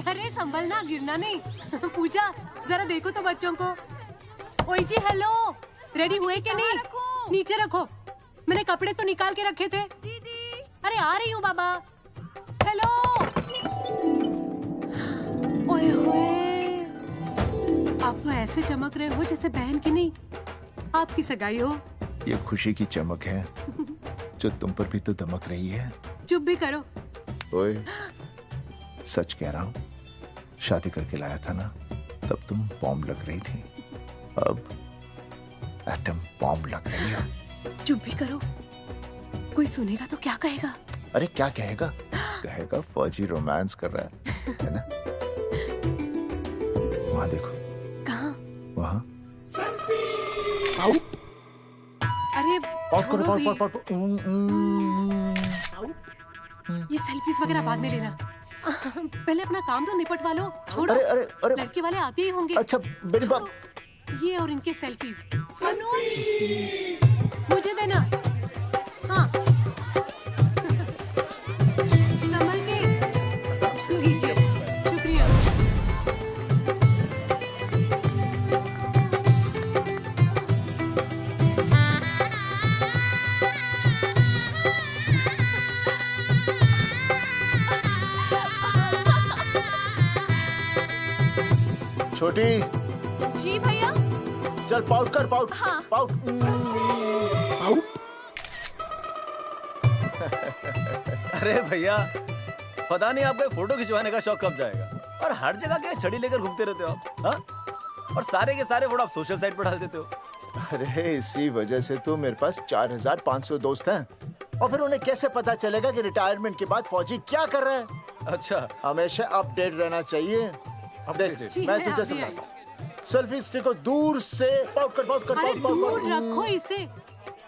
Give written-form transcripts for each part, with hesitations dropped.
अरे संभलना, गिरना नहीं। पूजा जरा देखो तो बच्चों को। ओए जी हेलो, रेडी हुए कि नहीं? नीचे रखो, मैंने कपड़े तो निकाल के रखे थे। दीदी अरे आ रही हूँ बाबा। हेलो। ओए होए, आप तो ऐसे चमक रहे हो जैसे बहन की नहीं आपकी सगाई हो। ये खुशी की चमक है जो तुम पर भी तो दमक रही है। चुप भी करो। ओए, सच कह रहा हूँ, शादी करके लाया था ना, तब तुम बॉम्ब लग रही थी, अब एटम बॉम्ब लग रही हो। चुप भी करो, कोई सुनेगा तो क्या कहेगा? अरे क्या कहेगा? कहेगा फौजी रोमांस कर रहा है ना? वहाँ देखो। कहाँ? वहाँ। अरे करो, ये सेल्फीज वगैरह बाद में लेना, पहले अपना काम तो निपटवा लो। छोड़ो। अरे लड़के वाले आते ही होंगे। अच्छा मेरी बात। ये और इनके सेल्फीज। अनुज मुझे देना। हाँ संभल के लीजिए, शुक्रिया। छोटी जी भैया। चल पाउट कर, पाउट। हाँ। पाउट। अरे भैया, पता नहीं आपको फोटो खिंचवाने का शौक कब जाएगा, और हर जगह के छड़ी लेकर घूमते रहते हो आप। हाँ? और सारे के सारे फोटो आप सोशल साइट पर डाल देते हो। अरे इसी वजह से तो मेरे पास 4500 दोस्त हैं, और फिर उन्हें कैसे पता चलेगा कि रिटायरमेंट के बाद फौजी क्या कर रहा है। अच्छा, हमेशा अपडेट रहना चाहिए। देख, मैं तुझे समझाता हूँ। सेल्फी स्टिक को दूर से पाउट कर, पाउट कर, अरे पाउट, पाउट, दूर पाउट। रखो इसे।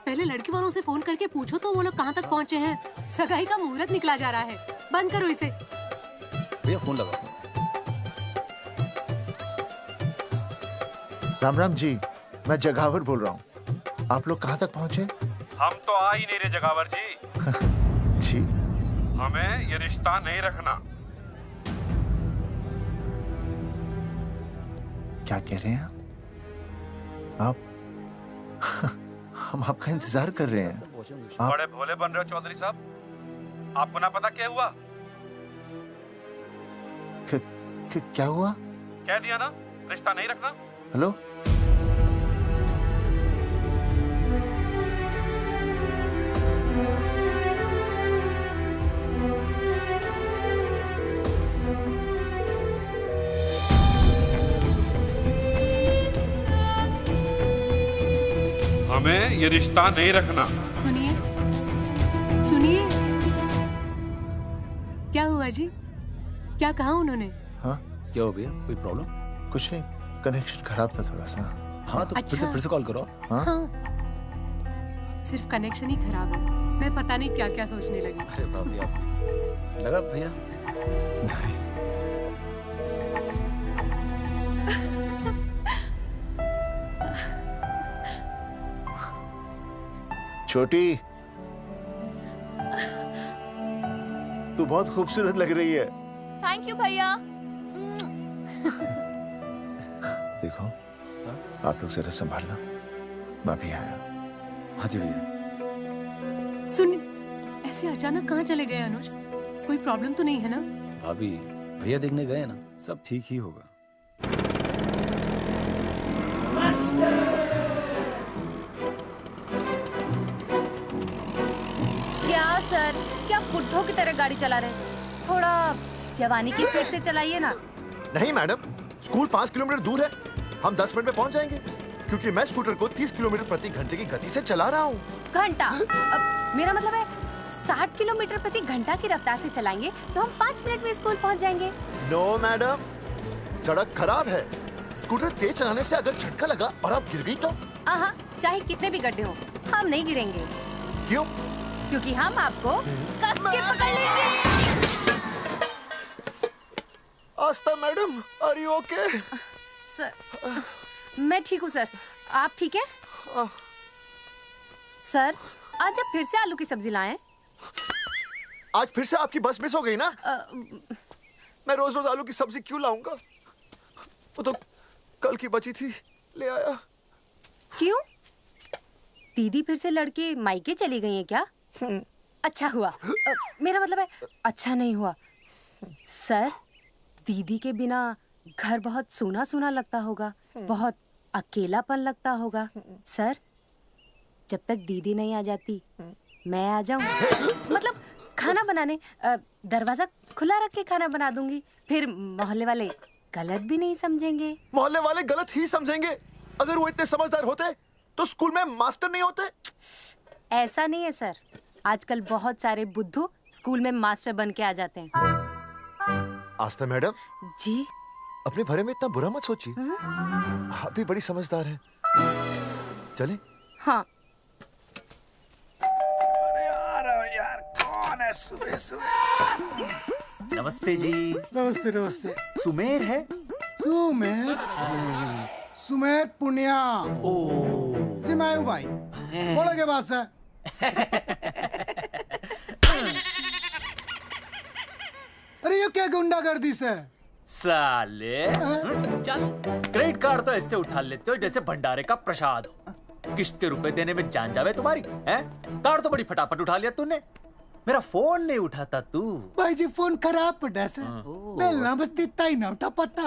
पहले लड़के वालों से फोन करके पूछो तो वो लोग कहाँ तक पहुँचे हैं। सगाई का मुहूर्त निकला जा रहा है, बंद करो इसे। भैया फोन लगाओ। राम राम जी, मैं जगावर बोल रहा हूँ। आप लोग कहाँ तक पहुँचे? हम तो आ ही नहीं रहे जगावर जी। जी, हमें ये रिश्ता नहीं रखना। क्या कह रहे हैं आप? हम आपका इंतजार कर रहे हैं। आप बड़े भोले बन रहे हो चौधरी साहब। आपको ना पता क्या हुआ? क्या हुआ? कह दिया ना, रिश्ता नहीं रखना। हेलो, हमें ये रिश्ता नहीं रखना। सुनिए सुनिए, क्या हुआ जी? क्या कहा उन्होंने? हाँ क्या हो भैया, कोई प्रॉब्लम? कुछ नहीं, कनेक्शन खराब था थोड़ा सा। हाँ तो अच्छा। फिर से कॉल करो। हाँ? हाँ, सिर्फ कनेक्शन ही खराब है। मैं पता नहीं क्या क्या सोचने लगी। अरे भाभी, आप लगा भैया? नहीं, छोटी, तू बहुत खूबसूरत लग रही है। थैंक यू भैया। देखो, आप लोग जरा संभालना, मैं भी आया। हाँ जी भैया। सुन, ऐसे अचानक कहाँ चले गए अनुज? कोई प्रॉब्लम तो नहीं है ना? भाभी, भैया देखने गए ना, सब ठीक ही होगा। क्या सर, क्या बुड्ढों की तरह गाड़ी चला रहे हैं? थोड़ा जवानी की स्पीड से चलाइए ना। नहीं मैडम, स्कूल 5 किलोमीटर दूर है, हम 10 मिनट में पहुंच जाएंगे, क्योंकि मैं स्कूटर को 30 किलोमीटर प्रति घंटे की गति से चला रहा हूँ। घंटा? मेरा मतलब है 60 किलोमीटर प्रति घंटा की रफ्तार से चलाएंगे तो हम 5 मिनट में स्कूल पहुंच जाएंगे। नो मैडम, सड़क खराब है, स्कूटर तेज चलाने से अगर झटका लगा और आप गिर गई तो? आहा, चाहे कितने भी गड्ढे हो, हम नहीं गिरेंगे। क्यों? क्योंकि हम आपको कस के पकड़ लेंगे। Astha madam, are you okay? Sir, मैं ठीक हूँ सर, आप ठीक है? सर, आज आप फिर से आलू की सब्जी लाएं? आज फिर से आपकी बस मिस हो गई ना? मैं रोज रोज आलू की सब्जी क्यों लाऊंगा? वो तो कल की बची थी, ले आया। क्यों? दीदी फिर से लड़के मायके चली गई है क्या? अच्छा हुआ। मेरा मतलब है अच्छा नहीं हुआ। सर, दीदी के बिना घर बहुत सूना सूना लगता होगा, बहुत अकेलापन लगता होगा। सर, जब तक दीदी नहीं आ जाती मैं आ जाऊं। मतलब खाना बनाने दरवाजा खुला रख के खाना बना दूंगी, फिर मोहल्ले वाले गलत भी नहीं समझेंगे। मोहल्ले वाले गलत ही समझेंगे। अगर वो इतने समझदार होते तो स्कूल में मास्टर नहीं होते। ऐसा नहीं है सर, आजकल बहुत सारे बुद्धू स्कूल में मास्टर बन के आ जाते हैं। आस्था मैडम जी, अपने भरे में इतना बुरा मत सोचिए। आप भी बड़ी समझदार हैं। चले? हाँ। यार कौन है सुबह सुबह? नमस्ते जी। नमस्ते नमस्ते। सुमेर है? सुमेर पुनिया। जी मैं हूँ भाई। बोलो के बात से। अरे ये क्या गुंडागर्दी से? साले चल, क्रेडिट कार्ड तो ऐसे उठा लेते हो जैसे भंडारे का प्रसाद हो। किश्त के रुपए देने में जान जावे तुम्हारी हैं? कार्ड तो बड़ी फटाफट उठा लिया तूने, मेरा फोन नहीं उठाता तू। भाई जी फोन खराब पड़ा से। बेलना बस तित्ता ही ना उठा पाता।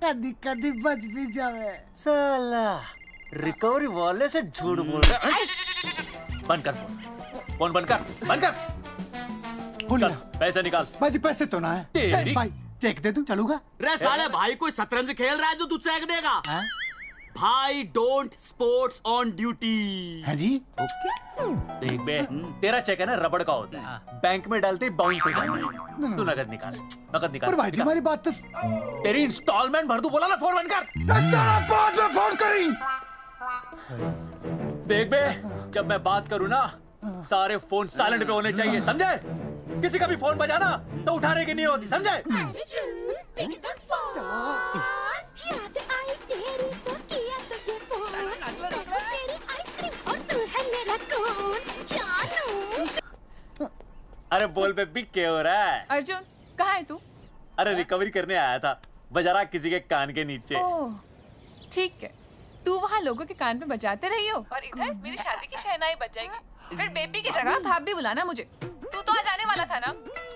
कदी कदी बच भी जावे। साला रिकवरी वाले से झूठ बोल रहा है। बंद कर फोन बंद कर। चल पैसे निकाल। भाई जी पैसे तो ना है। तेरी भाई चेक दे दूं, चलूगा? रे साले भाई कोई शतरंज खेल रहा है जो तू चेक देगा? भाई डोंट स्पोर्ट्स ऑन ड्यूटी। हाँ जी। देख बे, तेरा चेक है ना रबड़ का होता है, बैंक में डालते ही बाउंस हो जाता है। तू नकद निकाल। पर भाई जी हमारी बात तो। तेरी इंस्टॉलमेंट भर दूं, बोला ना फोन बंद कर। बाद में फोन करी। देख बे, जब मैं बात करूं ना सारे फोन साइलेंट पे होने चाहिए, समझे? किसी का भी फोन बजाना तो उठाने की नहीं होती, समझे? अरे बोल बेबी क्या हो रहा है? अर्जुन कहाँ है तू? अरे रिकवरी करने आया था, बजा रहा किसी के कान के नीचे। ओह ठीक है, तू वहाँ लोगों के कान पे बजाते रही हो और इधर मेरी शादी की शहनाई बज जाएगी। फिर बेबी की जगह भाभी बुलाना मुझे। तू तो आ जाने वाला था ना?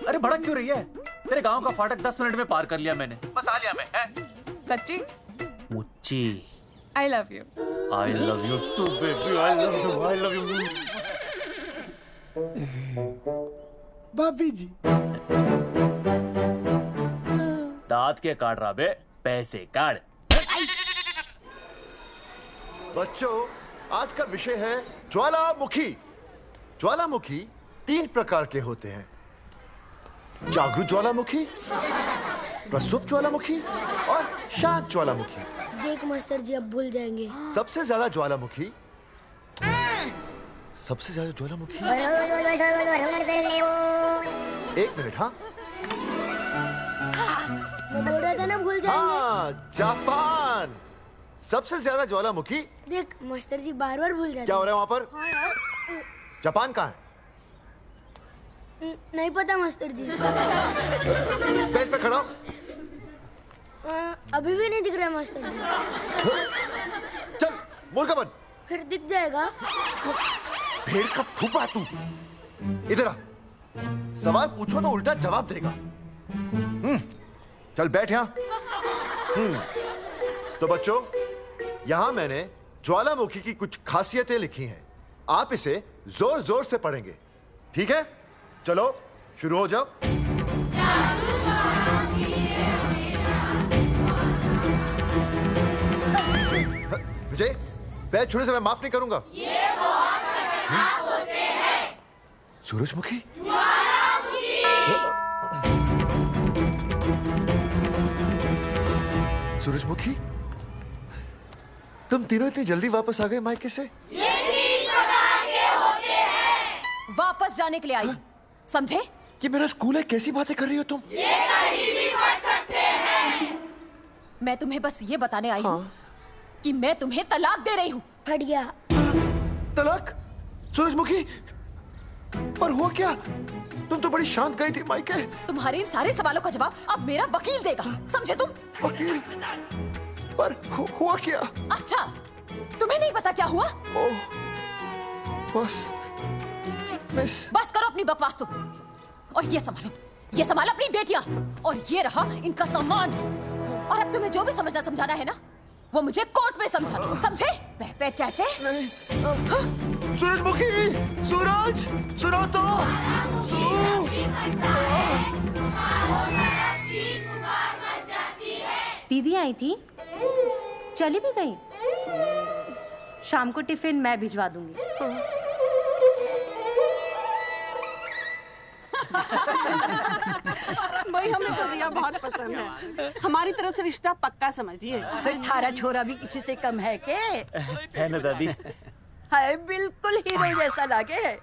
अरे भड़क क्यों रही है? तेरे गांव का फाटक 10 मिनट में पार कर लिया मैंने, बस आ लिया मैं। सच्ची? मुच्ची I love you. I love you too baby, I love you. भाभी जी दांत के काट रहा बे, पैसे काट। बच्चों, आज का विषय है ज्वालामुखी। ज्वालामुखी 3 प्रकार के होते हैं: जागरूक ज्वालामुखी, प्रसुप्त ज्वालामुखी और शांत ज्वालामुखी। देख मास्टर जी अब भूल जाएंगे। सबसे ज्यादा ज्वालामुखी एक मिनट। हाँ मैं बोल रहा था ना भूल जाएंगे। हाँ, जापान सबसे ज्यादा ज्वालामुखी। देख मास्टर जी बार बार भूल जाते। क्या हो रहा है वहाँ पर? जापान कहाँ है? नहीं पता मास्टर जी। बेंच पे खड़ा हो। अभी भी नहीं दिख रहा मास्टर जी। चल मुर्गा बन। फिर दिख जाएगा। भेड़ का फूफा तू। इधर आ, सवाल पूछो तो उल्टा जवाब देगा। चल बैठ यहाँ। तो बच्चों, यहाँ मैंने ज्वालामुखी की कुछ खासियतें लिखी हैं। आप इसे जोर जोर से पढ़ेंगे, ठीक है? चलो शुरू हो जाओ। विजय, बैच छूने से मैं माफ नहीं करूंगा। ये बहुत खतरनाक होते हैं। सूरजमुखी? सूरजमुखी, तुम तीनों इतनी जल्दी वापस आ गए मायके से? ये 3 प्रकार के होते हैं। वापस जाने के लिए आई, समझे? ये मेरा स्कूल है, कैसी बातें कर रही हो तुम? ये कहीं भी पढ़ सकते हैं। मैं तुम्हें बस ये बताने आई हूँ कि मैं तुम्हें तलाक दे रही हूँ। फट गया। तलाक? सूरजमुखी पर हुआ क्या? तुम तो बड़ी शांत गई थी मायके। तुम्हारे इन सारे सवालों का जवाब अब मेरा वकील देगा, समझे तुम? वकील? पर हुआ क्या? अच्छा, तुम्हें नहीं पता क्या हुआ? ओह, बस मिस। बस करो अपनी बकवास तुम, और ये संभालो अपनी बेटियां, और ये रहा इनका सम्मान। और अब तुम्हें जो भी समझना समझाना है ना, वो मुझे कोर्ट में समझाना, समझे? पे चाचे। सूरजमुखी, सूरज, सुनो तो। दीदी आई थी, चली भी गई। शाम को टिफिन मैं भिजवा दूंगी। भाई हमें तो रिया बहुत पसंद है, हमारी तरफ से रिश्ता पक्का समझिए। फिर थारा छोरा भी किसी से कम है के? है ना दादी? है, बिल्कुल हीरो जैसा लागे है।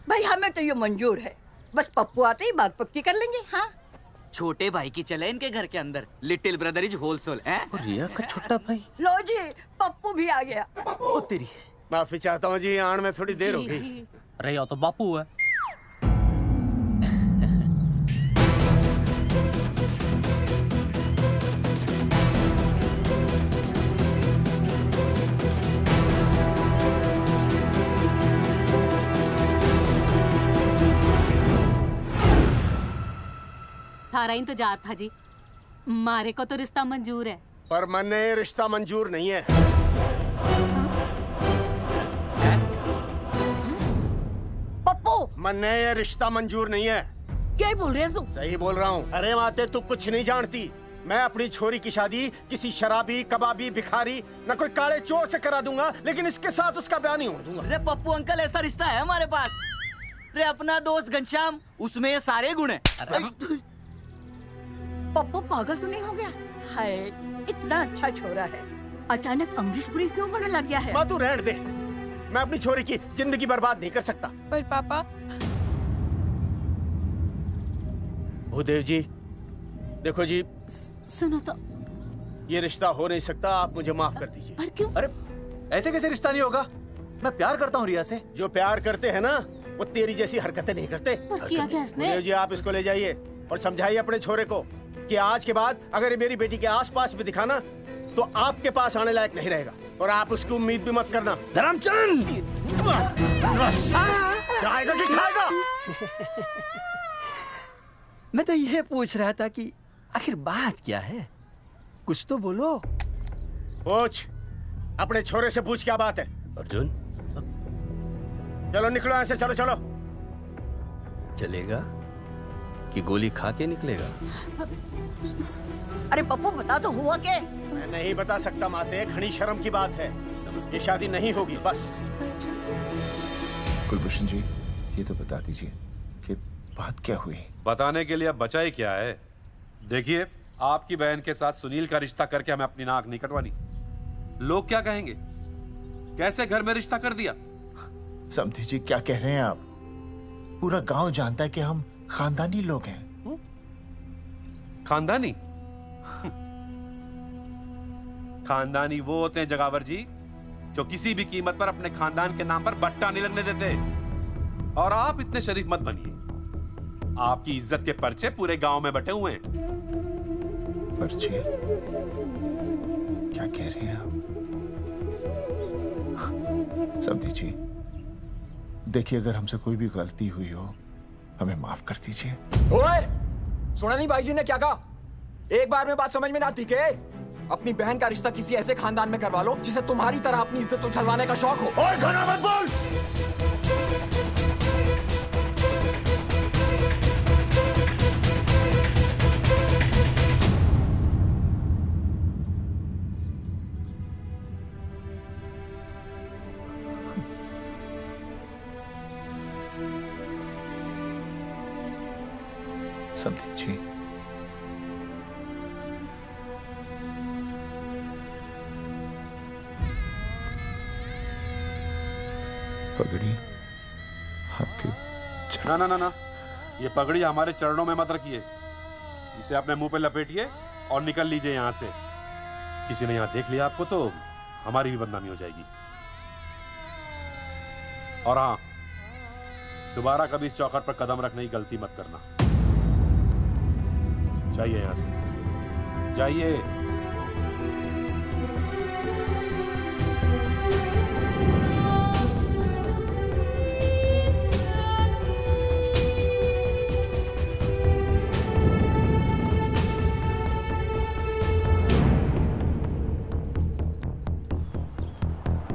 भाई हमें तो ये मंजूर है, बस पप्पू आते ही बात पक्की कर लेंगे। हाँ, छोटे भाई की चले इनके घर के अंदर, लिटिल ब्रदर इज होलसेल है। रिया का छोटा भाई। लो जी, पप्पू भी आ गया। ओ तेरी। माफी चाहता हूँ जी, आने में थोड़ी देर हो गई। अरे या तो बापू है। थारा इंतजार था जी, मारे को तो रिश्ता मंजूर है। पर मैंने ये रिश्ता मंजूर नहीं है। पप्पू, मैंने ये रिश्ता मंजूर नहीं है। क्या बोल रहे हैं तू? सही बोल रहा हूँ। अरे माते, तू कुछ नहीं जानती। मैं अपनी छोरी की शादी किसी शराबी, कबाबी, भिखारी, न कोई काले चोर से करा दूंगा, लेकिन इसके साथ उसका ब्याह नहीं होने दूंगा। अरे पप्पू अंकल, ऐसा रिश्ता है हमारे पास। अरे अपना दोस्त घनश्याम, उसमें ये सारे गुण हैं। पप्पू पागल तो नहीं हो गया? हाय, इतना अच्छा छोरा है, अचानक अमरीशपुरी क्यों बनने लग गया है? माँ तू रहने दे, मैं अपनी छोरी की जिंदगी बर्बाद नहीं कर सकता। पर पापा। भूदेव जी, देखो जी, सुनो तो। ये रिश्ता हो नहीं सकता, आप मुझे माफ कर दीजिए। पर क्यों? अरे ऐसे कैसे रिश्ता नहीं होगा? मैं प्यार करता हूँ रिया से। जो प्यार करते हैं ना, वो तेरी जैसी हरकतें नहीं करते। पर किया क्या इसने? भूदेव जी, आप इसको ले जाइए और समझाइए अपने छोरे को कि आज के बाद अगर ये मेरी बेटी के आसपास भी दिखाना, तो आपके पास आने लायक नहीं रहेगा, और आप उसकी उम्मीद भी मत करना। धर्मचंद, खाएगा कि खाएगा? मैं तो यह पूछ रहा था कि आखिर बात क्या है, कुछ तो बोलो। पूछ, अपने छोरे से पूछ क्या बात है। अर्जुन, चलो निकलो यहाँ से, चलो चलो। चलेगा कि गोली खा के निकलेगा? अरे पप्पू, बता तो हुआ क्या? मैं नहीं बता सकता माते, घनी शर्म की बात है। ये शादी नहीं होगी, बस। कुलभूषण जी, ये तो बता दीजिए कि बात क्या हुई? बताने के लिए अब बचा ही क्या है? देखिए, आपकी बहन के साथ सुनील का रिश्ता करके हमें अपनी नाक नहीं कटवानी। लोग क्या कहेंगे? कैसे घर में रिश्ता कर दिया? समधी जी, क्या कह रहे हैं आप? पूरा गांव जानता है कि हम खानदानी लोग हैं। खानदानी? खानदानी वो होते हैं जगावर जी, जो किसी भी कीमत पर अपने खानदान के नाम पर बट्टा नहीं लगने देते। और आप इतने शरीफ मत बनिए, आपकी इज्जत के पर्चे पूरे गांव में बटे हुए हैं। पर्चे? क्या कह रहे हैं आप? समधी जी, देखिए, अगर हमसे कोई भी गलती हुई हो, हमें माफ कर दीजिए। ओए, सुना नहीं भाई जी ने क्या कहा? एक बार में बात समझ में ना आती के? अपनी बहन का रिश्ता किसी ऐसे खानदान में करवा लो जिसे तुम्हारी तरह अपनी इज्जत उछलवाने का शौक हो। और घना मत बोल। समधी जी, पगड़ी आपके ना ना ना ना, ये पगड़ी हमारे चरणों में मत रखिए। इसे अपने मुंह पे लपेटिए और निकल लीजिए यहाँ से। किसी ने यहाँ देख लिया आपको तो हमारी भी बदनामी हो जाएगी। और हाँ, दोबारा कभी इस चौखट पर कदम रखने की गलती मत करना। जाइए यहां से, जाइए।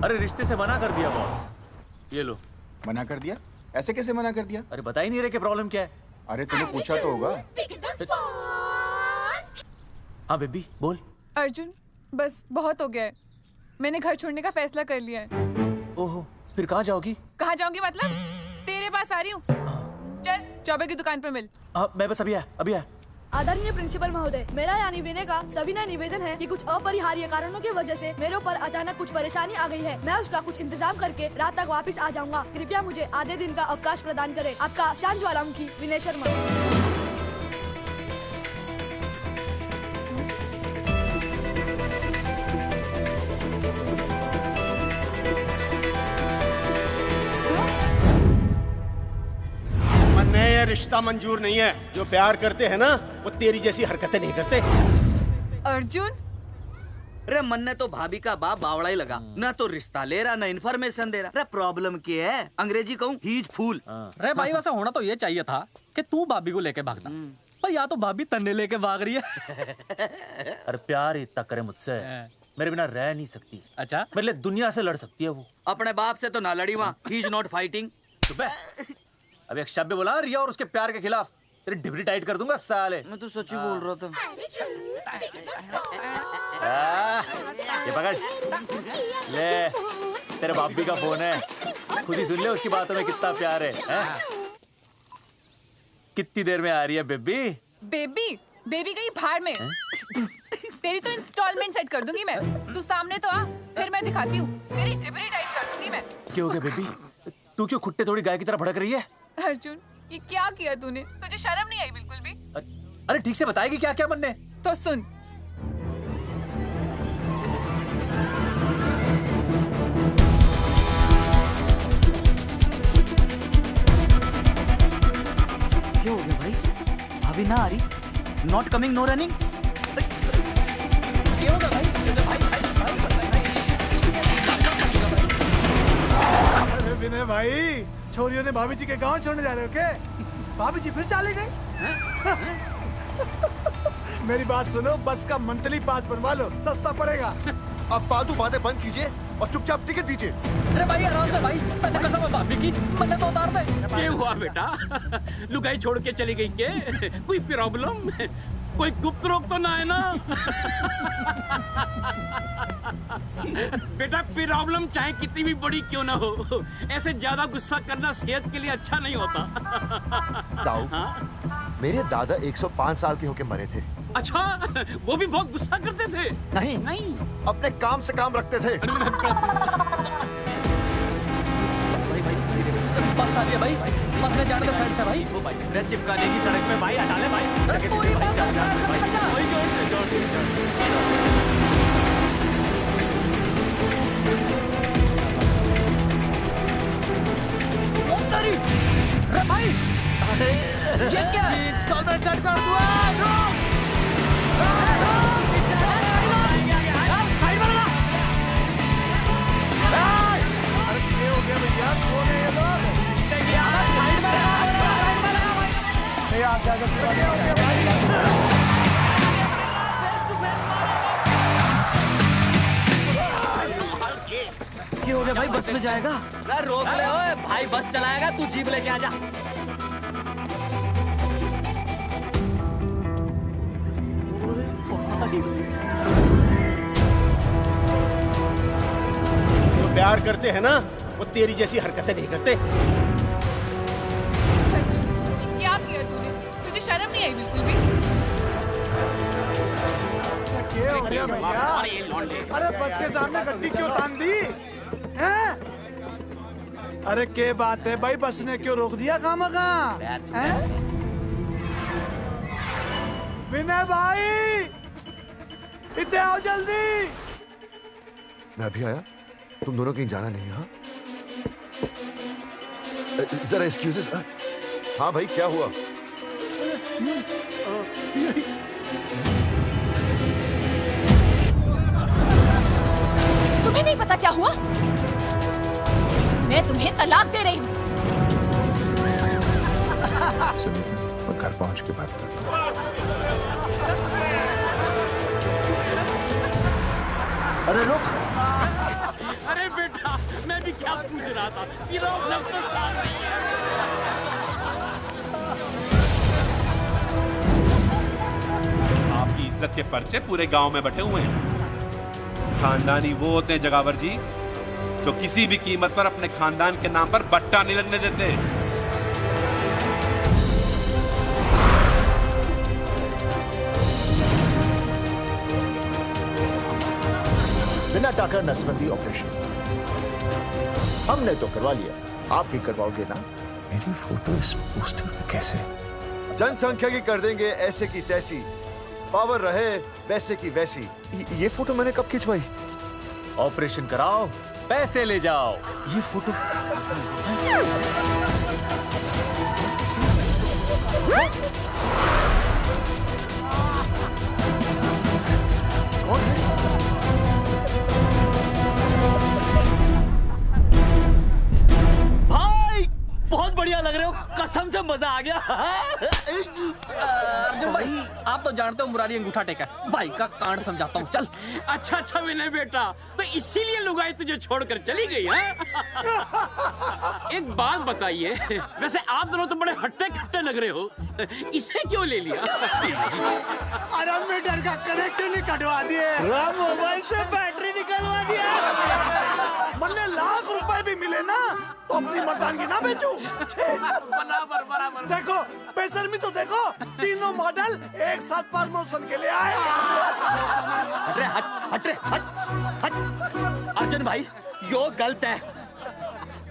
अरे रिश्ते से मना कर दिया बॉस। ये लो। मना कर दिया? ऐसे कैसे मना कर दिया? अरे बता ही नहीं रहे कि प्रॉब्लम क्या है। अरे तूने पूछा तो होगा। हाँ बेबी बोल। अर्जुन बस बहुत हो गया है, मैंने घर छोड़ने का फैसला कर लिया है। ओहो, फिर कहाँ जाओगी? कहाँ जाऊंगी मतलब? तेरे पास आ रही हूँ। चल चौबे की दुकान पर मिल। हाँ मैं बस अभी आया। आदरणीय प्रिंसिपल महोदय, मेरा यानी विनय का सविनय निवेदन है कि कुछ अपरिहार्य कारणों की वजह से मेरे ऊपर अचानक कुछ परेशानी आ गई है। मैं उसका कुछ इंतजाम करके रात तक वापस आ जाऊंगा। कृपया मुझे आधे दिन का अवकाश प्रदान करें। आपका शांत ज्वालामुखी विनय शर्मा। ये रिश्ता मंजूर नहीं है। जो प्यार करते हैं ना वो तेरी जैसी हरकतें नहीं करते। अर्जुन अरे मन ने तो भाभी का बाप बावड़ा ही लगा, ना तो रिश्ता ले रहा ना इन्फॉर्मेशन दे रहा। अरे प्रॉब्लम क्या है? अंग्रेजी कहूँ हीज फूल। अरे भाई वैसा होना तो ये चाहिए था कि तू भाभी को लेके भागता, पर या तो भाभी तन्ने लेके भाग रही है। अरे प्यार इतना करे मुझसे, मेरे बिना रह नहीं सकती। अच्छा मेरे लिए दुनिया से लड़ सकती है वो। अपने बाप से तो ना लड़ी वहाँ, ही इज नॉट फाइटिंग। अभी एक शब्द बोला रिया और उसके प्यार के खिलाफ, तेरी डिबरी टाइट कर दूंगा साले। मैं तो सच्ची बोल रहा था। ये पकड़ ले, तेरे भाभी का फोन है, खुद ही सुन ले उसकी बातों में कितना प्यार है, कितनी देर में आ रही है बेबी? बेबी गई भाड़ में। तेरी तो इंस्टॉलमेंट सेट कर दूंगी मैं। तू सामने तो आ, फिर मैं दिखाती हूँ। तेरी डिबरी टाइट कर दूंगी मैं। क्या हो गया बेबी? तू क्यों खुट्टे थोड़ी गाय की तरह भड़क रही है? अर्जुन ये क्या किया तूने? तुझे शर्म नहीं आई बिल्कुल भी? अरे ठीक से बताएगी क्या क्या मन ने? तो सुन, क्या हो गया भाई? अभी ना आ रही? Not coming no running? क्या होगा भाई? अरे विनय भाई, छोरियों ने भाभी जी के गांव छोड़ने जा रहे हो क्या? भाभी जी फिर चले गए? मेरी बात सुनो, बस का मंथली पास बनवा लो, सस्ता पड़ेगा। अब फालतू बातें बंद कीजिए और चुपचाप टिकट दीजिए। अरे भाई आराम से भाई, तन्ने कसम है भाभी की, मन्ने तो उतार दे। क्या हुआ बेटा? लुगाई छोड़ के चली गई के? कोई प्रॉब्लम? कोई गुप्त रोग तो ना है ना? बेटा प्रॉब्लम चाहे कितनी भी बड़ी क्यों ना हो, ऐसे ज्यादा गुस्सा करना सेहत के लिए अच्छा नहीं होता। ताऊ, मेरे दादा 105 साल के होके मरे थे। अच्छा, वो भी बहुत गुस्सा करते थे? नहीं, अपने काम से काम रखते थे। बस आ गया भाई, बस ले जाने दो साइड से भाई। चिपका देगी सड़क पे भाई, हटा ले भाई। भाई जिसके इंस्टॉलमेंट सेट कर दूँ। अरे क्या हो गया भैया? कौन है ये लोग? साइड में लगा, साइड में लगा भाई। क्या हो गया भाई? क्या हो गया भाई? बस में जाएगा? रोक ले ओए भाई, बस चलाएगा, तू जीप लेके आ जा। जो प्यार करते हैं ना वो तेरी जैसी हरकतें नहीं करते। क्या किया तूने? तुझे शर्म नहीं आई बिल्कुल भी? क्या हो गया भैया? अरे बस के सामने गड्डी क्यों तान दी? हैं? अरे क्या बात है भाई, बस ने क्यों रोक दिया खामखा? विनय भाई, इतने आओ जल्दी। मैं अभी आया, तुम दोनों कहीं जाना नहीं। हाँ जरा एक्सक्यूजेस। हाँ भाई, क्या हुआ? तुम्हें नहीं पता क्या हुआ? मैं तुम्हें तलाक दे रही हूँ। सुनीता, मैं घर पहुंच के बात करता हूँ। अरे रुक। अरे बेटा, मैं भी क्या पूछ रहा था, मेरा लफ्ज़ तो साफ नहीं है। आपकी इज्जत के पर्चे पूरे गांव में बटे हुए हैं। खानदानी वो होते हैं जगावर जी जो किसी भी कीमत पर अपने खानदान के नाम पर बट्टा नहीं लगने देते। बिना टाका नसबंदी ऑपरेशन हमने तो करवा लिया, आप भी करवाओगे ना? मेरी फोटो इस पोस्टर में कैसे? जनसंख्या की कर देंगे ऐसे की तैसी, पावर रहे वैसे की वैसी। ये फोटो मैंने कब खिंचवाई? ऑपरेशन कराओ, पैसे ले जाओ। ये फोटो भाई बहुत बढ़िया लग रहे हो, कसम से मजा आ गया। अर्जुन भाई, आप तो जानते हो मुरारी अंगूठा टेका, भाई का कांड समझाता हूँ, चल। अच्छा विनय बेटा, तो इसीलिए लुगाई तुझे छोड़कर चली गई है? एक बात बताइए, वैसे आप दोनों तो बड़े हट्टे कट्टे लग रहे हो, इसे क्यों ले लिया? अरे मीटर का कनेक्शन ही कटवा दिए, मोबाइल से बैटरी निकलवा दिया। मन्ने लाख रुपए भी मिले ना तो अपनी मर्दानगी ना बेचूं। बराबर। देखो बेशर्मी तो देखो, तीनों मॉडल एक साथ प्रमोशन के लिए आए। हट अर्जुन भाई, यो गलत है।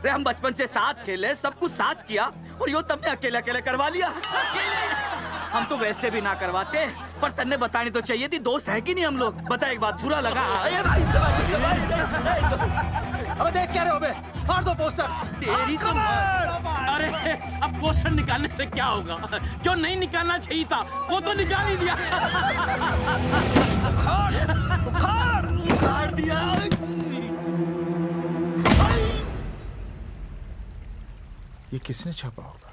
रे हम बचपन से साथ खेले, सब कुछ साथ किया, और यो तुमने अकेले अकेले करवा लिया। हम तो वैसे भी ना करवाते, पर तन्ने बतानी तो चाहिए थी, दोस्त है कि नहीं हम लोग। बता एक बात, बुरा लगा? अबे देख क्या रहे हो बे? फाड़ दो पोस्टर। तेरी तो अरे अब पोस्टर निकालने से क्या होगा? जो नहीं निकालना चाहिए था वो तो निकाल ही दिया। उखाड़ दिया। ये किसने छापा होगा?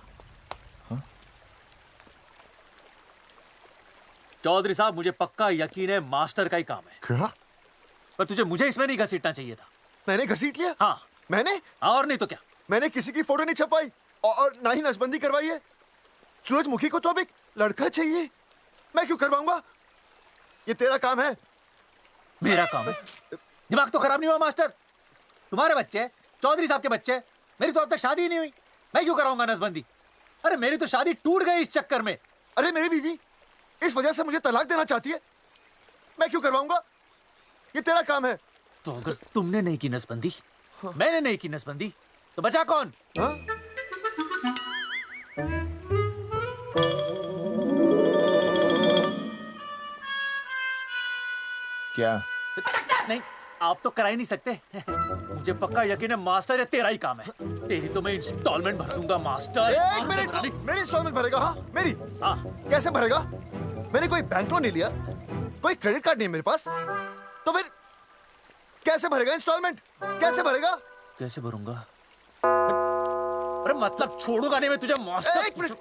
चौधरी साहब, मुझे पक्का यकीन है मास्टर का ही काम है। क्या? पर तुझे मुझे इसमें नहीं घसीटना चाहिए था। मैंने घसीट लिया? हाँ। मैंने? और नहीं तो क्या? मैंने किसी की फोटो नहीं छपाई और ना ही नसबंदी करवाई है। सूरजमुखी को तो अब एक लड़का चाहिए, मैं क्यों करवाऊंगा? ये तेरा काम है। मेरा काम है? दिमाग तो खराब नहीं हुआ मास्टर? तुम्हारे बच्चे, चौधरी साहब के बच्चे, मेरी तो अब तक शादी ही नहीं हुई, मैं क्यों कराऊंगा नसबंदी? अरे मेरी तो शादी टूट गई इस चक्कर में। अरे मेरी बीवी इस वजह से मुझे तलाक देना चाहती है, मैं क्यों करवाऊंगा? ये तेरा काम है। तो अगर तुमने नहीं की नसबंदी, मैंने नहीं की नसबंदी, तो बचा कौन? क्या? नहीं, आप तो करा ही नहीं सकते। मुझे पक्का यकीन है मास्टर, ये तेरा ही काम है। तेरी तो मैं इंस्टॉलमेंट भर दूंगा मास्टर। एक मिनट, मेरी इंस्टॉलमेंट भरेगा? हाँ मेरी। हाँ। कैसे भरेगा? मैंने कोई बैंक लोन नहीं लिया, कोई क्रेडिट कार्ड नहीं मेरे पास, तो फिर कैसे भरेगा इंस्टॉलमेंट? कैसे भरेगा? कैसे भरूंगा? अरे मतलब छोड़ूंगा नहीं मैं तुझे मास्टर। एक मिनट।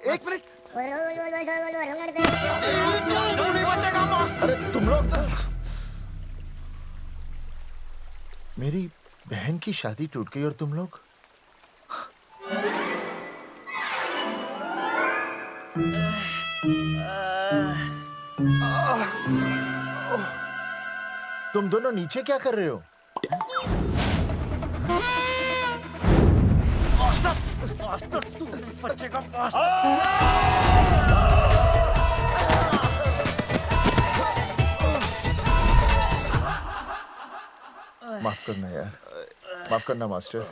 नहीं बचेगा मास्टर। अरे तुम लोग, मेरी बहन की शादी टूट गई और तुम लोग? तुम दोनों नीचे क्या कर रहे हो? मास्टर तू नहीं बचेगा मास्टर। माफ करना यार, माफ करना मास्टर।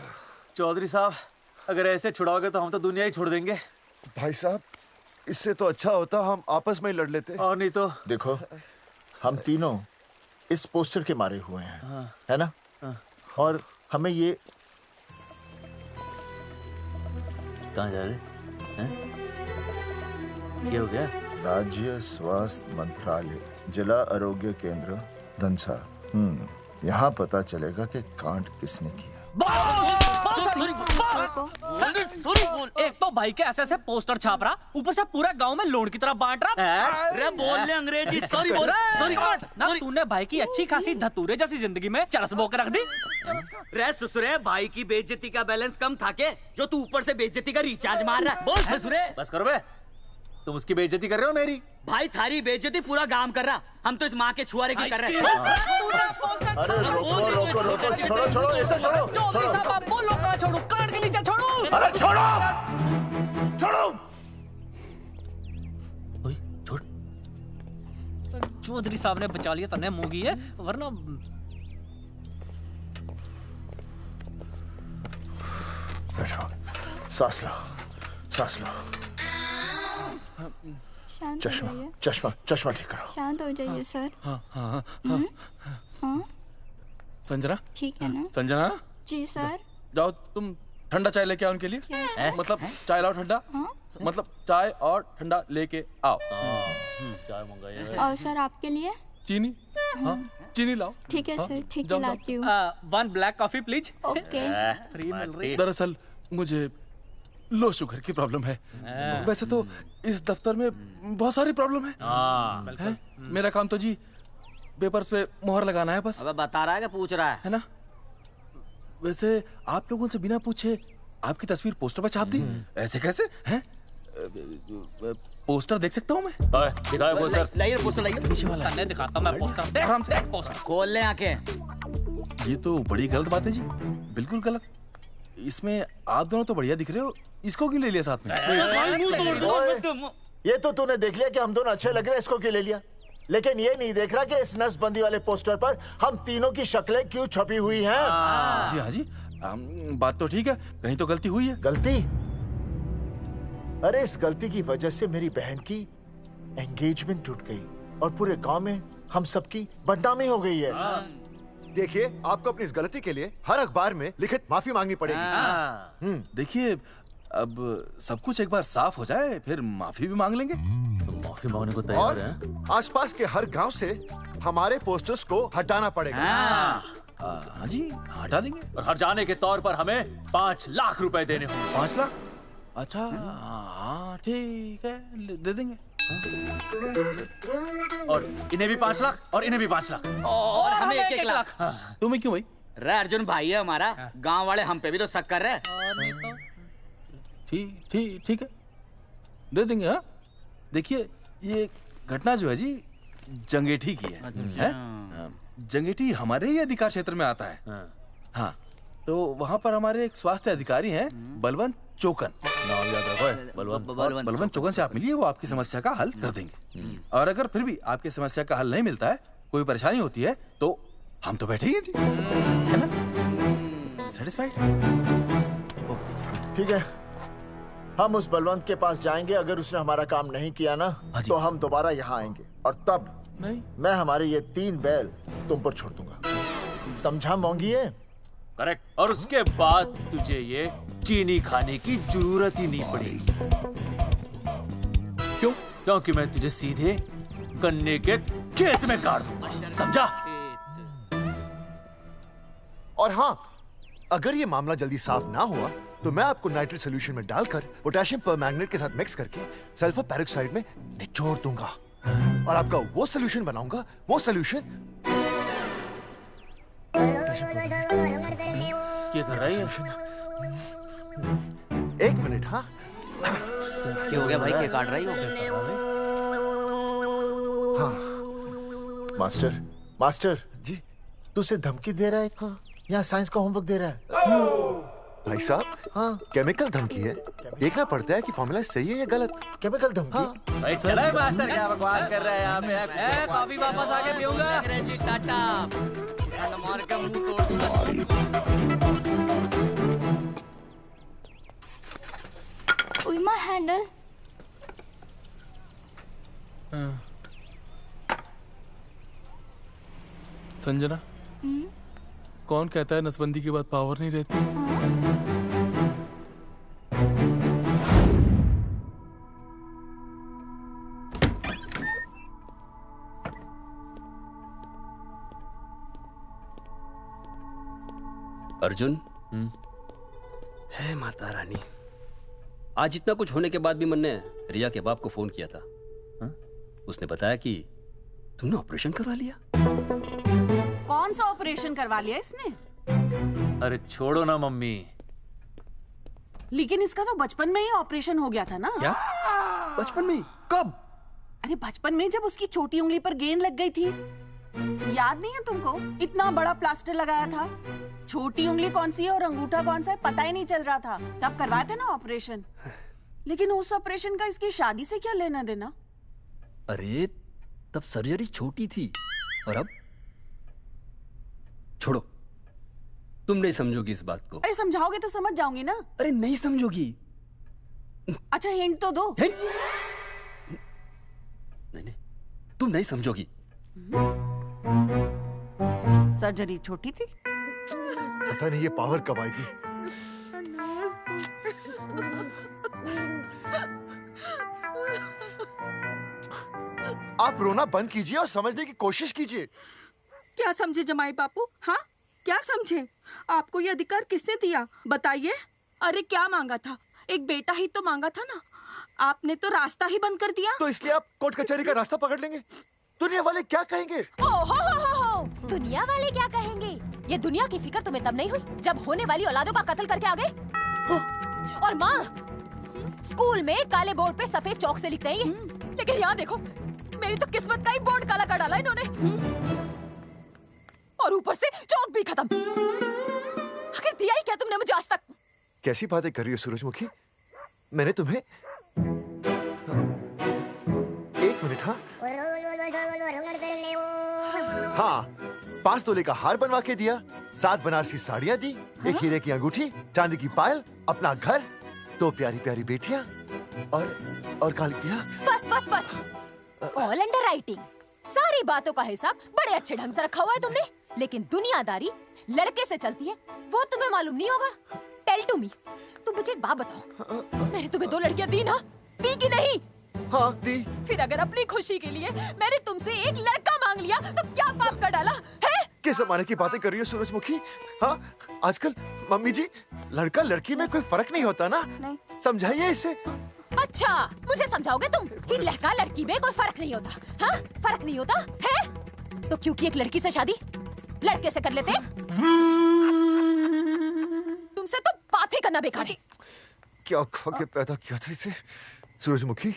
चौधरी साहब, अगर ऐसे छुड़ाओगे तो हम तो दुनिया ही छोड़ देंगे। भाई साहब, इससे तो अच्छा होता हम आपस में ही लड़ लेते। और नहीं तो। देखो, हम तीनों इस पोस्टर के मारे हुए हैं। हाँ। है ना? हाँ। और हमें ये कहाँ जा रहे हैं? क्या हो गया? राज्य स्वास्थ्य मंत्रालय, जिला आरोग्य केंद्र धनसा। यहाँ पता चलेगा कि कांड किसने किया। एक तो भाई के ऐसे पोस्टर छाप रहा, ऊपर से पूरा गांव में लोन की तरह बांट रहा। अरे बोल ले अंग्रेजी, सॉरी बोल, सॉरी ना तूने भाई की अच्छी खासी धतूरे जैसी जिंदगी में चरस बो के रख दी। रे ससुरे, भाई की बेइज्जती का बैलेंस कम था के जो तू ऊपर से बेइज्जती का रिचार्ज मार रहा है? बोल ससुरे। बस करो बे, तुम उसकी बेइज्जती कर रहे हो मेरी। भाई थारी बेइज्जती पूरा गांव कर रहा, हम तो इस माँ के छुआरे की कर रहे हैं। अरे रोको रोको रोको, छोड़ो छोड़ो, ऐसा छोड़ो। चौधरी साहब आप बोलो, कहाँ छोड़ू? कान के नीचे छोड़ू। अरे छोड़ो छोड़ो। छोड़। चौधरी साहब ने बचा लिया, तन्ने मूंगी है, वरना बैठो, सांस लो, सांस लो। शांत हो चश्मा जाइए। चश्मा चश्मा ठीक करो। शांत हो जाइए सर। हाँ हाँ हाँ हाँ। हाँ संजना, ठीक है ना? संजना जी सर। जाओ तुम ठंडा चाय लेके आओ उनके लिए। Yes, sir. मतलब चाय लाओ ठंडा। मतलब चाय और ठंडा लेके आओ। चाय मंगाइए। और सर आपके लिए? चीनी, हाँ चीनी लाओ। ठीक है हाँ, सर, ठीक है जाओ, लाती हूँ। One black coffee please. Okay. Free मिल रही। दरअसल मुझे लो शुगर की प्रॉब्लम है। वैसे तो इस दफ्तर में बहुत सारी प्रॉब्लम है। मेरा काम तो जी पेपर्स पे मोहर लगाना है बस। अबे बता रहा है कि पूछ रहा है ना? वैसे आप लोगों से बिना पूछे आपकी तस्वीर पोस्टर पर छाप दी, ऐसे कैसे हैं? पोस्टर देख सकता हूँ मैं? दिखाओ पोस्टर। लाइए पोस्टर, लाइए। पीछे वाला तन्ने दिखाता मैं पोस्टर। देख आराम से। पोस्टर खोल ले आंखें। ये तो बड़ी गलत बात है जी, बिल्कुल गलत। इसमें आप दोनों तो बढ़िया दिख रहे हो, इसको क्यों ले लिया साथ में? ये तो तूने देख लिया कि हम दोनों अच्छे लग रहे हैं, इसको क्यों ले लिया? लेकिन ये नहीं देख रहा कि इस नसबंदी वाले पोस्टर पर हम तीनों की शक्लें क्यों छपी हुई हैं? जी हाँ जी, बात तो ठीक है, कहीं तो गलती हुई है। गलती? अरे इस गलती की वजह से मेरी बहन की एंगेजमेंट टूट गई और पूरे गांव में हम सबकी बदनामी हो गई है। देखिए, आपको अपनी इस गलती के लिए हर अखबार में लिखित माफी मांगनी पड़ेगी। देखिए, अब सब कुछ एक बार साफ हो जाए, फिर माफी भी मांग लेंगे। तुम माफी मांगने को तैयार हैं? आसपास के हर गांव से हमारे पोस्टर्स को हटाना पड़ेगा। हाँ जी, हटा देंगे। और हर जाने के तौर पर हमें 5 लाख रुपए देने होंगे। 5 लाख? अच्छा हाँ ठीक है, दे देंगे। और इन्हें भी 5 लाख और इन्हें भी 5 लाख और हमें 1-1 लाख। तुम्हें क्यों भाई? रे अर्जुन भाई है हमारा, गांव वाले हम पे भी तो शक कर रहे हैं। ठीक है, दे देंगे। हाँ देखिए, ये घटना जो है जी जंगेठी की है? जंगेठी हमारे ही अधिकार क्षेत्र में आता है। हाँ, तो वहाँ पर हमारे एक स्वास्थ्य अधिकारी हैं, बलवंत चौकन। नाम याद रखो, बलवंत चौकन से आप मिलिए, वो आपकी समस्या का हल कर देंगे। और अगर फिर भी आपकी समस्या का हल नहीं मिलता है, कोई परेशानी होती है, तो हम तो बैठे ही हैं जी, है ना? सेटिस्फाइड? ठीक है, हम उस बलवंत के पास जाएंगे। अगर उसने हमारा काम नहीं किया ना, तो हम दोबारा यहाँ आएंगे और तब नहीं, मैं हमारे ये 3 बैल तुम पर छोड़ दूंगा। समझा मोंगी है? करेक्ट। और उसके बाद तुझे ये चीनी खाने की जरूरत ही नहीं पड़ेगी। क्यों? क्योंकि मैं तुझे सीधे गन्ने के खेत में गाड़ दूंगा, समझा? और हाँ, अगर ये मामला जल्दी साफ ना हुआ तो मैं आपको नाइट्रेट सोल्यूशन में डालकर पोटेशियम परमैंगनेट के साथ मिक्स करके सल्फर पेरोक्साइड में निचोड़ दूंगा और आपका वो सोल्यूशन बनाऊंगा, वो सोल्यूशन। क्या कर रही है? 1 मिनट। हाँ क्या हो गया भाई, क्या काट रही हो? हाँ मास्टर जी, तू उसे धमकी दे रहा है? हाँ, यहाँ साइंस का होमवर्क दे रहा है। भाई साहब, हाँ केमिकल धमकी है, देखना पड़ता है कि फॉर्मूला सही है या गलत। केमिकल धमकी? हाँ। भाई चला है मास्टर, क्या बकवास कर रहा है यहाँ पे? कॉफी वापस आके पीऊंगा। अंग्रेजी टाटा, मार के मुंह तोड़ दूंगा। उइमा हैंडल। संजना, कौन कहता है नसबंदी के बाद पावर नहीं रहती? अर्जुन, है माता रानी, आज इतना कुछ होने के बाद भी मन ने रिया के बाप को फोन किया था। उसने बताया कि तुमने ऑपरेशन करवा लिया। कौन सा ऑपरेशन करवा लिया इसने? अरे छोड़ो ना मम्मी। लेकिन इसका तो बचपन में ही ऑपरेशन हो गया था ना। क्या? बचपन में? कब? अरे बचपन में, जब उसकी छोटी उंगली पर गेंद लग गई थी। याद नहीं है तुमको? इतना बड़ा प्लास्टर लगाया था। छोटी उंगली कौन सी है और अंगूठा कौन सा है पता ही नहीं चल रहा था। तब करवाया था ना ऑपरेशन। लेकिन उस ऑपरेशन का इसकी शादी से क्या लेना देना? अरे तब सर्जरी छोटी थी और अब? छोड़ो, तुम नहीं समझोगी इस बात को। अरे समझाओगे तो समझ जाऊंगी ना। अरे नहीं समझोगी। अच्छा हिंट तो दो। हिंट? नहीं, तुम नहीं समझोगी। सर्जरी छोटी थी। पता नहीं ये पावर कब आएगी। आप रोना बंद कीजिए और समझने की कोशिश कीजिए। क्या समझे जमाई बापू? हाँ, क्या समझे? आपको ये अधिकार किसने दिया बताइए? अरे क्या मांगा था? एक बेटा ही तो मांगा था ना। आपने तो रास्ता ही बंद कर दिया। तो इसलिए आप कोर्ट कचहरी का रास्ता पकड़ लेंगे? दुनिया वाले क्या कहेंगे? हो। दुनिया वाले क्या कहेंगे? ये दुनिया की फिक्र तुम्हें तब नहीं हुई जब होने वाली औलादों का कत्ल करके आ गए। और माँ, स्कूल में काले बोर्ड पे सफेद चौक से लिखते हैं, लेकिन यहाँ देखो, मेरी तो किस्मत का ही बोर्ड काला कर डाला इन्होंने। और ऊपर से चौक भी खत्म। आखिर दिया ही क्या तुमने मुझे आज तक? कैसी बातें कर रही हो सूरजमुखी? मैंने तुम्हें एक मिनट। हाँ, 5 तोले का हार बनवा के दिया, 7 बनारसी साड़ियाँ दी, एक हीरे की अंगूठी, चांदी की पायल, अपना घर, 2 प्यारी प्यारी बेटियाँ और क्या लिख दिया? बस। All under writing. सारी बातों का हिसाब बड़े अच्छे ढंग से रखा हुआ है तुमने, लेकिन दुनियादारी लड़के से चलती है वो तुम्हें मालूम नहीं होगा। टेल टू मी, तुम मुझे एक बात बताओ, मैंने तुम्हें 2 लड़कियां दी ना? दी कि नहीं? हाँ दी। फिर अगर अपनी खुशी के लिए मैंने तुमसे एक लड़का मांग लिया तो क्या पाप कर डाला है? किस जमाने की बातें कर रही हो सूरजमुखी? हाँ, आजकल मम्मी जी, लड़का लड़की में कोई फर्क नहीं होता ना। नहीं। समझाइए इसे। अच्छा, मुझे समझाओगे तुम कि लड़का लड़की में कोई फर्क नहीं होता? हाँ, फर्क नहीं होता है? तो क्योंकि एक लड़की से शादी लड़के से कर लेते? तुमसे तो बात ही करना बेकार है। क्या खा के पैदा किया था इसे? सूरजमुखी,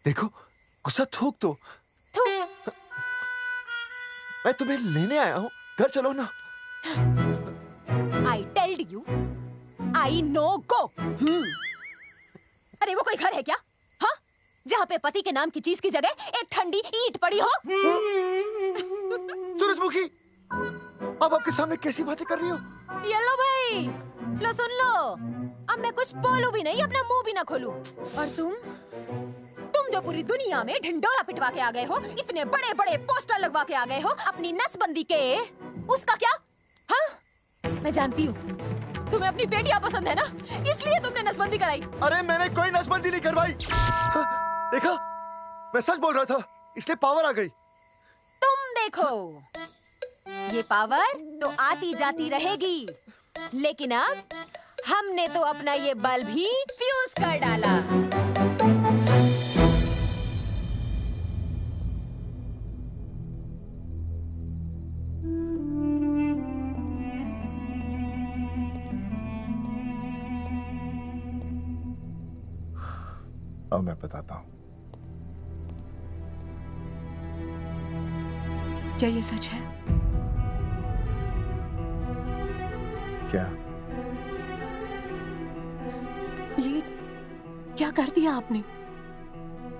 देखो, गुस्सा थूक दो। मैं तुम्हें लेने आया हूँ, घर चलो ना। I told you, I no go। अरे वो कोई घर है क्या? हाँ, जहाँ पे पति के नाम की चीज की जगह एक ठंडी ईंट पड़ी हो। सूरजमुखी, अब आपके सामने कैसी बातें कर रही हो? ये लो भाई, लो सुन लो। अब मैं कुछ बोलूं भी नहीं, अपना मुंह भी ना खोलूं। और तुम जो पूरी दुनिया में ढिंडोरा पिटवा के आ गए हो, इतने बड़े बड़े पोस्टर लगवा के आ गए हो अपनी नसबंदी के, उसका क्या? हाँ, मैं जानती हूँ तुम्हें अपनी बेटियां पसंद है ना, इसलिए तुमने नसबंदी कराई। अरे मैंने कोई नसबंदी नहीं करवाई। देखा, मैं सच बोल रहा था, इसलिए पावर आ गई। तुम देखो, ये पावर तो आती जाती रहेगी, लेकिन अब हमने तो अपना ये बल्ब ही फ्यूज कर डाला। अब मैं बताता हूँ। क्या ये सच है? क्या? ये क्या कर दिया आपने?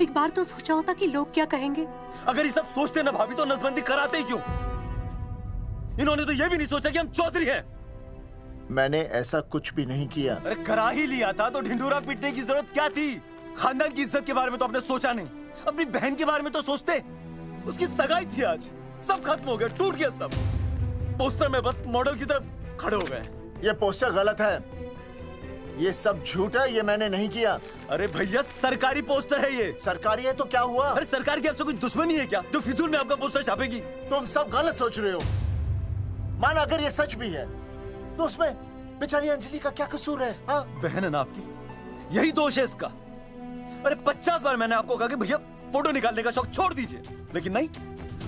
एक बार तो सोचा होता कि लोग क्या कहेंगे। अगर ये सब सोचते ना भाभी तो नसबंदी कराते ही क्यों? इन्होंने तो ये भी नहीं सोचा कि हम चौधरी हैं। मैंने ऐसा कुछ भी नहीं किया। अरे करा ही लिया था तो ढिंडोरा पीटने की जरूरत क्या थी? खानदान की इज्जत के बारे में तो आपने सोचा नहीं, अपनी बहन के बारे में तो सोचते। उसकी सगाई थी आज, सब खत्म हो गया, टूट गया सब। पोस्टर में बस मॉडल की तरफ खड़े हो गए। ये पोस्टर गलत है, ये सब झूठ है, ये मैंने नहीं किया। अरे भैया सरकारी पोस्टर है ये। सरकारी है तो क्या हुआ? अरे सरकार की आपसे कोई दुश्मनी है क्या जो फिजूल में आपका पोस्टर छापेगी? तुम सब गलत सोच रहे हो। माना अगर ये सच भी है तो उसमें बेचारी अंजलि का क्या कसूर है? हाँ? बहन है ना आपकी, यही दोष है इसका। अरे 50 बार मैंने आपको कहा कि भैया फोटो निकालने का शौक छोड़ दीजिए, लेकिन नहीं।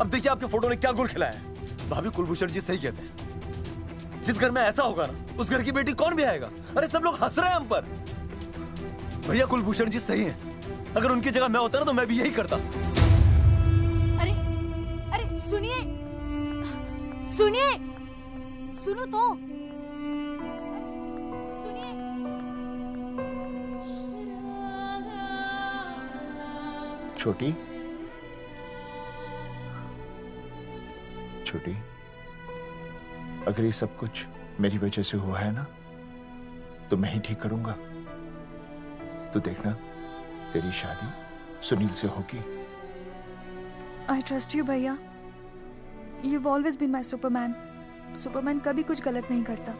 अब देखिए आपके फोटो ने क्या गुल खिलाया है। भाभी कुलभूषण जी सही कहते हैं, जिस घर में ऐसा होगा ना उस घर की बेटी कौन भी आएगा। अरे सब लोग हंस रहे हैं हम पर। भैया कुलभूषण जी सही हैं, अगर उनकी जगह मैं होता ना तो मैं भी यही करता। अरे अरे सुनिए सुनिए, सुनो तो। छोटी छोटी, अगर ये सब कुछ मेरी वजह से हुआ है ना तो मैं ही ठीक करूंगा। तो देखना तेरी शादी सुनील से होगी। आई ट्रस्ट यू भैया, you've always been my Superman. Superman कभी कुछ गलत नहीं करता।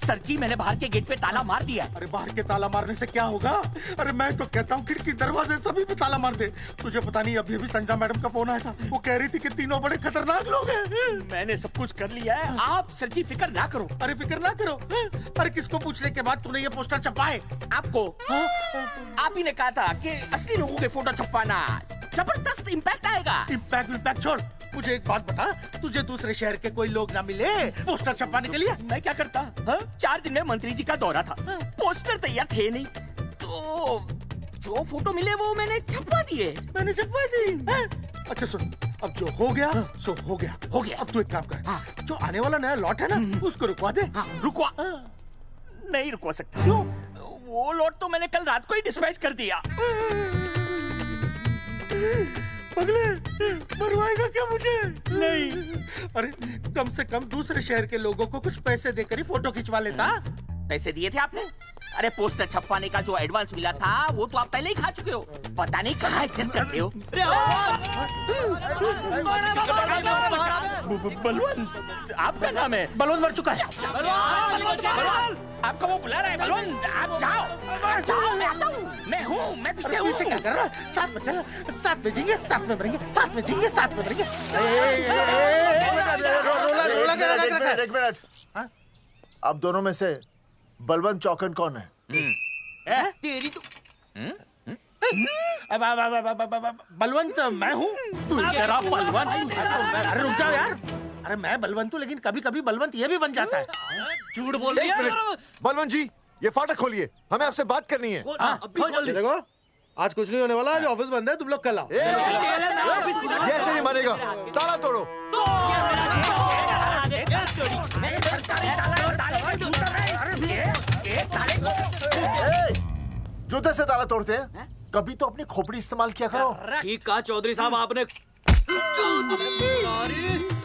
सर जी मैंने बाहर के गेट पे ताला मार दिया है। अरे बाहर के ताला मारने से क्या होगा? अरे मैं तो कहता हूँ खिड़की दरवाजे सभी पे ताला मार दे। तुझे पता नहीं अभी अभी संजना मैडम का फोन आया था, वो कह रही थी कि तीनों बड़े खतरनाक लोग हैं। मैंने सब कुछ कर लिया है, आप सर जी फिक्र ना करो। अरे फिक्र ना करो। अरे किसको पूछने के बाद तूने ये पोस्टर छपाए? आपको। आप ही ने कहा था कि असली लोगों के फोटो छपवाना जबरदस्त इम्पैक्ट आएगा। इम्पैक्ट छोड़, मुझे एक बात बता, तुझे दूसरे शहर के कोई लोग ना मिले पोस्टर छपवाने के लिए? मैं क्या करता? 4 दिन में मंत्री जी का दौरा था, पोस्टर तैयार थे नहीं, तो जो फोटो मिले वो मैंने छपवा दिए। मैंने छपवा दी? अच्छा सुन, अब जो हो गया सो हो गया। हो गया। अब तू एक काम कर, जो आने वाला नया लॉट है ना उसको रुकवा दे। रुकवा? नहीं रुकवा सकता। क्यों? वो लॉट तो मैंने कल रात को ही डिस्पैच कर दिया। पगले, मरवाएगा क्या मुझे? नहीं। अरे कम से कम दूसरे शहर के लोगों को कुछ पैसे देकर ही फोटो खिंचवा लेता। पैसे दिए थे आपने? अरे पोस्टर छपवाने का जो एडवांस मिला था वो तो आप पहले ही खा चुके हो, पता नहीं कहाँ एडजस्ट करते हो। बलवंत, आपका नाम है? बलवंत मर चुका है। आपका वो बुला रहा है बलवंत, आप जाओ जाओ, मैं आता हूँ। मैं हूँ, मैं पीछे हूँ। पीछे क्या कर रहा है? साथ में चल, साथ में जिएंगे, साथ में मरेंगे, साथ में जिएंगे, साथ में मरेंगे। एक मिनट, अब दोनों में से बलवंत चौकन कौन है? तेरी तो बलवंत मैं हूँ। तू कह रहा बलवंत? अरे रुक जाओ यार, अरे मैं बलवंत हूँ लेकिन कभी कभी बलवंत ये भी बन जाता है। झूठ बोल रही है। बलवंत जी ये फाटक खोलिए, हमें आपसे बात करनी है। देखो आज कुछ नहीं होने वाला, आज ऑफिस बंद है, तुम लोग कल आओ। ये ऐसे नहीं मानेगा, ताला तोड़ो। जूते से ताला तोड़ते हैं? कभी तो अपनी खोपड़ी इस्तेमाल किया करो। ठीक कहा चौधरी साहब आपने।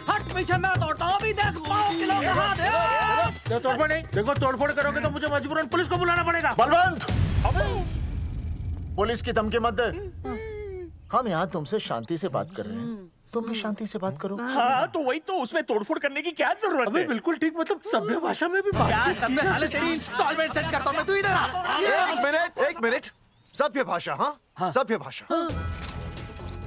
हट पीछे, मैं तोड़ता हूँ अभी। देख तोड़फोड़ नहीं, देखो तोड़फोड़ करोगे तो मुझे मजबूरन पुलिस को बुलाना पड़ेगा। बलवंत, पुलिस की धमकी मत दे। हम यहाँ तुमसे शांति से बात कर रहे हैं, तुम भी शांति से बात करो। हाँ तो वही तो, उसमें तोड़फोड़ करने की क्या जरूरत है? बिल्कुल ठीक, मतलब सभ्य भाषा में भी बातचीत की जा सकती है। तेरी इंस्टॉलमेंट सेट करता हूँ मैं, तू इधर आ। एक मिनट, सभ्य भाषा। हाँ सभ्य भाषा।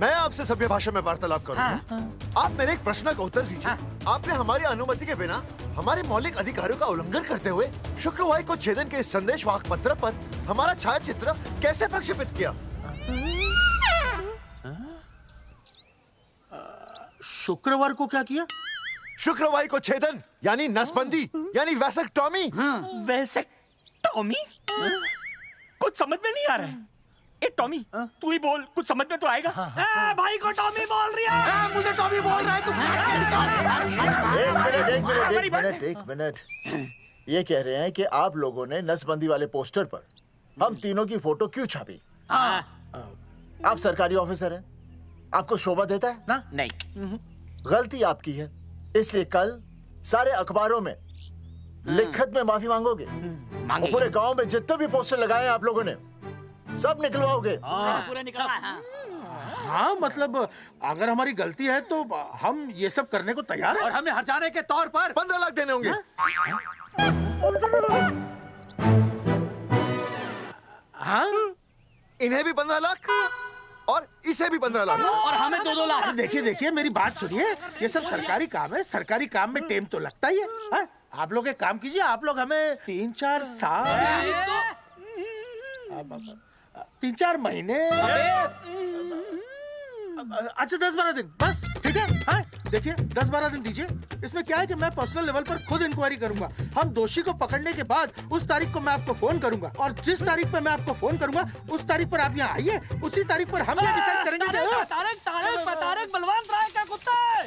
मैं आपसे सभ्य भाषा में वार्तालाप करूंगा। आप मेरे एक प्रश्न का उत्तर दीजिए। आपने हमारी अनुमति के बिना हमारे मौलिक अधिकारों का उल्लंघन करते हुए शुक्रवार को छेदन के संदेशवाहक पत्र पर हमारा छायाचित्र कैसे प्रक्षेपित किया? शुक्रवार को क्या किया? शुक्रवार को छेदन यानी नसबंदी यानी वैसेक्टॉमी। वैसेक्टॉमी? कुछ समझ में नहीं आ रहा है। ए टॉमी, तू ही बोल, कुछ समझ में तो आएगा। भाई को टॉमी बोल रही है। मुझे टॉमी बोल रहा है तू। एक मिनट। ये कह रहे हैं कि आप लोगों ने नसबंदी वाले पोस्टर पर हम तीनों की फोटो क्यों छापी? आप सरकारी ऑफिसर हैं, आपको शोभा देता है ना? नहीं। गलती आपकी है, इसलिए कल सारे अखबारों में लिखत में माफी मांगोगे। और पूरे गांव में जितने भी पोस्टर लगाए हैं आप लोगों ने सब निकलवाओगे। पूरा निकलवा। हाँ मतलब अगर हमारी गलती है तो हम ये सब करने को तैयार हैं। और हमें हर्जाने के तौर पर 15 लाख देने होंगे। हाँ इन्हें भी 15 लाख और इसे भी 15 लाख और हमें 2-2 लाख। देखिए देखिए मेरी बात सुनिए, ये सब सरकारी काम है, सरकारी काम में टाइम तो लगता ही है। हाँ? आप लोग एक काम कीजिए, आप लोग हमें 3-4 साल 3-4 महीने अच्छा 10-12 दिन बस, ठीक है। हाँ देखिए 10-12 दिन दीजिए। इसमें क्या है कि मैं पर्सनल लेवल पर खुद इंक्वायरी करूंगा। हम दोषी को पकड़ने के बाद उस तारीख को मैं आपको फोन करूंगा और जिस तारीख पे मैं आपको फोन करूंगा उस तारीख पर आप यहाँ आइए। उसी तारीख पर हम ये डिसाइड करेंगे। तारक बलवंत राय का कुत्ता है।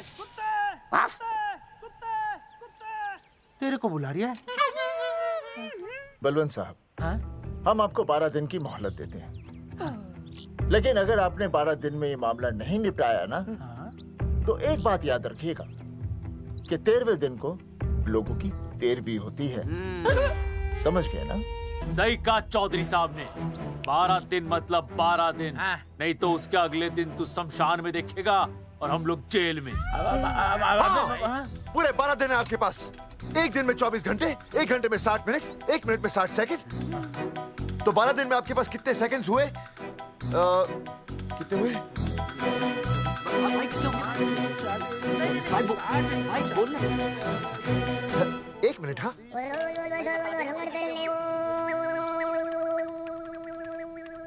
तेरे को बुला रही है बलवंत साहब। हम आपको 12 दिन की मोहलत देते हैं, लेकिन अगर आपने 12 दिन में ये मामला नहीं निपटाया ना तो एक बात याद रखिएगा कि 13वें दिन को लोगों की 13वीं होती है। समझ गए ना? सही कहा चौधरी साहब ने। 12 दिन मतलब 12 दिन, नहीं तो उसके अगले दिन तू शमशान में देखेगा और हम लोग जेल में। पूरे 12 दिन है आपके पास। एक दिन में 24 घंटे, 1 घंटे में 60 मिनट, 1 मिनट में 60 सेकंड। तो 12 दिन में आपके पास कितने सेकंड्स हुए? कितने हुए? एक मिनट। हाँ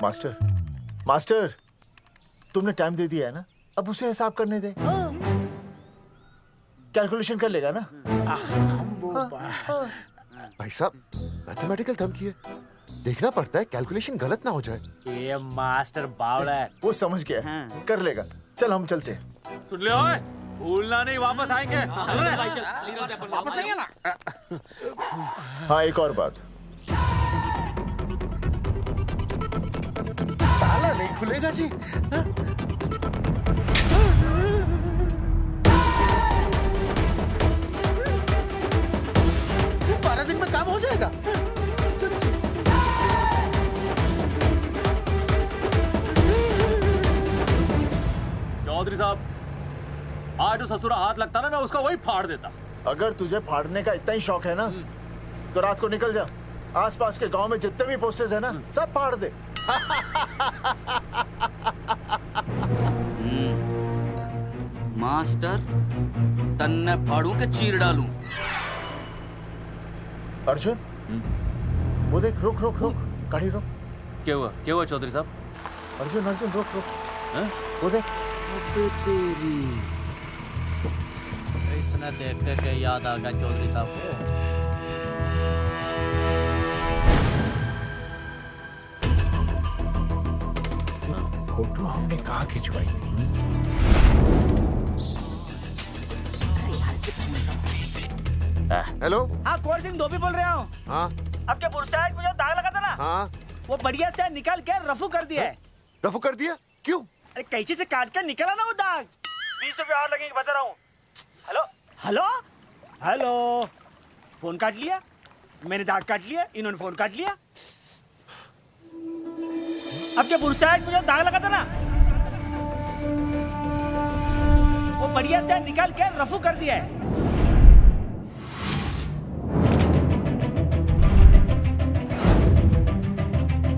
मास्टर, मास्टर तुमने टाइम दे दिया है ना, अब उसे हिसाब करने दे। कैलकुलेशन कर लेगा ना। भाई साहब मैथमेटिकल थंब की है, देखना पड़ता है कैलकुलेशन गलत ना हो जाए। ये मास्टर बावड़ा है। वो समझ गया है, कर लेगा। चल हम चलते हैं। सुन ले ओए, भूलना नहीं, वापस आएंगे। वापस आएंगे ना। हाँ एक और बात, ताला नहीं खुलेगा जी। 12 दिन में काम हो जाएगा। चौधरी साहब, आज जो ससुरा हाथ लगता ना मैं उसका वही फाड़ देता। अगर तुझे फाड़ने का इतना ही शौक है ना तो रात को निकल जा, आसपास के गांव में जितने भी पोस्टर्स है ना सब फाड़ दे। मास्टर तन्ने फाड़ू के चीर डालूं। अर्जुन वो देख, रुक रुक रुक, गाड़ी रुक। क्या हुआ चौधरी साहब? अर्जुन अर्जुन रुक रुक, वो देख। तेरी इसने देख के याद आ गया चौधरी साहब को। फोटो हमने कहाँ खिंचवाई थी? हेलो। हाँ कुंवर सिंह धोबी बोल रहा हूँ। हाँ आपके बुरसाइड में जो दाग लगा था ना, हाँ वो बढ़िया से निकाल के रफू कर दिया है। रफू कर दिया? क्यों? अरे कैंची से काट कर निकला ना वो दाग। 20 रुपए और लगेंगे, बता रहा हूँ। हेलो हेलो हेलो, फोन काट लिया, मैंने दाग काट लिया, इन्होंने फोन काट लिया। आपके बुरसाइड में जो दाग लगा था ना, वो बढ़िया से निकाल के रफू कर दिया है।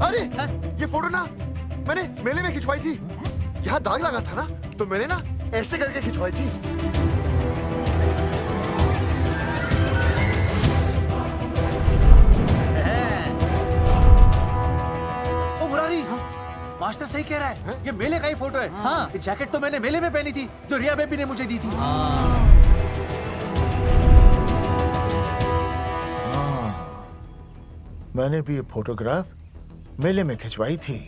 अरे ये फोटो ना मैंने मेले में खिंचवाई थी। यहाँ दाग लगा था ना तो मैंने ना ऐसे करके खिंचवाई थी। ओ मुरारी, मास्टर सही कह रहा है, ये मेले का ही फोटो है। हाँ, ये जैकेट तो मैंने मेले में पहनी थी जो रिया बेबी ने मुझे दी थी। मैंने भी ये फोटोग्राफ मेले में खिंचवाई थी।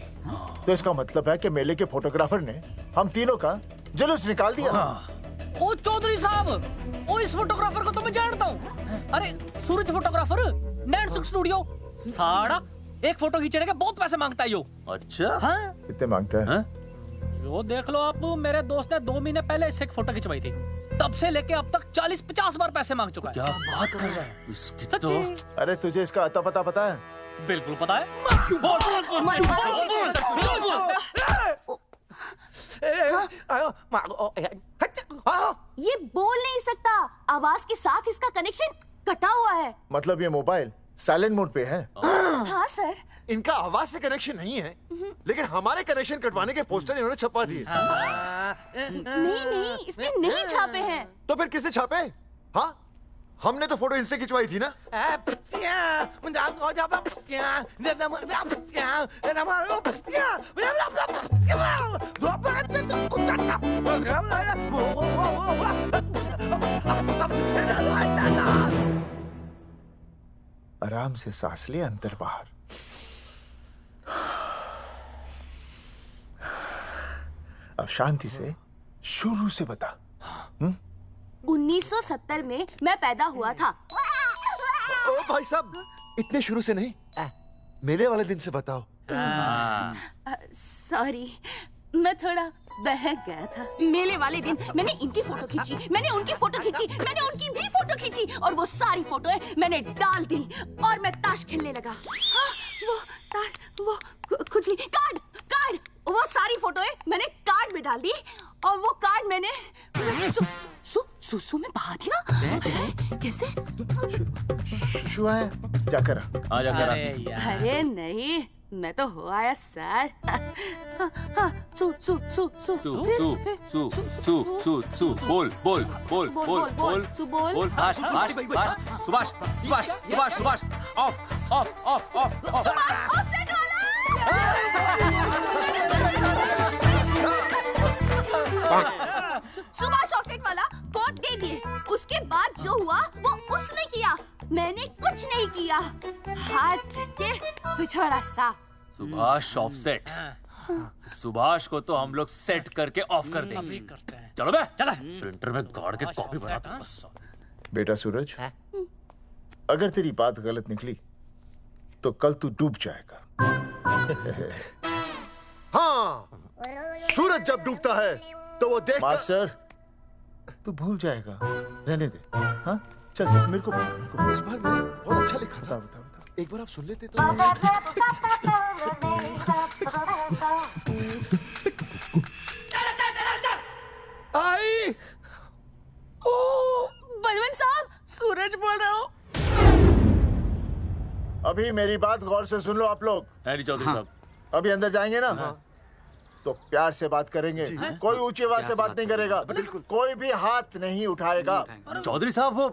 तो इसका मतलब है कि मेले के फोटोग्राफर ने हम तीनों का जुलूस निकाल दिया। ओ चौधरी साहब, ओ इस फोटोग्राफर को तो मैं जानता हूँ। अरे सूरज फोटोग्राफर, नैनसुख स्टूडियो। साड़ा एक फोटो खींचने के बहुत पैसे मांगता है यो। अच्छा हाँ? कितने मांगता है? यो देख लो आप, मेरे दोस्त ने 2 महीने पहले इससे एक फोटो खिंचवाई थी, तब से लेके अब तक 40-50 बार पैसे मांग चुका है। क्या बात कर रहा है? सच्ची? अरे तुझे इसका अता पता है? बिल्कुल पता है। ये बोल नहीं सकता, आवाज के साथ इसका कनेक्शन कटा हुआ है। मतलब ये मोबाइल साइलेंट मोड पे है? हाँ सर। इनका आवाज से कनेक्शन नहीं है, लेकिन हमारे कनेक्शन कटवाने के पोस्टर इन्होंने छपवा दिए। नहीं, इसने नहीं छापे हैं। तो फिर किसे छापे? हाँ, हमने तो फोटो इनसे खिंचवाई थी ना। आराम से सांस ले, अंदर बाहर। अब शांति से शुरू से बता। 1970 में मैं पैदा हुआ था। ओ भाई साहब, इतने शुरू से नहीं, मेले वाले दिन से बताओ। सॉरी, मैं थोड़ा बहक गया था। मेले वाले दिन मैंने इनकी फोटो खींची, मैंने उनकी फोटो खींची, मैंने उनकी भी फोटो खींची, और वो सारी फोटोएं मैंने डाल दी और मैं ताश खेलने लगा। हाँ, वो ताश, वो कुछ नहीं, कार्ड, वो सारी फोटोएं मैंने कार्ड में डाल दी, और वो कार्ड मैंने सुसु में बहा दिया। कैसे? शुआ है, जाकर आ, जाकर आ। अरे नहीं, मैं तो हो आया सर। बोल सुभाष ऑफ सुभाष ऑफसेट वाला कोड दे दिए। उसके बाद जो हुआ वो उसने किया, मैंने कुछ नहीं किया। हाथ के पिछड़ा साफ। सुभाष ऑफसेट। सुभाष को तो हम लोग सेट करके ऑफ कर देंगे। चलो बे, चला प्रिंटर में गाड़ के कॉपी बना दो बस। बेटा सूरज, अगर तेरी बात गलत निकली तो कल तू डूब जाएगा। हाँ, सूरज जब डूबता है तो वो देख। मास्टर, तू भूल जाएगा, रहने दे। हाँ, चल मेरे को इस बार मैंने बहुत अच्छा लिखा था। बता एक बार आप सुन लेते तो। आई, बलवंत साहब, सूरज बोल रहा हूँ। अभी मेरी बात गौर से सुन लो आप लोग। चौधरी साहब, अभी अंदर जाएंगे ना, तो प्यार से बात करेंगे। कोई ऊंची आवाज से बात नहीं करेगा, कोई भी हाथ नहीं उठाएगा। चौधरी साहब वो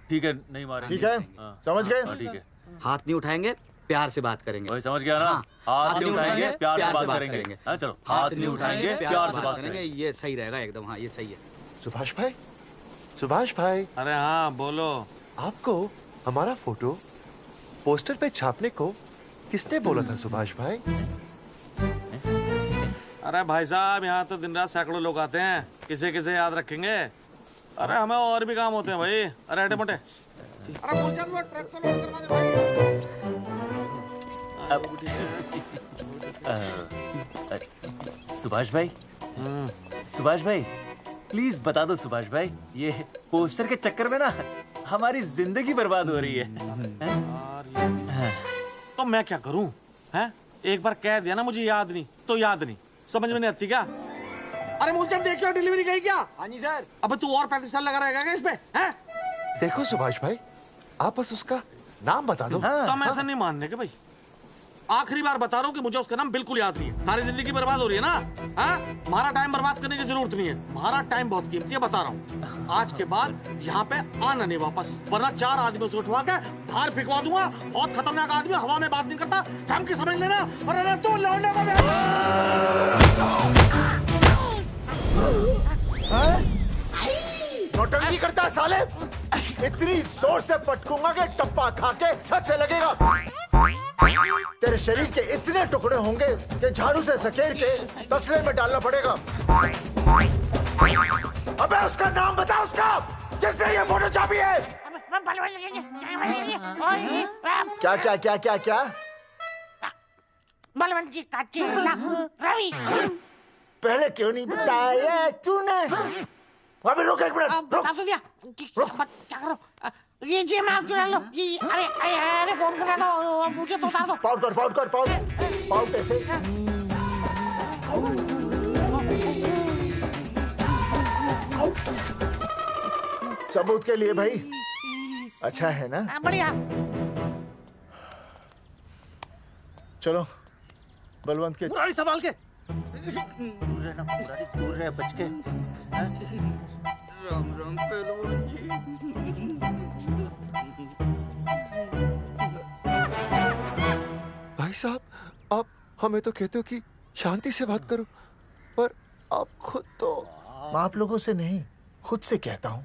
ठीक है, नहीं मारेंगे। ठीक है, समझ गए? ठीक है, हाथ नहीं उठाएंगे, प्यार से बात करेंगे। वही समझ गया ना? हाथ नहीं उठाएंगे, प्यार से बात करेंगे। हाँ चलो, हाथ नहीं उठाएंगे, प्यार से बात करेंगे। ये सही रहेगा एकदम। हाँ, ये सही है। सुभाष भाई। अरे हाँ, बोलो। आपको हमारा फोटो पोस्टर पे छापने को किसने बोला था सुभाष भाई? अरे भाई साहब, यहाँ तो दिन रात सैकड़ों लोग आते हैं, किसे किसे याद रखेंगे। अरे हमें और भी काम होते हैं भाई। अरे हटे मोटे। अरे मूलचंद, वो ट्रक को लोड करवा दे भाई। सुभाष भाई प्लीज बता दो सुभाष भाई, ये पोस्टर के चक्कर में ना हमारी जिंदगी बर्बाद हो रही है। तो मैं क्या करूं? हैं? एक बार कह दिया ना मुझे याद नहीं तो याद नहीं, समझ में नहीं आती क्या? अरे मूलचंद, देखियो डिलीवरी गई क्या? हाँ जी सर। अब तू और 35 साल लगा रहेगा क्या इसमें? हैं? देखो सुभाष भाई, आप बस उसका नाम बता दो। तो मैं ऐसा नहीं मानने के भाई। आखिरी बार बता रहा हूँ कि मुझे उसका नाम बिल्कुल याद नहीं है। सारी जिंदगी बर्बाद हो रही है ना। हाँ? हमारा टाइम बर्बाद करने की जरूरत नहीं है। हमारा टाइम बहुत कीमती है, बता रहा हूँ। आज के बाद यहाँ पे आना नहीं वापस, वरना 4 आदमियों से उठवा के बाहर फेंकवा दूंगा। बहुत खतरनाक आदमी, हवा में बात नहीं करता, धमकी समझ लेना। और अरे तू लौटने का नौटंकी करता है साले। इतनी जोर से पटकूंगा कि टप्पा खा के छत से लगेगा। तेरे शरीर के इतने टुकड़े होंगे कि झाड़ू से सकेर के तसले में डालना पड़ेगा। अबे उसका नाम बता, उसका जिसने ये फोटो छापी है। क्या क्या क्या क्या क्या? बलवंत जी का चेला रवि। पहले क्यों नहीं बताया तूने? अबे रुक एक मिनट, रुक। क्या करो? ये जी मैं आपको डाल लो। ये अरे फोन करा दो, मुझे तो उतार दो। पाउट ऐसे। सबूत के लिए भाई। अच्छा है ना? बढ़िया। चलो बलवंत के। मुरारी संभाल के। दूर रहना मुरारी, दूर रह बच के। राम राम पहलवान जी। भाई साहब, आप हमें तो कहते हो कि शांति से बात करो, पर आप खुद तो। मैं आप लोगों से नहीं, खुद से कहता हूँ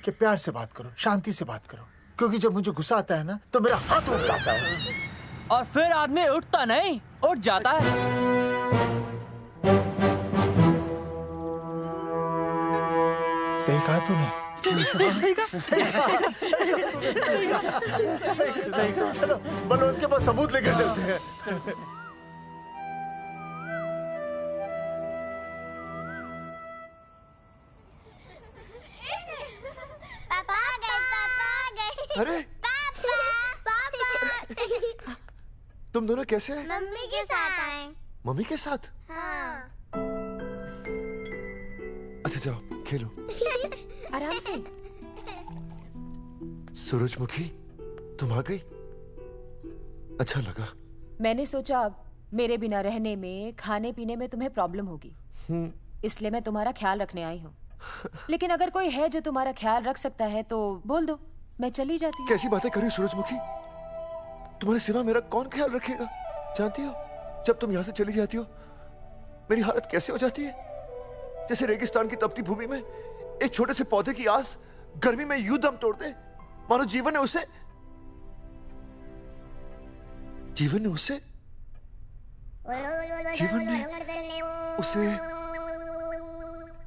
कि प्यार से बात करो, शांति से बात करो, क्योंकि जब मुझे गुस्सा आता है ना तो मेरा हाथ उठ जाता है। और फिर आदमी उठता नहीं, उठ जाता है। सही कहा तूने। सही कहा। सही कहा। चलो बलवंत के पास सबूत लेकर चलते हैं। पापा आ गए, पापा आ गए। अरे पापा तुम दोनों कैसे हैं? मम्मी के साथ आए। मम्मी के साथ? हाँ। अच्छा जाओ खेलो। आराम से। सूरजमुखी, तुम आ गई? अच्छा लगा। मैंने सोचा मेरे बिना रहने में, खाने पीने में तुम्हें प्रॉब्लम होगी, इसलिए मैं तुम्हारा ख्याल रखने आई हूँ। लेकिन अगर कोई है जो तुम्हारा ख्याल रख सकता है तो बोल दो, मैं चली जाती हूँ। कैसी बातें करी सूरजमुखी? तुम्हारे सिवा मेरा कौन ख्याल रखेगा? जानती हो, जब तुम यहाँ से चली जाती हो मेरी हालत कैसे हो जाती है? जैसे रेगिस्तान की तपती भूमि में एक छोटे से पौधे की आस गर्मी में यूं दम तोड़ दे, मानो जीवन ने उसे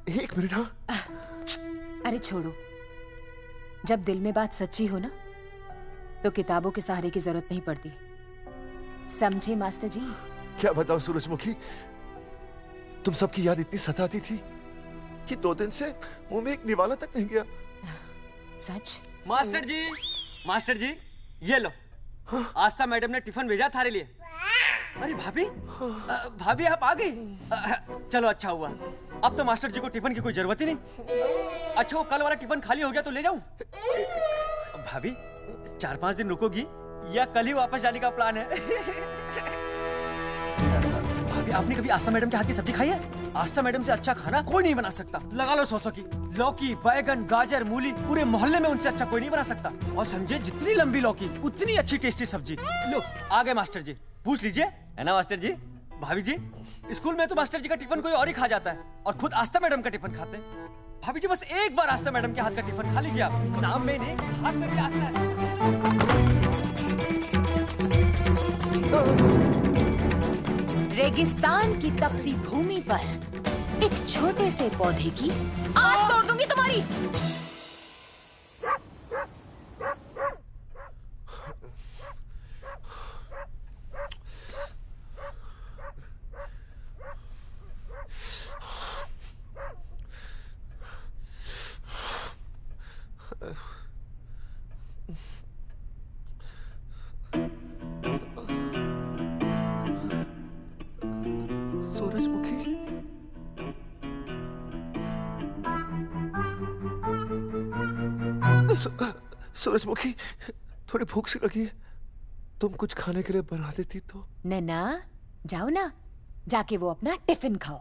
एक मिनट। हाँ, अरे छोड़ो, जब दिल में बात सच्ची हो ना तो किताबों के सहारे की जरूरत नहीं पड़ती, समझे मास्टर जी? क्या बताऊं सूरजमुखी, तुम सबकी याद इतनी सताती थी कि 2 दिन से मुंह में एक निवाला तक नहीं गया। सच? मास्टर जी ये लो। आस्था मैडम ने टिफिन भेजा थारे लिए। अरे भाभी, भाभी आप आ गई। चलो अच्छा हुआ, अब तो मास्टर जी को टिफिन की कोई जरूरत ही नहीं। अच्छा वो कल वाला टिफिन खाली हो गया तो ले जाऊं? भाभी 4-5 दिन रुकोगी या कल ही वापस जाने का प्लान है? भाभी आपने कभी आस्था मैडम के हाथ की सब्जी खाई है? आस्था मैडम से अच्छा खाना कोई नहीं बना सकता। लगा लो 100 की। लौकी, बैगन, गाजर, मूली, पूरे मोहल्ले में उनसे अच्छा कोई नहीं बना सकता। और समझे, जितनी लंबी लौकी उतनी अच्छी टेस्टी सब्जी। लो आ गए मास्टर जी, पूछ लीजिए, है ना मास्टर जी? भाभी जी, स्कूल में तो मास्टर जी का टिफिन कोई और ही खा जाता है और खुद आस्था मैडम का टिफिन खाते हैं। भाभी जी बस एक बार आस्था मैडम के हाथ का टिफिन खा लीजिए आप। नाम में नहीं, हाथ में भी आस्था है। रेगिस्तान की तपती भूमि पर एक छोटे से पौधे की आस तोड़ दूंगी तुम्हारी। सूरजमुखी, थोड़ी भूख सी लगी है, तुम कुछ खाने के लिए बना देती तो। नैना जाओ ना, जाके वो अपना टिफिन खाओ।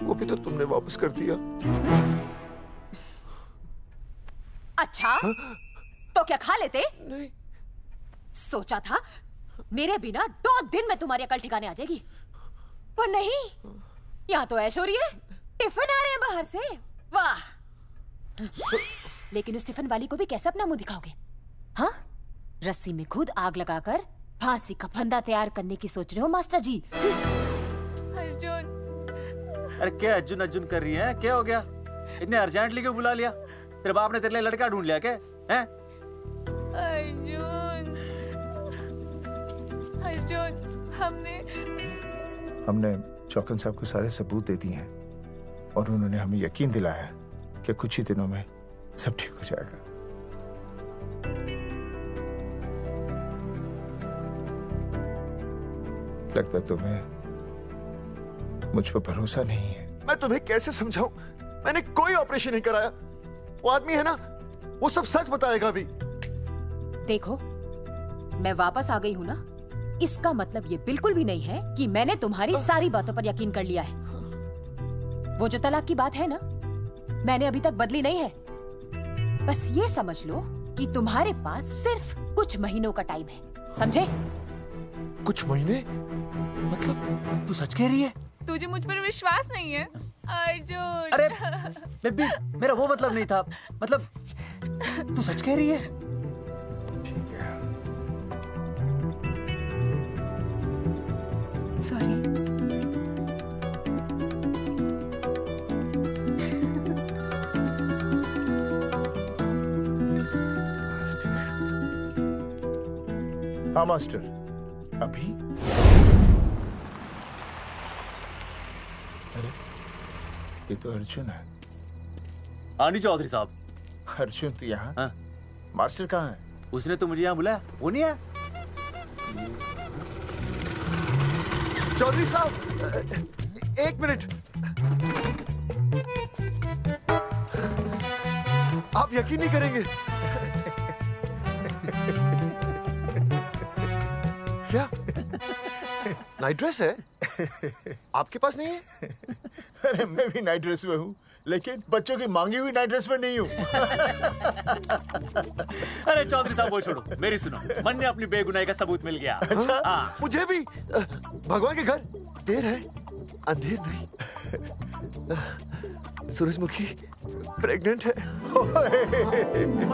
वो भी तो तुमने वापस कर दिया। अच्छा तो क्या खा लेते? नहीं। सोचा था मेरे बिना 2 दिन में तुम्हारी अकल ठिकाने आ जाएगी, पर नहीं, यहाँ तो ऐश हो रही है। टिफिन आ रहे हैं बाहर से, वाह। लेकिन उस टिफिन वाली को भी कैसे अपना मुंह दिखाओगे? हाँ, रस्सी में खुद आग लगाकर फांसी का फंदा तैयार करने की सोच रहे हो मास्टर जी? अर्जुन। अरे क्या अर्जुन अर्जुन कर रही है? क्या हो गया? इतने अर्जेंटली क्यों बुला लिया? तेरे बाप ने तेरे लिए लड़का ढूंढ लिया क्या? हैं? अर्जुन, अर्जुन, हमने चौकन साहब को सारे सबूत दे दिए हैं और उन्होंने हमें यकीन दिलाया कि कुछ ही दिनों में सब ठीक हो जाएगा। लगता है तुम्हें मुझ पर भरोसा नहीं है। मैं तुम्हें कैसे समझाऊं? मैंने कोई ऑपरेशन नहीं कराया। वो आदमी है ना, वो सब सच बताएगा अभी। देखो, मैं वापस आ गई हूँ ना, इसका मतलब ये बिल्कुल भी नहीं है कि मैंने तुम्हारी सारी बातों पर यकीन कर लिया है। वो जो तलाक की बात है ना, मैंने अभी तक बदली नहीं है। बस ये समझ लो कि तुम्हारे पास सिर्फ कुछ महीनों का टाइम है, समझे? कुछ महीने? मतलब तू सच कह रही है? तुझे मुझ पर विश्वास नहीं है अर्जुन? अरे बेबी, मेरा वो मतलब नहीं था। मतलब तू सच कह रही है? ठीक है। सॉरी। हाँ मास्टर, अभी? अरे ये तो अर्जुन है। आनी चौधरी साहब। अर्जुन तो यहाँ? हाँ। मास्टर कहाँ है? उसने तो मुझे यहाँ बुलाया, वो नहीं आया। चौधरी साहब, एक मिनट। आप यकीन नहीं करेंगे। क्या नाइट ड्रेस है? आपके पास नहीं है? अरे मैं भी नाइट ड्रेस में हूँ, लेकिन बच्चों की मांगी हुई नाइट ड्रेस में नहीं हूँ। अरे चौधरी साहब वो छोड़ो, मेरी सुनो। मन ने अपनी बेगुनाही का सबूत मिल गया। अच्छा? हाँ। मुझे भी। भगवान के घर देर है, अंधेर नहीं। सूरजमुखी प्रेग्नेंट है।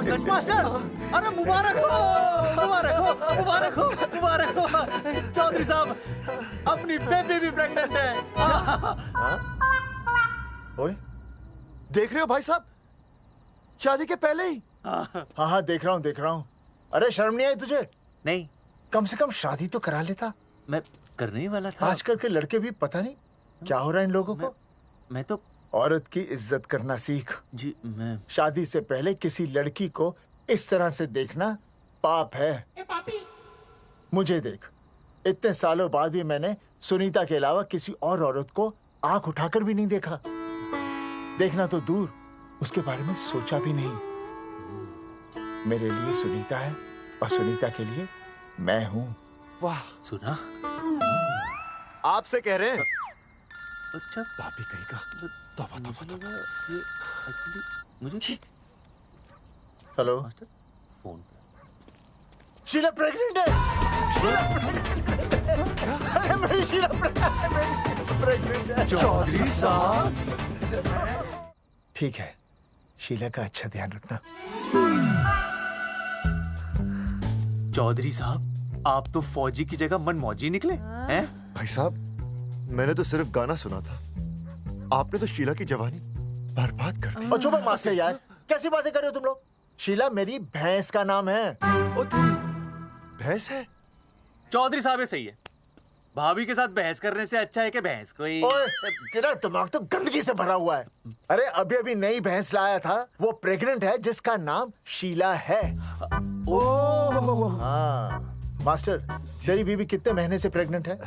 सच मास्टर? अरे मुबारक हो, मुबारक हो, मुबारक हो, मुबारक हो। चौधरी साहब, अपनी बेबी भी प्रेग्नेंट है। ओए, देख रहे हो भाई साहब, शादी के पहले ही। हाँ देख रहा हूँ, देख रहा हूँ। अरे शर्म नहीं आई तुझे? नहीं। कम से कम शादी तो करा लेता। मैं करने ही वाला था। आजकल के लड़के भी पता नहीं क्या हो रहा है इन लोगों को। मैं तो औरत की इज्जत करना सीख। जी मैं शादी से पहले किसी लड़की को इस तरह से देखना पाप है। मुझे देख, इतने सालों बाद भी मैंने सुनीता के अलावा किसी और औरत को आंख उठाकर भी नहीं देखा। देखना तो दूर, उसके बारे में सोचा भी नहीं। मेरे लिए सुनीता है और सुनीता के लिए मैं हूँ। वाह, सुना? आपसे कह रहे हैं। अच्छा, पापी कहेगा। तौबा तौबा तौबा। ये एक्चुअली मुझे हेलो फोन शीला प्रेग्नेंट है। शीला प्रेग्नेंट है। अरे मेरी शीला प्रेग्नेंट है। चौधरी साहब, ठीक है, शीला का अच्छा ध्यान रखना। चौधरी साहब, आप तो फौजी की जगह मनमौजी निकले हैं? भाई साहब, मैंने तो सिर्फ गाना सुना था। आपने तो शीला की जवानी बर्बाद कर दी। और चुप मास्टर यार, कैसी बातें कर रहे हो तुम लोग? शीला मेरी भैंस का नाम है। ओ तेरी भैंस है? चौधरी साहब सही है। भाभी के साथ बहस करने से अच्छा है कि भैंस कोई। ओए, तेरा दिमाग तो गंदगी से भरा हुआ है। अरे अभी अभी नई भैंस लाया था, वो प्रेग्नेंट है, जिसका नाम शीला है। ओह हाँ मास्टर, तेरी बीवी कितने महीने से प्रेग्नेंट है?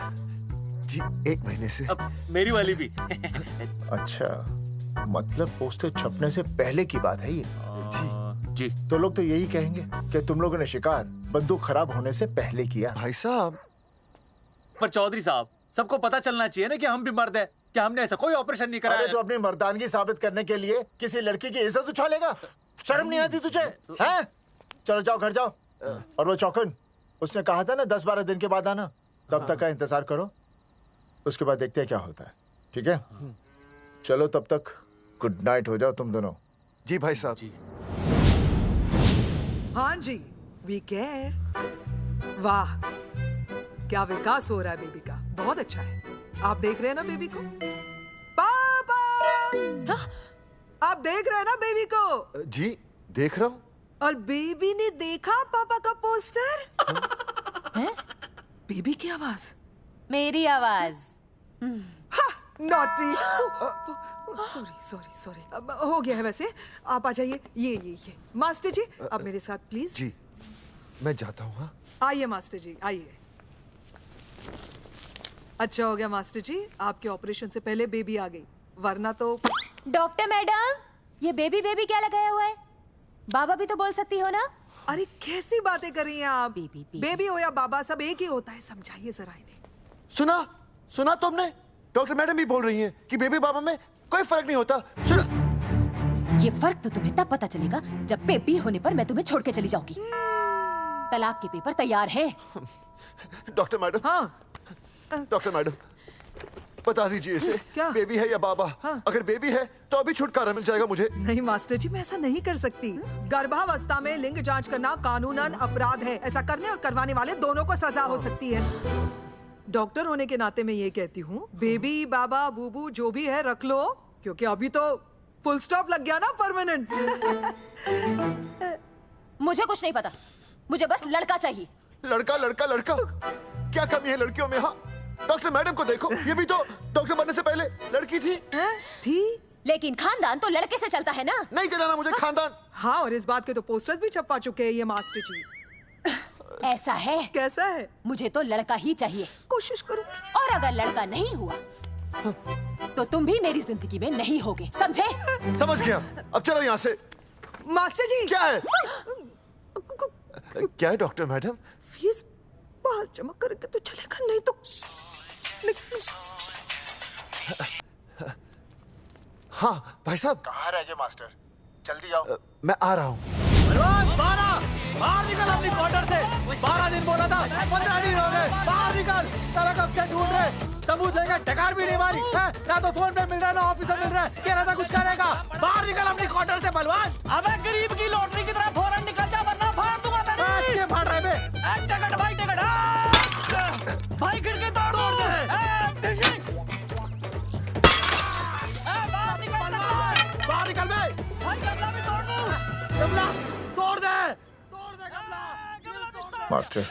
जी 1 महीने से। अब मेरी वाली भी। अच्छा, मतलब पोस्टर छपने से पहले की बात है ये। जी तो लोग तो यही कहेंगे कि तुम लोगों ने शिकार बंदूक खराब होने से पहले किया। भाई साहब, पर चौधरी साहब, सबको पता चलना चाहिए ना कि हम भी मर्द है, कि हमने ऐसा कोई ऑपरेशन नहीं कराया। अरे तो अपनी मर्दानगी साबित करने के लिए किसी लड़की की इज्जत उछालेगा? शर्म नहीं आती तुझे? हैं? चलो जाओ, घर जाओ। और वो चौकन, उसने कहा था ना 10-12 दिन के बाद आना, तब तक का इंतजार करो, उसके बाद देखते हैं क्या होता है। ठीक है, चलो तब तक गुड नाइट हो जाओ तुम दोनों। जी भाई साहब। जी हाँ जी, वी केयर। वाह, क्या विकास हो रहा है बेबी का, बहुत अच्छा है। आप देख रहे हैं ना बेबी को? पापा, आप देख रहे हैं ना बेबी को? जी देख रहा हूँ। और बेबी ने देखा पापा का पोस्टर? हैं? बेबी की आवाज? मेरी आवाज। नॉटी। सॉरी सॉरी सॉरी, हो गया है वैसे। आप आ जाइए। ये मास्टर जी, आप मेरे साथ प्लीज। जी मैं जाता हूँ। हाँ आइए मास्टर जी, आइए अच्छा हो गया मास्टर जी, आपके ऑपरेशन से पहले बेबी आ गई, वरना तो। डॉक्टर मैडम, ये बेबी बेबी क्या लगाया हुआ है? बाबा भी तो बोल सकती हो ना? अरे कैसी बातें कर रही हैं आप? बेबी हो या बाबा सब एक ही होता है, समझाइए जरा इन्हें। सुना तुमने? डॉक्टर मैडम भी बोल रही हैं कि बेबी बाबा में कोई फर्क नहीं होता। सुना? ये फर्क तो तुम्हें तब पता चलेगा जब बेबी होने पर मैं तुम्हें छोड़ के चली जाऊंगी। तलाक के पेपर तैयार है। Doctor madam. हाँ। डॉक्टर मैडम, बता दीजिए इसे, क्या बेबी है या बाबा? अगर बेबी है तो अभी छुटकारा मिल जाएगा मुझे। नहीं मास्टर जी, मैं ऐसा नहीं कर सकती। गर्भावस्था में लिंग जांच करना कानूनन अपराध है। ऐसा करने और करवाने वाले दोनों को सजा हो सकती है। डॉक्टर होने के नाते मैं ये कहती हूँ, बेबी बाबा बूबू जो भी है रख लो, क्योंकि अभी तो फुल स्टॉप लग गया ना परमानेंट। मुझे कुछ नहीं पता, मुझे बस लड़का चाहिए। लड़का लड़का लड़का, क्या कमी है लड़कियों में? हाँ, डॉक्टर मैडम को देखो, ये भी तो डॉक्टर बनने से पहले लड़की थी। थी, लेकिन खानदान तो लड़के से चलता है ना। नहीं चलाना मुझे खानदान। हाँ, और इस बात के तो पोस्टर्स भी छपवा चुके हैं ये मास्टर जी। ऐसा है? कैसा है? मुझे तो लड़का ही चाहिए। कोशिश करो। और अगर लड़का नहीं हुआ तो तुम भी मेरी जिंदगी में नहीं होगे, समझे? समझ गया, अब चलो यहाँ से। मास्टर जी। क्या है? क्या है डॉक्टर मैडम? फीस बाहर जमा करके तो चलेगा, नहीं तो। हाँ भाई साहब। कहाँ रह गए मास्टर? जल्दी आओ। मैं आ रहा हूँ। बाहर निकल अपनी क्वार्टर से। 12 दिन बोला था, 15 दिन हो गए। बाहर निकल, सारा कब से ढूंढ रहे, सबूत लेकर डकार भी नहीं मारी है? ना तो फोन पे मिल रहा है, ना ऑफिस में मिल रहा है। कह रहा था कुछ करेगा। बाहर निकल अपनी क्वार्टर से बलवान। अबे गरीब की लॉटरी की तरह फौरन निकल जा, वरना फाड़ दूंगा तेरी। क्या फाड़ रहा है बे? टिकट भाई, टिकट। भाई खिड़की तोड़ दे। बाहर निकल बे। भाई गमला भी तोड़ दो। गमला तोड़ दे। मास्टर,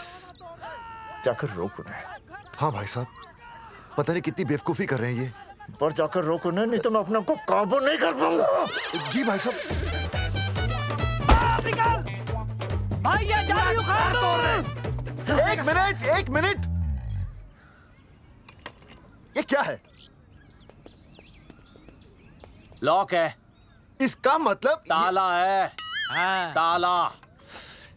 जाकर रोक उन्हें। हाँ भाई साहब, पता नहीं कितनी बेवकूफी कर रहे हैं ये। पर जाकर रोक उन्हें, नहीं तो मैं अपने आप को काबू नहीं कर पाऊंगा। जी भाई साहब। निकल भाई, ये जाली उखाड़ दो। एक मिनट। ये क्या है? लॉक है। इसका मतलब ताला है। ताला।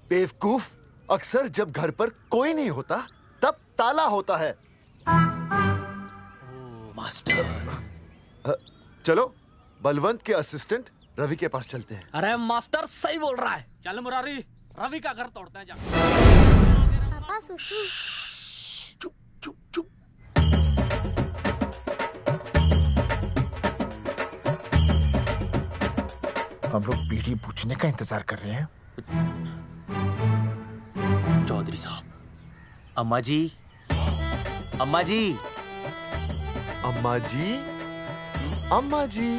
बेवकूफ, अक्सर जब घर पर कोई नहीं होता तब ताला होता है। मास्टर। चलो बलवंत के असिस्टेंट रवि के पास चलते हैं। अरे मास्टर सही बोल रहा है, चल मुरारी, रवि का घर तोड़ते हैं। जा पापा सुसु। हम लोग बीड़ी पूछने का इंतजार कर रहे हैं। चौधरी साहब। अम्मा जी, अम्मा जी, अम्मा जी, अम्मा जी,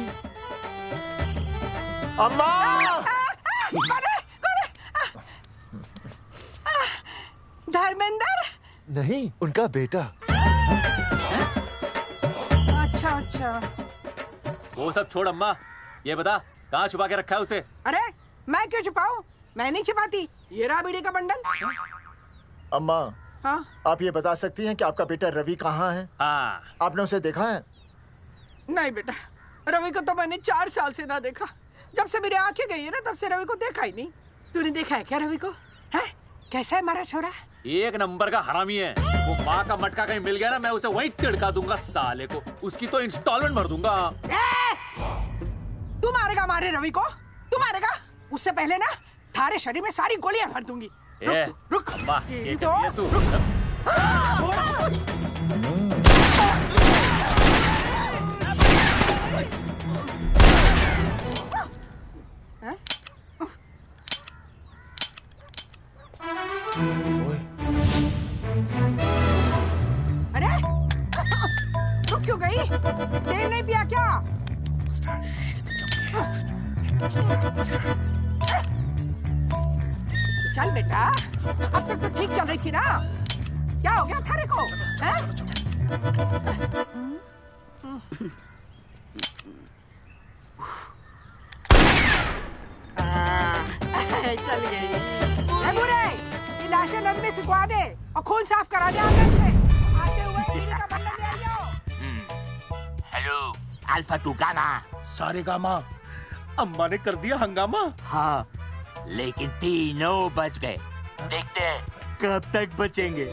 अम्मा। धर्मेंद्र? नहीं, उनका बेटा। अच्छा। वो सब छोड़ अम्मा, ये बता कहाँ छुपा के रखा है उसे? अरे मैं क्यों छुपाऊं? मैं नहीं छुपाती। ये रहा बीड़ी का बंडल। अम्मा, हाँ? आप ये बता सकती हैं कि आपका बेटा रवि कहाँ है? हाँ। आपने उसे देखा है? नहीं बेटा, रवि को तो मैंने 4 साल से ना देखा। जब से मेरी आंखें गई है ना, तब से रवि को देखा ही नहीं। तूने देखा है क्या रवि को? है? कैसा है हमारा छोरा? एक नंबर का हरामी है। वो माँ का मटका कहीं मिल गया ना, मैं उसे वहीं तिड़का दूंगा साले को। उसकी तो इंस्टॉलमेंट भर दूंगा। तू मारेगा हमारे रवि को? तू मारेगा? उससे पहले ना थारे शरीर में सारी गोलियां भर दूंगी। रुक। अम्मा, ये तो तू। अरे रुक क्यों गई? तेल नहीं पिया क्या? चल बेटा, अब तक तो ठीक चल रही थी ना। क्या हो गया थारे को? चल गई। बुरे, ये लाशें नदी में फिकवा दे और खून साफ करा दे आंगन से। आते हुए बीड़ी का बंडल ले अल्फा टू गामा। सारे गामा। अम्मा ने कर दिया हंगामा। हाँ, लेकिन तीनों बच गए। देखते हैं कब तक बचेंगे।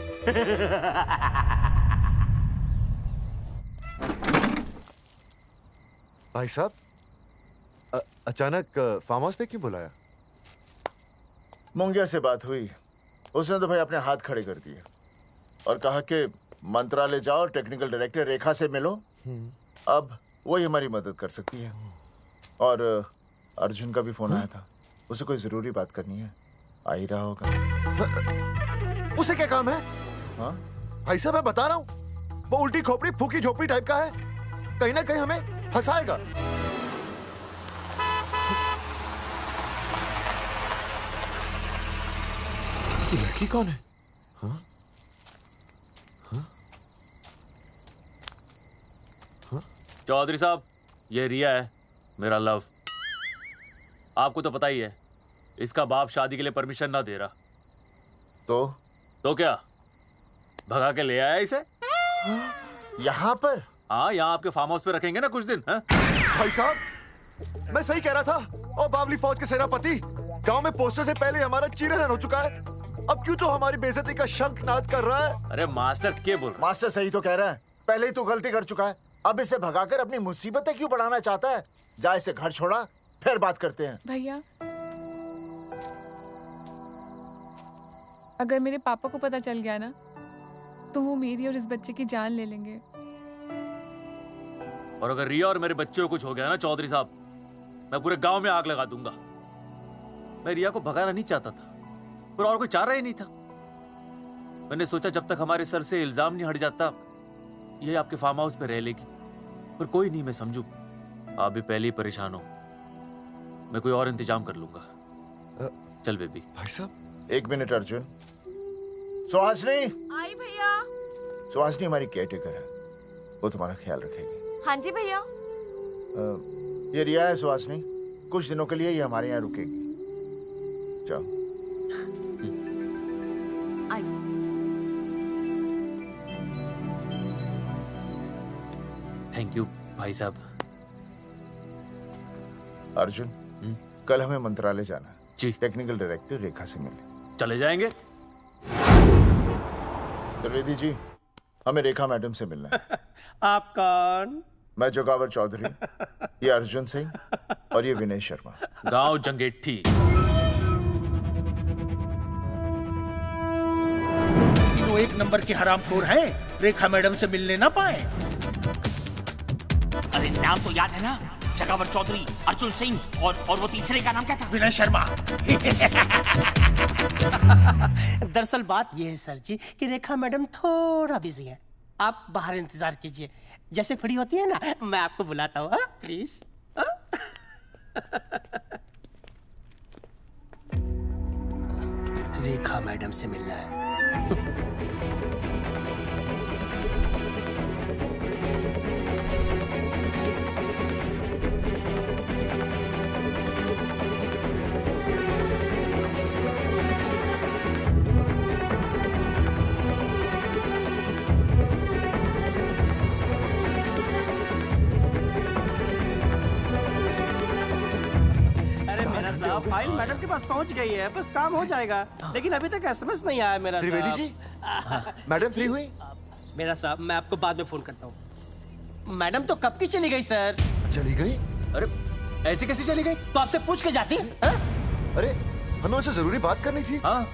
भाई साहब, अचानक फार्म हाउस पे क्यों बुलाया? मुंगिया से बात हुई, उसने तो भाई अपने हाथ खड़े कर दिए और कहा कि मंत्रालय जाओ और टेक्निकल डायरेक्टर रेखा से मिलो, अब वही हमारी मदद कर सकती है। और अर्जुन का भी फोन आया था, उसे कोई जरूरी बात करनी है, आ ही रहा होगा। उसे क्या काम है? हाँ भाई साहब, मैं बता रहा हूँ, वो उल्टी खोपड़ी फूकी झोपड़ी टाइप का है, कहीं ना कहीं हमें फंसाएगा। ये लड़की कौन है? हाँ? हाँ? हाँ? चौधरी साहब, ये रिया है, मेरा लव। आपको तो पता ही है, इसका बाप शादी के लिए परमिशन ना दे रहा। तो क्या, भगा के ले आया इसे? यहाँ पर? हाँ, यहाँ आपके फार्म हाउस पे रखेंगे ना कुछ दिन। हाँ? भाई साहब, मैं सही कह रहा था। और बावली फौज के सेनापति, गांव में पोस्टर से पहले हमारा चीरहरण हो चुका है, अब क्यों तो हमारी बेइज्जती का शंखनाद कर रहा है? अरे मास्टर क्या बोल? मास्टर सही तो कह रहा है, पहले ही तो गलती कर चुका है, अब इसे भगाकर अपनी मुसीबतें क्यों बढ़ाना चाहता है? जा, इसे घर छोड़ा, फिर बात करते हैं। भैया, अगर मेरे पापा को पता चल गया ना, तो वो मेरी और इस बच्चे की जान ले लेंगे। और अगर रिया और मेरे बच्चे को कुछ हो गया ना चौधरी साहब, मैं पूरे गांव में आग लगा दूंगा। मैं रिया को भगाना नहीं चाहता था, पर और कोई चारा ही नहीं था। मैंने सोचा जब तक हमारे सर से इल्जाम नहीं हट जाता, ये आपके फार्म हाउस पे रह लेगी। पर कोई नहीं, मैं समझू आप भी पहले ही परेशान हो, मैं कोई और इंतजाम कर लूंगा। चल बेबी। भाई साहब, 1 मिनट अर्जुन। सुहासिनी। आई भैया। सुहासिनी हमारी केयरटेकर है, वो तुम्हारा ख्याल रखेगी। हाँ जी भैया। ये रिया है सुहासिनी, कुछ दिनों के लिए ये हमारे यहाँ रुकेगी। जाओ। थैंक यू भाई साहब। अर्जुन, कल हमें मंत्रालय जाना है जी। टेक्निकल डायरेक्टर रेखा से मिलने चले जाएंगे। त्रिवेदी जी, हमें रेखा मैडम से मिलना है। आप कौन? मैं जोगावर चौधरी, ये अर्जुन सिंह और ये विनय शर्मा। गांव जंगेठी। वो 1 नंबर के हरामखोर हैं, रेखा मैडम से मिलने ना पाए। अरे नाम तो याद है ना, जगावर चौधरी, अर्जुन सिंह और वो तीसरे का नाम क्या था? विनय शर्मा। दरअसल बात यह है सर जी कि रेखा मैडम थोड़ा बिजी है, आप बाहर इंतजार कीजिए, जैसे फ्री होती है ना मैं आपको बुलाता हूँ, प्लीज। रेखा मैडम से मिलना है। फाइल मैडम के पास पहुंच गई है, बस काम हो जाएगा, लेकिन अभी तक एसएमएस नहीं आया मेरा। त्रिवेदी जी, मैडम फ्री हुई? मेरा साहब, मैं आपको बाद में फोन करता हूँ। मैडम तो कब की चली गई सर। चली गई? अरे ऐसे कैसे चली गई? तो आपसे पूछ के जाती। अरे हमें उनसे जरूरी बात करनी थी। हाँ,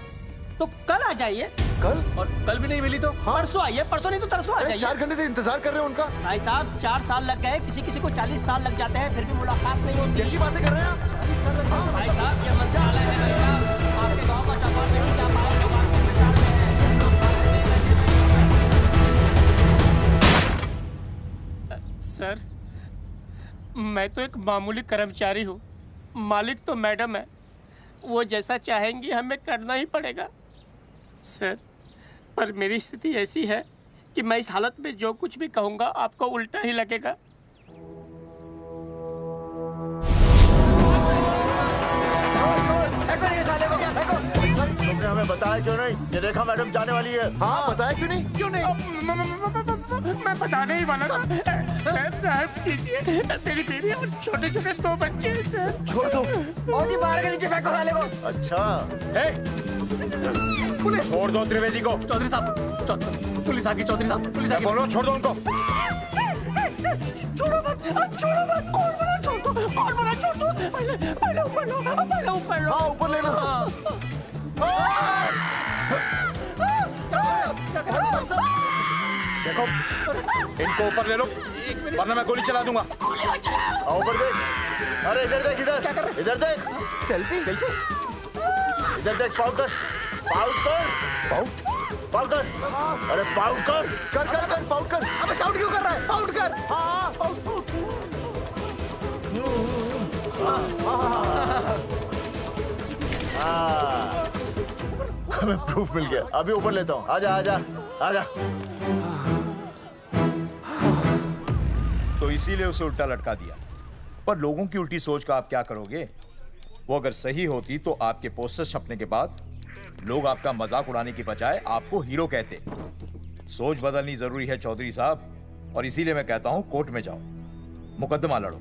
तो कल आ जाइए। कल? और कल भी नहीं मिली तो? हाँ? परसों आइए, परसों नहीं तो तरसों आ जाइए। 4 घंटे से इंतजार कर रहे हैं उनका। भाई साहब, 4 साल लग गए, किसी को 40 साल लग जाते हैं, फिर भी मुलाकात नहीं होती। कैसी बातें कर रहे हैं आप? 40 साल लग जाते। भाई साहब, ये मंत्रालय है भाई साहब, आपके गाँव का चौपाल नहीं जा पाए तो बात करने जा रहे हैं। सर, मैं तो एक मामूली कर्मचारी हूँ, मालिक तो मैडम है, वो जैसा चाहेंगी हमें करना ही पड़ेगा। सर, पर मेरी स्थिति ऐसी है कि मैं इस हालत में जो कुछ भी कहूँगा आपको उल्टा ही लगेगा। तुमने हमें बताया क्यों नहीं कि रेखा मैडम जाने वाली है? हाँ, बताया क्यों नहीं? क्यों नहीं? मैं बताने ही वाला था। माफ कीजिए, मेरी बीवी और छोटे छोटे 2 बच्चे हैं सर। छोड़ दो। मोदी बाहर के नीचे फेंको साले को। अच्छा पुलिस छोड़ दो त्रिवेदी को। चौधरी साहब पुलिस आ गई। चौधरी साहब पुलिस आ गई। बोलो छोड़ दो उनको। छोड़ो मत, कौन बोला छोड़ दो, कौन बोला छोड़ दो। पहले ऊपर लो, पहले ऊपर लो। हाँ ऊपर लेना। देखो इनको ऊपर ले लो वरना मैं गोली चला दूंगा। ऊपर देख। अरे इधर देख, इधर क्या कर रहे? इधर देख। सेल्फी इधर देख। पाउट कर। अरे पाउट कर पाउट कर। अबे शाउट क्यों कर रहा है? पाउट कर। हाँ हमें प्रूफ मिल गया। अभी ऊपर लेता हूँ। आजा आजा आजा। तो इसीलिए उसे उल्टा लटका दिया। पर लोगों की उल्टी सोच का आप क्या करोगे? वो अगर सही होती तो आपके पोस्टर छपने के बाद लोग आपका मजाक उड़ाने की बजाय आपको हीरो कहते। सोच बदलनी जरूरी है चौधरी साहब, और इसीलिए मैं कहता हूं कोर्ट में जाओ, मुकदमा लड़ो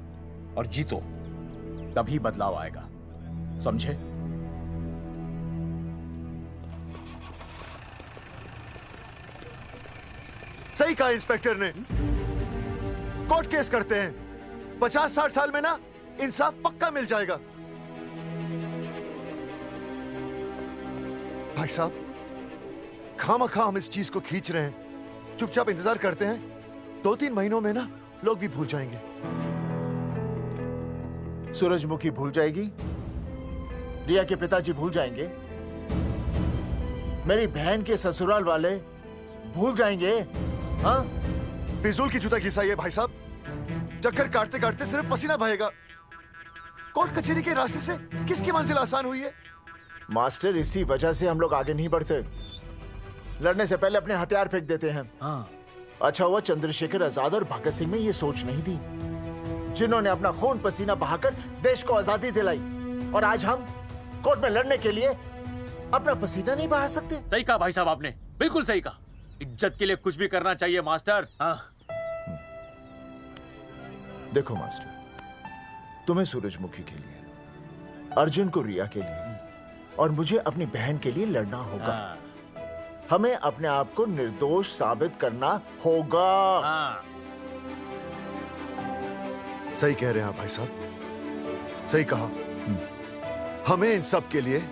और जीतो, तभी बदलाव आएगा। समझे? सही कहा इंस्पेक्टर ने। कोर्ट केस करते हैं, 50-60 साल में ना इंसाफ पक्का मिल जाएगा। भाई साहब, खामखा हम इस चीज को खींच रहे हैं। चुपचाप इंतजार करते हैं, 2-3 महीनों में ना लोग भी भूल जाएंगे। सूरजमुखी भूल जाएगी, रिया के पिताजी भूल जाएंगे, मेरी बहन के ससुराल वाले भूल जाएंगे। हाँ, फिजूल की जूता घिसाइए भाई साहब। चक्कर काटते काटते सिर्फ पसीना बहेगा। कोर्ट कचहरी के रास्ते से किसकी मंजिल आसान हुई है? मास्टर, इसी वजह से हम लोग आगे नहीं बढ़ते। लड़ने से पहले अपने हथियार फेंक देते हैं। हाँ। अच्छा हुआ चंद्रशेखर आजाद और भगत सिंह में ये सोच नहीं थी, जिन्होंने अपना खून पसीना बहाकर देश को आजादी दिलाई। और आज हम कोर्ट में लड़ने के लिए अपना पसीना नहीं बहा सकते। सही कहा भाई साहब आपने, बिल्कुल सही कहा। इज्जत के लिए कुछ भी करना चाहिए मास्टर। हाँ। देखो मास्टर, तुम्हें सूरजमुखी के लिए, अर्जुन को रिया के लिए और मुझे अपनी बहन के लिए लड़ना होगा। हमें अपने आप को निर्दोष साबित करना होगा। सही कह रहे हैं आप भाई साहब, सही कहा। हमें इन सब के लिए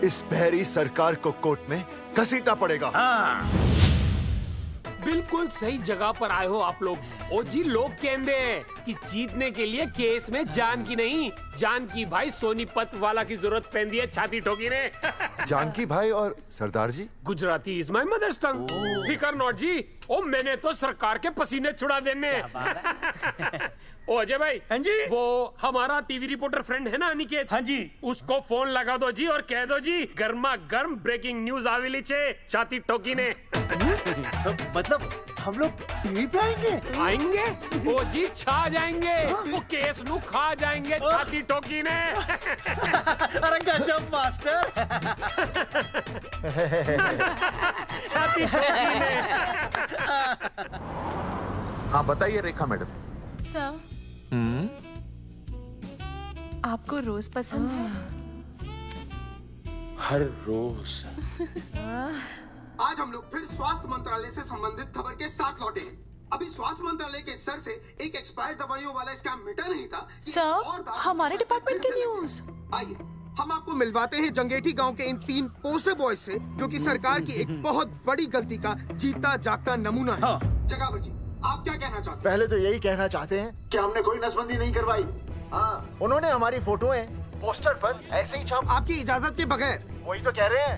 इस बहरी सरकार को कोर्ट में घसीटना पड़ेगा। बिल्कुल सही जगह पर आए हो आप लोग। ओ जी, लोग कहते हैं कि जीतने के लिए केस में जान की नहीं, जान की भाई सोनीपत वाला की जरूरत पैंदी है छाती ठोकी ने। जानकी भाई और सरदार जी, गुजराती इज माय मदर्स टंग। फिकर नॉट जी। ओ मैंने तो सरकार के पसीने छुड़ा देने। ओ अजय भाई, हाँ जी, वो हमारा टीवी रिपोर्टर फ्रेंड है ना अनिकेत, हाँ जी, उसको फोन लगा दो जी और कह दो जी गर्मा गर्म ब्रेकिंग न्यूज आवेली छे छाती ठोकी ने। मतलब हम लोग टीवी पे आएंगे? ओ जी छा जाएंगे, वो केस नु खा जाएंगे छाती ठोकी ने। अरे गजब मास्टर। छाती ठोकी ने। हाँ बताइए रेखा मैडम। सर, आपको रोज पसंद है? हर रोज। आज हम लोग फिर स्वास्थ्य मंत्रालय से संबंधित खबर के साथ लौटे हैं। अभी स्वास्थ्य मंत्रालय के सर से एक एक्सपायर्ड दवाइयों वाला स्कैम मिटा नहीं था। सर, हमारे डिपार्टमेंट की न्यूज। आइए हम आपको मिलवाते हैं जंगेठी गांव के इन 3 पोस्टर बॉयज से, जो कि सरकार की एक बहुत बड़ी गलती का जीता जागता नमूना है। हाँ। जगावर जी, आप क्या कहना चाहते हैं? पहले तो यही कहना चाहते हैं कि हमने कोई नसबंदी नहीं करवाई। हाँ, उन्होंने हमारी फोटोएं पोस्टर पर ऐसे ही छाप, आपकी इजाजत के बगैर। वही तो कह रहे हैं,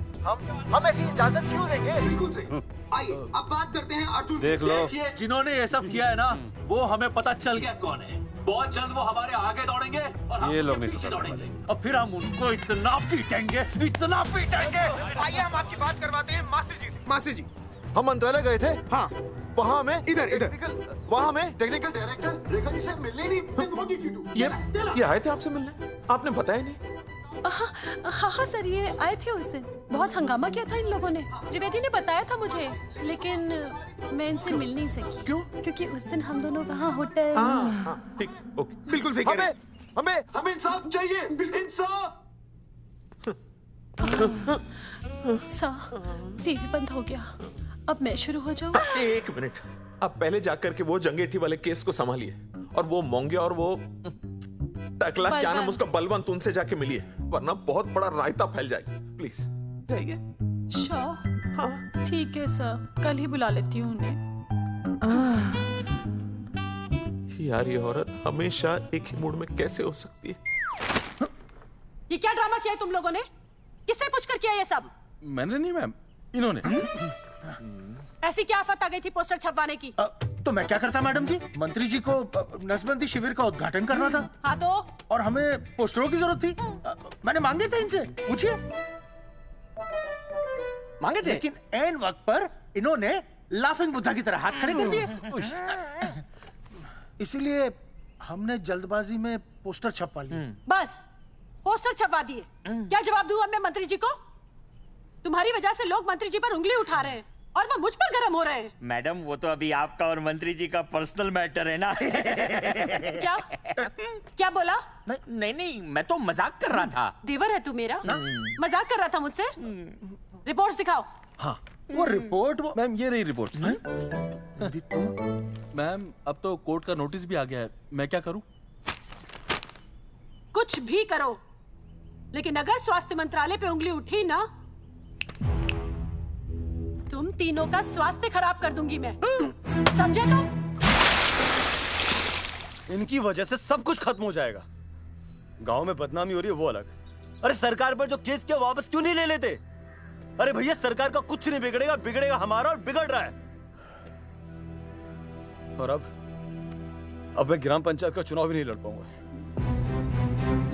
हम ऐसी इजाजत क्यों देंगे? बिल्कुल सही। आइए अब बात करते हैं अर्जुन। देख लो, जिन्होंने ये सब किया है ना, वो हमें पता चल गया कौन है। बहुत जल्द वो हमारे आगे दौड़ेंगे और हम ये लोग नहीं पीछे दौड़ेंगे, और फिर हम उनको इतना पीटेंगे, इतना पीटेंगे। आइए हम आपकी बात करवाते हैं मास्टर जी से। मास्टर जी, हम मंत्रालय गए थे। हाँ, वहाँ में इधर वहाँ में टेक्निकल डायरेक्टर रेखा जी से मिलने नहीं। ये आए थे आपसे मिलने, आपने बताया नहीं। हाँ हाँ सर, ये आए थे उस दिन। बहुत हंगामा किया था इन लोगों ने। त्रिवेदी ने बताया था मुझे, लेकिन मैं इनसे मिल नहीं सकी। क्यों? क्योंकि उस दिन हम दोनों वहाँ होटल। ठीक, ओके, बिल्कुल सही कह रहे हैं। हमें इंसाफ चाहिए, इंसाफ। सर, टीवी बंद हो गया। अब मैं शुरू हो जाऊँ? एक मिनट, आप पहले जाकर के वो जंगेठी वाले केस को संभालिए, और वो मोंगे और वो टकला क्या नाम उसका बलवंत, उनसे जाके मिलिए, वरना बहुत बड़ा रायता फैल जाएगा। प्लीज जाइए। श्योर? हाँ ठीक है सर, कल ही बुला लेती हूँ उन्हें। यार ये औरत हमेशा एक ही मूड में कैसे हो सकती है? ये क्या ड्रामा किया है तुम लोगों ने? किससे पूछ कर किया ये सब? मैंने नहीं मैम, इन्होंने। ऐसी क्या आफत आ गई थी पोस्टर छपवाने की? तो मैं क्या करता मैडम जी? मंत्री जी को नसबंदी शिविर का उद्घाटन करना था। हाँ तो? और हमें पोस्टरों की जरूरत थी। मैंने मांगे थे इनसे, पूछिए। मांगे थे, लेकिन ऐन वक्त पर इन्होंने लाफिंग बुद्धा की तरह हाथ खड़े कर दिए। इसीलिए हमने जल्दबाजी में पोस्टर छपवा लिए। बस पोस्टर छपवा दिए। क्या जवाब दूं अब मैं मंत्री जी को? तुम्हारी वजह से लोग मंत्री जी पर उंगली उठा रहे हैं और वो मुझ पर गरम हो रहे हैं। मैडम वो तो अभी आपका और मंत्री जी का पर्सनल मैटर है ना। क्या? क्या बोला? नहीं, मैं तो मजाक कर रहा था। देवर है तू मेरा? मजाक कर रहा था मुझसे? रिपोर्ट्स दिखाओ। हाँ वो रिपोर्ट मैम, ये रही रिपोर्ट। मैम अब तो कोर्ट का नोटिस भी आ गया है, मैं क्या करूं? कुछ भी करो, लेकिन अगर स्वास्थ्य मंत्रालय पे उंगली उठी ना, तुम तीनों का स्वास्थ्य खराब कर दूंगी मैं। समझे तुम? इनकी वजह से सब कुछ खत्म हो जाएगा। गांव में बदनामी हो रही है वो अलग, अरे सरकार पर जो केस किया वापस क्यों नहीं ले लेते? अरे भैया सरकार का कुछ नहीं बिगड़ेगा, बिगड़ेगा हमारा, और बिगड़ रहा है। और अब मैं ग्राम पंचायत का चुनाव भी नहीं लड़ पाऊंगा।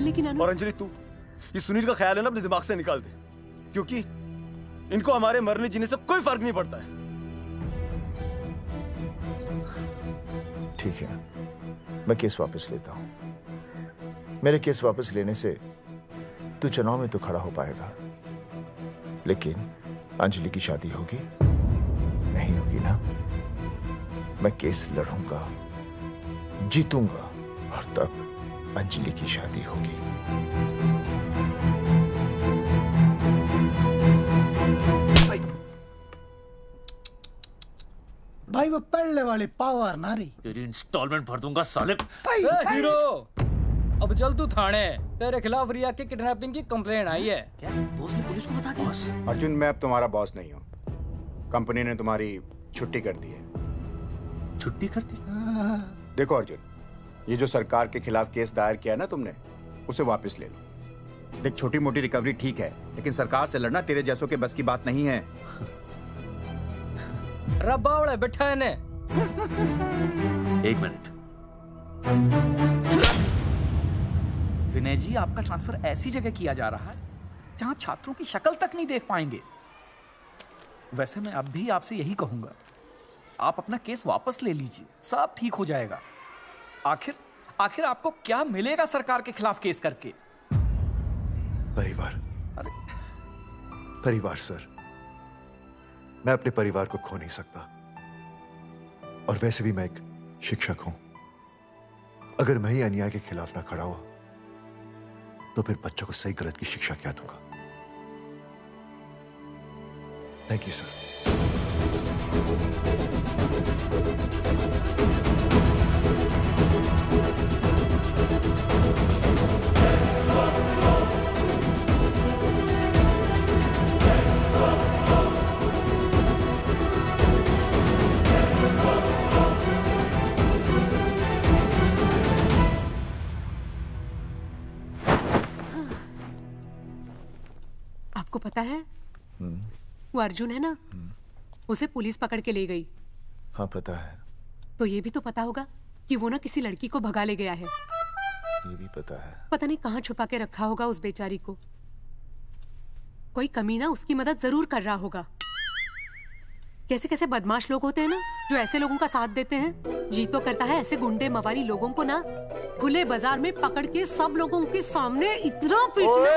लेकिन और अंजलि तू ये सुनील का ख्याल है ना अपने दिमाग से निकाल दे, क्योंकि इनको हमारे मरने जीने से कोई फर्क नहीं पड़ता है। ठीक है, मैं केस वापस लेता हूं। मेरे केस वापस लेने से तू चुनाव में तो खड़ा हो पाएगा, लेकिन अंजलि की शादी होगी? नहीं होगी ना। मैं केस लड़ूंगा, जीतूंगा, और तब अंजलि की शादी होगी। भाई वो पढ़ने वाली पावर नारी। तेरी इंस्टॉलमेंट भर दूंगा साले। हीरो, अब चल तू थाने। तेरे खिलाफ रिया के किडनैपिंग की कंप्लेंट आई है। क्या बॉस ने पुलिस को बता दिया? अर्जुन, मैं अब तुम्हारा बॉस नहीं हूँ। कंपनी ने तुम्हारी छुट्टी कर दी है। छुट्टी कर दी? देखो अर्जुन, ये जो सरकार के खिलाफ केस दायर किया ना तुमने, उसे वापस ले लो। देख, छोटी मोटी रिकवरी ठीक है, लेकिन सरकार से लड़ना तेरे जैसों के बस की बात नहीं है। रब्बावड़े बैठा है ने। एक मिनट। विनय जी, आपका ट्रांसफर ऐसी जगह किया जा रहा है जहां छात्रों की शक्ल तक नहीं देख पाएंगे। वैसे मैं अब भी आपसे यही कहूंगा, आप अपना केस वापस ले लीजिए, सब ठीक हो जाएगा। आखिर आपको क्या मिलेगा सरकार के खिलाफ केस करके? परिवार। परिवार सर, मैं अपने परिवार को खो नहीं सकता, और वैसे भी मैं एक शिक्षक हूं। अगर मैं ही अन्याय के खिलाफ ना खड़ा हुआ तो फिर बच्चों को सही गलत की शिक्षा क्या दूंगा? Thank you sir. आपको पता है वो अर्जुन है ना, उसे पुलिस पकड़ के ले गई। हाँ पता है। तो ये भी तो पता होगा कि वो ना किसी लड़की को भगा ले गया है। ये भी पता है। पता नहीं कहाँ छुपा के रखा होगा उस बेचारी को। कोई कमीना उसकी मदद जरूर कर रहा होगा। कैसे कैसे बदमाश लोग होते हैं ना, जो ऐसे लोगों का साथ देते हैं। जी तो करता है ऐसे गुंडे मवाली लोगों को ना खुले बाजार में पकड़ के सब लोगों के सामने इतना पीटना।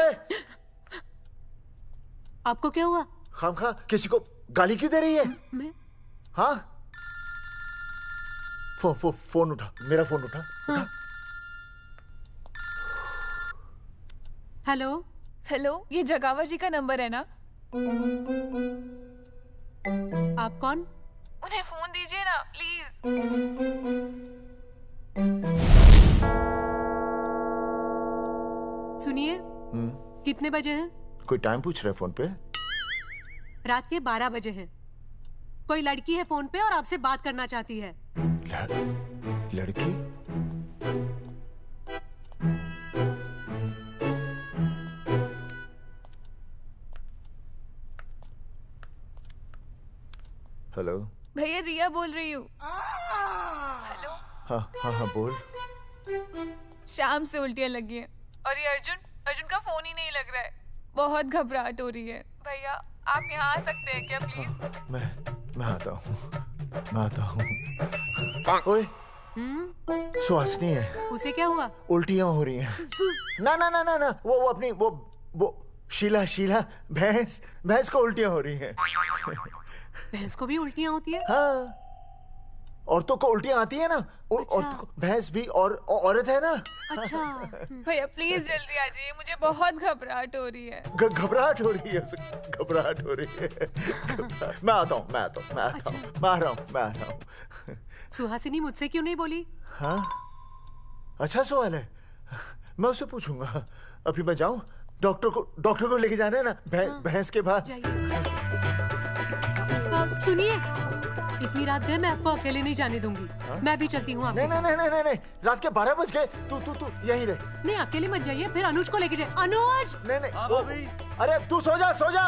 आपको क्या हुआ? खामखा किसी को गाली क्यों दे रही है? मैं? हाँ? फोन उठा, मेरा फोन उठा। हाँ। हेलो हेलो, ये जगावर जी का नंबर है ना? आप कौन? उन्हें फोन दीजिए ना प्लीज। सुनिए, कितने बजे हैं? कोई टाइम पूछ रहे फोन पे? रात के 12 बजे हैं। कोई लड़की है फोन पे और आपसे बात करना चाहती है। लड़की? हेलो भैया, रिया बोल रही हूँ। हेलो। हाँ हाँ हाँ बोल। शाम से उल्टियाँ लगी हैं और ये अर्जुन का फोन ही नहीं लग रहा है। बहुत घबराहट हो रही है। भैया आप यहाँ आ सकते हैं क्या प्लीज? मैं आता हूँ। ओए, सुहासिनी है। उसे क्या हुआ? उल्टियाँ हो रही हैं। ना वो अपनी वो शीला भैंस को उल्टियाँ हो रही हैं। भैंस को भी उल्टियाँ होती है? हाँ, औरतों को उल्टियाँ आती है ना। औरतों को, भैंस भी और औरत है ना। अच्छा भैया प्लीज जल्दी आ जाइए, मुझे बहुत घबराहट हो रही है। घबराहट हो रही है। मैं आता हूँ। मैं आ रहा हूँ। सुहासिनी मुझसे क्यों नहीं बोली? हाँ, अच्छा सवाल है, मैं उससे पूछूंगा। अभी मैं जाऊँ? डॉक्टर को लेके जाना है ना भैंस के पास। सुनिए, इतनी रात गए मैं आपको अकेले नहीं जाने दूंगी। मैं भी चलती हूँ आपके साथ। नहीं, रात के 12 बज गए। तू यहीं रह। नहीं, अकेले मत जाइए, फिर अनुज को लेके जाइए। अनुज! नहीं। अरे तू सो जा।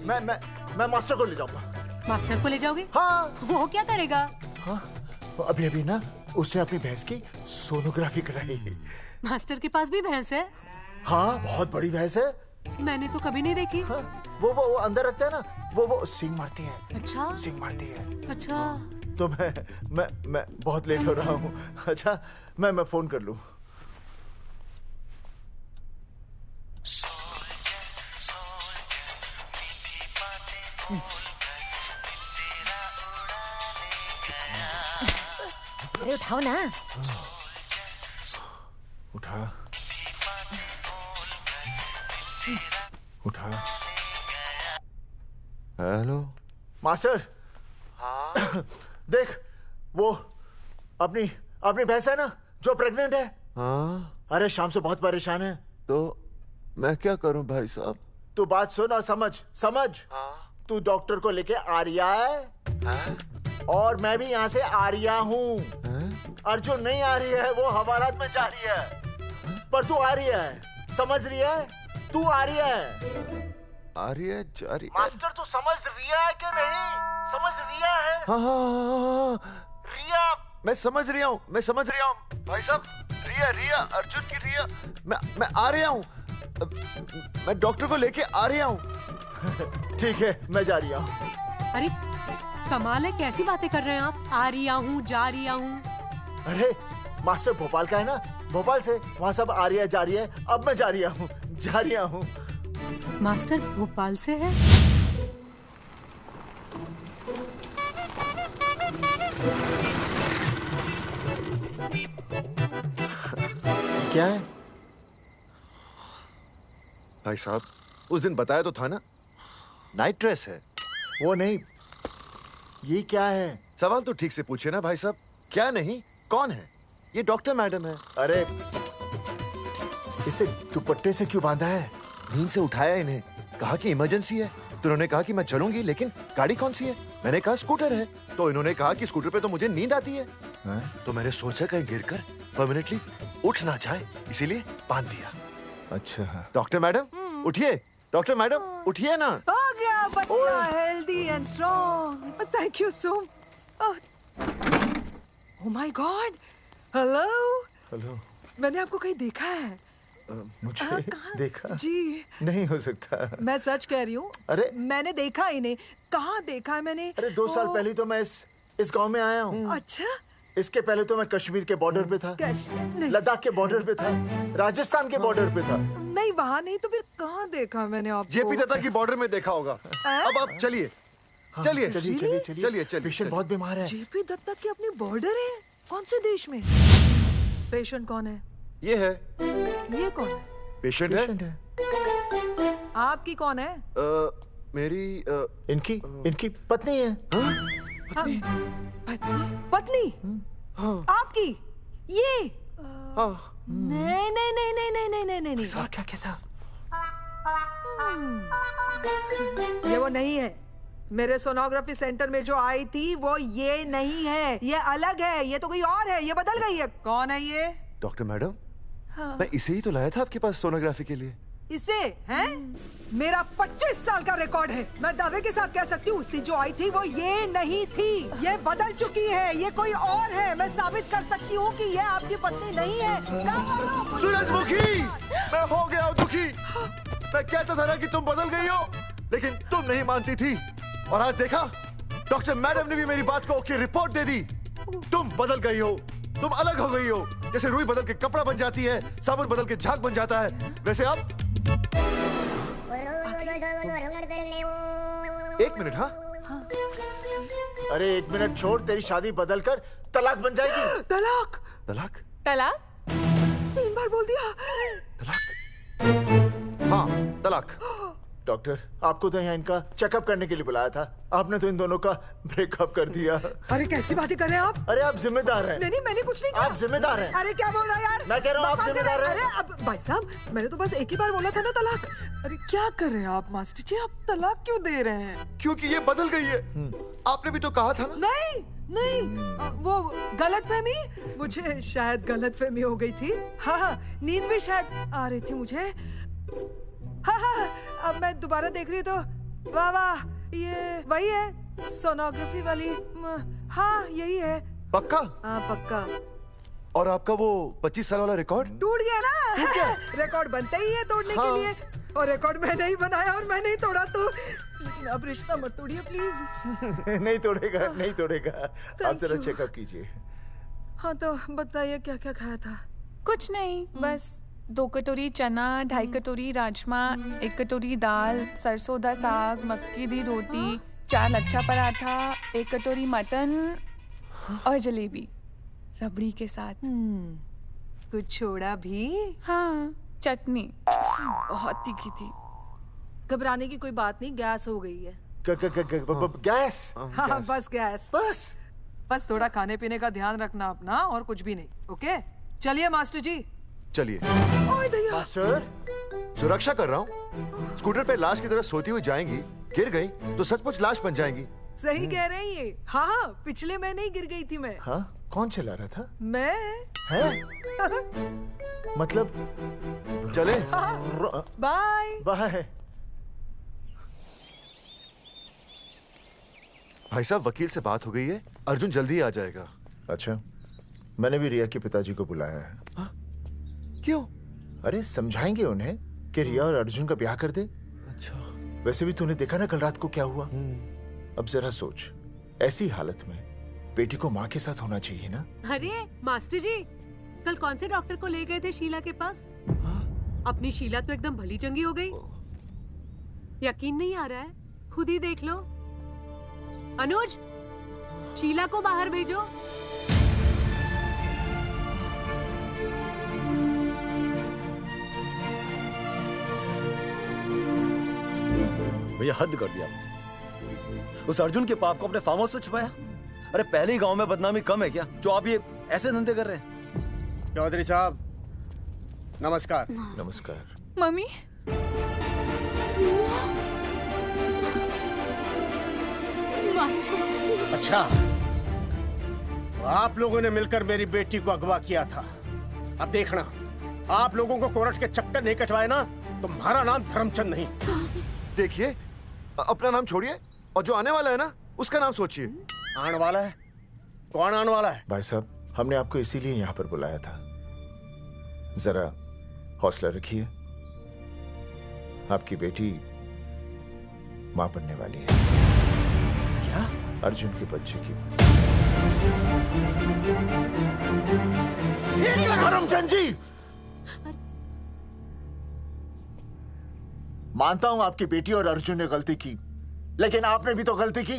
मैं मास्टर को ले जाऊंगा। मास्टर को ले जाओगे? हाँ। वो क्या करेगा? हाँ, अभी ना उसने अपनी भैंस की सोनोग्राफी कराई। मास्टर के पास भी भैंस है? हाँ, बहुत बड़ी भैंस है। मैंने तो कभी नहीं देखी। हाँ, वो अंदर रखते हैं ना, वो सींग मारती है। अच्छा, सींग मारती है। अच्छा। तो मैं बहुत लेट हो रहा हूँ। अच्छा, मैं फोन कर लूँ। अरे उठाओ ना। उठा। Hello master. हाँ? देख, वो अपनी भैंस है ना जो प्रेग्नेंट है। हाँ? अरे शाम से बहुत परेशान है। तो मैं क्या करूं भाई साहब? तू बात सुन और समझ। हाँ? तू डॉक्टर को लेके आ रिया है। हाँ? और मैं भी यहाँ से आ रिया हूँ। अर्जुन नहीं आ रही है, वो हवालात में जा रही है। पर तू आ रही है, समझ रही है? तू आ रही है। आ रही है, जा रही है। मास्टर तू समझ रिया है कि नहीं? समझ रिया है? हाँ। रिया। मैं समझ रहा हूँ भाई साहब। रिया अर्जुन की रिया। मैं आ रहा हूँ। मैं डॉक्टर को लेके आ रहा हूँ। ठीक है, मैं जा रही हूँ। अरे कमाल है, कैसी बातें कर रहे हैं आप? आ रही हूँ, जा रही हूँ। अरे मास्टर भोपाल का है ना, भोपाल से वहाँ सब आ रही है, जा रही है। अब मैं जा रही हूँ। मास्टर भोपाल से है? क्या है भाई साहब? उस दिन बताया तो था ना, नाइट ड्रेस है। वो नहीं, ये क्या है? सवाल तो ठीक से पूछे ना भाई साहब। क्या नहीं, कौन है? ये डॉक्टर मैडम है। अरे इसे दुपट्टे से क्यों बांधा है? नींद से उठाया इन्हें, कहा कि इमरजेंसी है। तो उन्होंने कहा कि मैं चलूंगी, लेकिन गाड़ी कौन सी है? मैंने कहा स्कूटर है। तो इन्होंने कहा कि स्कूटर पे तो मुझे नींद आती है। तो मैंने सोचा कहीं गिरकर परमानेंटली उठ ना जाए, इसीलिए बांध दिया। अच्छा डॉक्टर मैडम उठिए। डॉक्टर मैडम उठिए ना। हो गया बच्चा healthy and strong. Thank you so much. Oh my God. Hello. Hello. मैंने आपको कहीं देखा है। मुझे देखा जी नहीं हो सकता। मैं सच कह रही हूँ। अरे मैंने देखा ही नहीं। कहाँ देखा है मैंने? अरे 2 साल पहले तो मैं इस गांव में आया हूँ। अच्छा। इसके पहले तो मैं कश्मीर के बॉर्डर पे था, लद्दाख के बॉर्डर पे था, राजस्थान के बॉर्डर पे था। नहीं वहाँ नहीं तो फिर कहाँ देखा मैंने आपको? जेपी दत्ता की बॉर्डर में देखा होगा। अब आप चलिए चलिए चलिए चलिए चलिए चलिए। पेशेंट बहुत बीमार है। जेपी दत्ता की अपनी बॉर्डर है? कौन से देश में? पेशेंट कौन है? ये है। ये कौन है? पेशेंट है। आपकी कौन है? मेरी इनकी पत्नी है। पत्नी? पत्नी? आपकी? ये? नहीं नहीं नहीं नहीं नहीं नहीं नहीं नहीं। सर क्या कहता? ये वो नहीं है। मेरे सोनोग्राफी सेंटर में जो आई थी वो ये नहीं है, ये अलग है, ये तो कोई और है, ये बदल गई है। कौन है ये? डॉक्टर मैडम, हाँ। मैं इसे ही तो लाया था आपके पास सोनोग्राफी के लिए। इसे हैं? मेरा 25 साल का रिकॉर्ड है। मैं दावे के साथ कह सकती हूँ उसकी जो आई थी वो ये नहीं थी, ये बदल चुकी है, ये कोई और है। मैं साबित कर सकती हूँ कि ये आपकी पत्नी नहीं है। सूरजमुखी, मैं हो गया हूँ दुखी। मैं कहता था ना कि तुम बदल गई हो, लेकिन तुम नहीं मानती थी। और आज देखा, डॉक्टर मैडम ने भी मेरी बात को ओके रिपोर्ट दे दी। तुम बदल गई हो, तुम अलग हो गई हो। जैसे रुई बदल के कपड़ा बन जाती है, साबुन बदल के झाग बन जाता है, वैसे आप। 1 मिनट। हाँ अरे 1 मिनट छोड़, तेरी शादी बदल कर तलाक बन जाएगी। तलाक? तलाक? तलाक? 3 बार बोल दिया। तलाक? हाँ तलाक। डॉक्टर, आपको तो यहाँ इनका चेकअप करने के लिए बुलाया था, आपने तो इन दोनों का ब्रेकअप कर दिया। अरे कैसी बातें कर रहे हैं आप? अरे आप जिम्मेदार हैं। नहीं मैंने कुछ नहीं किया। आप जिम्मेदार हैं। अरे क्या बोल रहा है यार? मैं कह रहा हूँ आप जिम्मेदार हैं। अरे अब भाई साहब, मैंने तो बस एक ही बार बोला था ना तलाक। अरे क्या कर रहे हैं आप मास्टर जी? आप तलाक क्यों दे रहे हैं? क्योंकि ये बदल गई है। आपने भी तो कहा था ना। नहीं नहीं, वो गलतफहमी, मुझे शायद गलतफहमी हो गई थी। हाँ नींद भी शायद आ रही थी मुझे। हाँ अब मैं दोबारा देख रही तो वाह वाह, ये वही है सोनोग्राफी वाली। हाँ यही है। पक्का? हाँ पक्का। और आपका वो 25 साल वाला रिकॉर्ड टूट गया ना? रिकॉर्ड बनते ही है तोड़ने के लिए, और रिकॉर्ड मैंने ही बनाया और मैंने ही तोड़ा। तो लेकिन अब रिश्ता मत तोड़िए प्लीज। नहीं तोड़ेगा, नहीं तोड़ेगा। आप जरा चेकअप कीजिए। हाँ तो बताइए क्या क्या खाया था? कुछ नहीं, बस 2 कटोरी चना, 2.5 कटोरी राजमा, 1 कटोरी दाल, सरसों दा साग, मक्की दी रोटी, 4 लच्छा पराठा, 1 कटोरी मटन और जलेबी रबड़ी के साथ। कुछ छोड़ा भी? हाँ, चटनी बहुत तीखी थी। घबराने की कोई बात नहीं, गैस हो गई है। गैस? हाँ बस गैस। बस थोड़ा खाने पीने का ध्यान रखना अपना, और कुछ भी नहीं। ओके चलिए मास्टर जी। चलिए। मास्टर, सुरक्षा कर रहा हूँ। स्कूटर पे लाश की तरह सोती हुई जाएंगी, गिर गई तो सचमुच लाश बन जाएंगी। सही कह रहे हैं ये। हाँ पिछले महीने ही गिर गई थी मैं। हाँ कौन चला रहा था? मैं। है? मतलब चले? Bye bye. भाई साहब, वकील से बात हो गई है, अर्जुन जल्दी ही आ जाएगा। अच्छा, मैंने भी रिया के पिताजी को बुलाया है। क्यों? अरे समझाएंगे उन्हें कि रिया और अर्जुन का ब्याह कर दे। अच्छा। वैसे भी तूने देखा ना कल रात को क्या हुआ। अब जरा सोच, ऐसी हालत में बेटी को माँ के साथ होना चाहिए ना। अरे मास्टर जी, कल कौन से डॉक्टर को ले गए थे शीला के पास? अपनी शीला तो एकदम भली चंगी हो गई। यकीन नहीं आ रहा है? खुद ही देख लो। अनुज, शीला को बाहर भेजो। भैया हद कर दिया। उस अर्जुन के पाप को अपने फार्म हाउस से छुपाया। अरे पहले ही गांव में बदनामी कम है क्या, जो आप ये ऐसे धंधे कर रहे हैं? चौधरी साहब नमस्कार। नमस्कार। मम्मी, अच्छा, आप लोगों ने मिलकर मेरी बेटी को अगवा किया था। अब देखना, आप लोगों को कोर्ट के चक्कर नहीं कटवाए ना, तो तुम्हारा नाम धर्मचंद नहीं। देखिए, अपना नाम छोड़िए और जो आने वाला है ना, उसका नाम सोचिए। आने वाला है? कौन आने वाला है? भाई साहब, हमने आपको इसीलिए यहाँ पर बुलाया था। जरा हौसला रखिए, आपकी बेटी मां बनने वाली है। क्या? अर्जुन के बच्चे की। करमचंद जी, मानता हूं आपकी बेटी और अर्जुन ने गलती की, लेकिन आपने भी तो गलती की।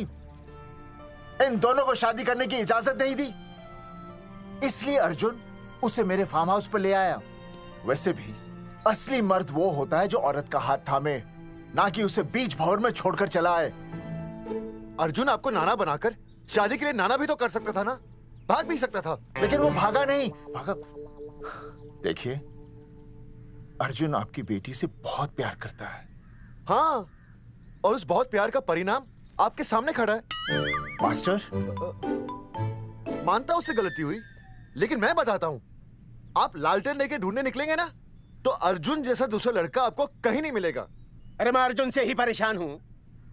इन दोनों को शादी करने की इजाजत नहीं दी, इसलिए अर्जुन उसे मेरे फार्म हाउस पर ले आया। वैसे भी असली मर्द वो होता है जो औरत का हाथ थामे, ना कि उसे बीच भंवर में छोड़कर चला आए। अर्जुन आपको नाना बनाकर शादी के लिए नाना भी तो कर सकता था ना, भाग भी सकता था। लेकिन वो भागा नहीं। भागा। देखिए, अर्जुन आपकी बेटी से बहुत प्यार करता है। हाँ, और उस बहुत प्यार का परिणाम आपके सामने खड़ा है। मास्टर, मानता हूं उससे गलती हुई, लेकिन मैं बताता हूं, आप लालटेन लेके ढूंढने निकलेंगे ना, तो अर्जुन जैसा दूसरा लड़का आपको कहीं नहीं मिलेगा। अरे मैं अर्जुन से ही परेशान हूँ,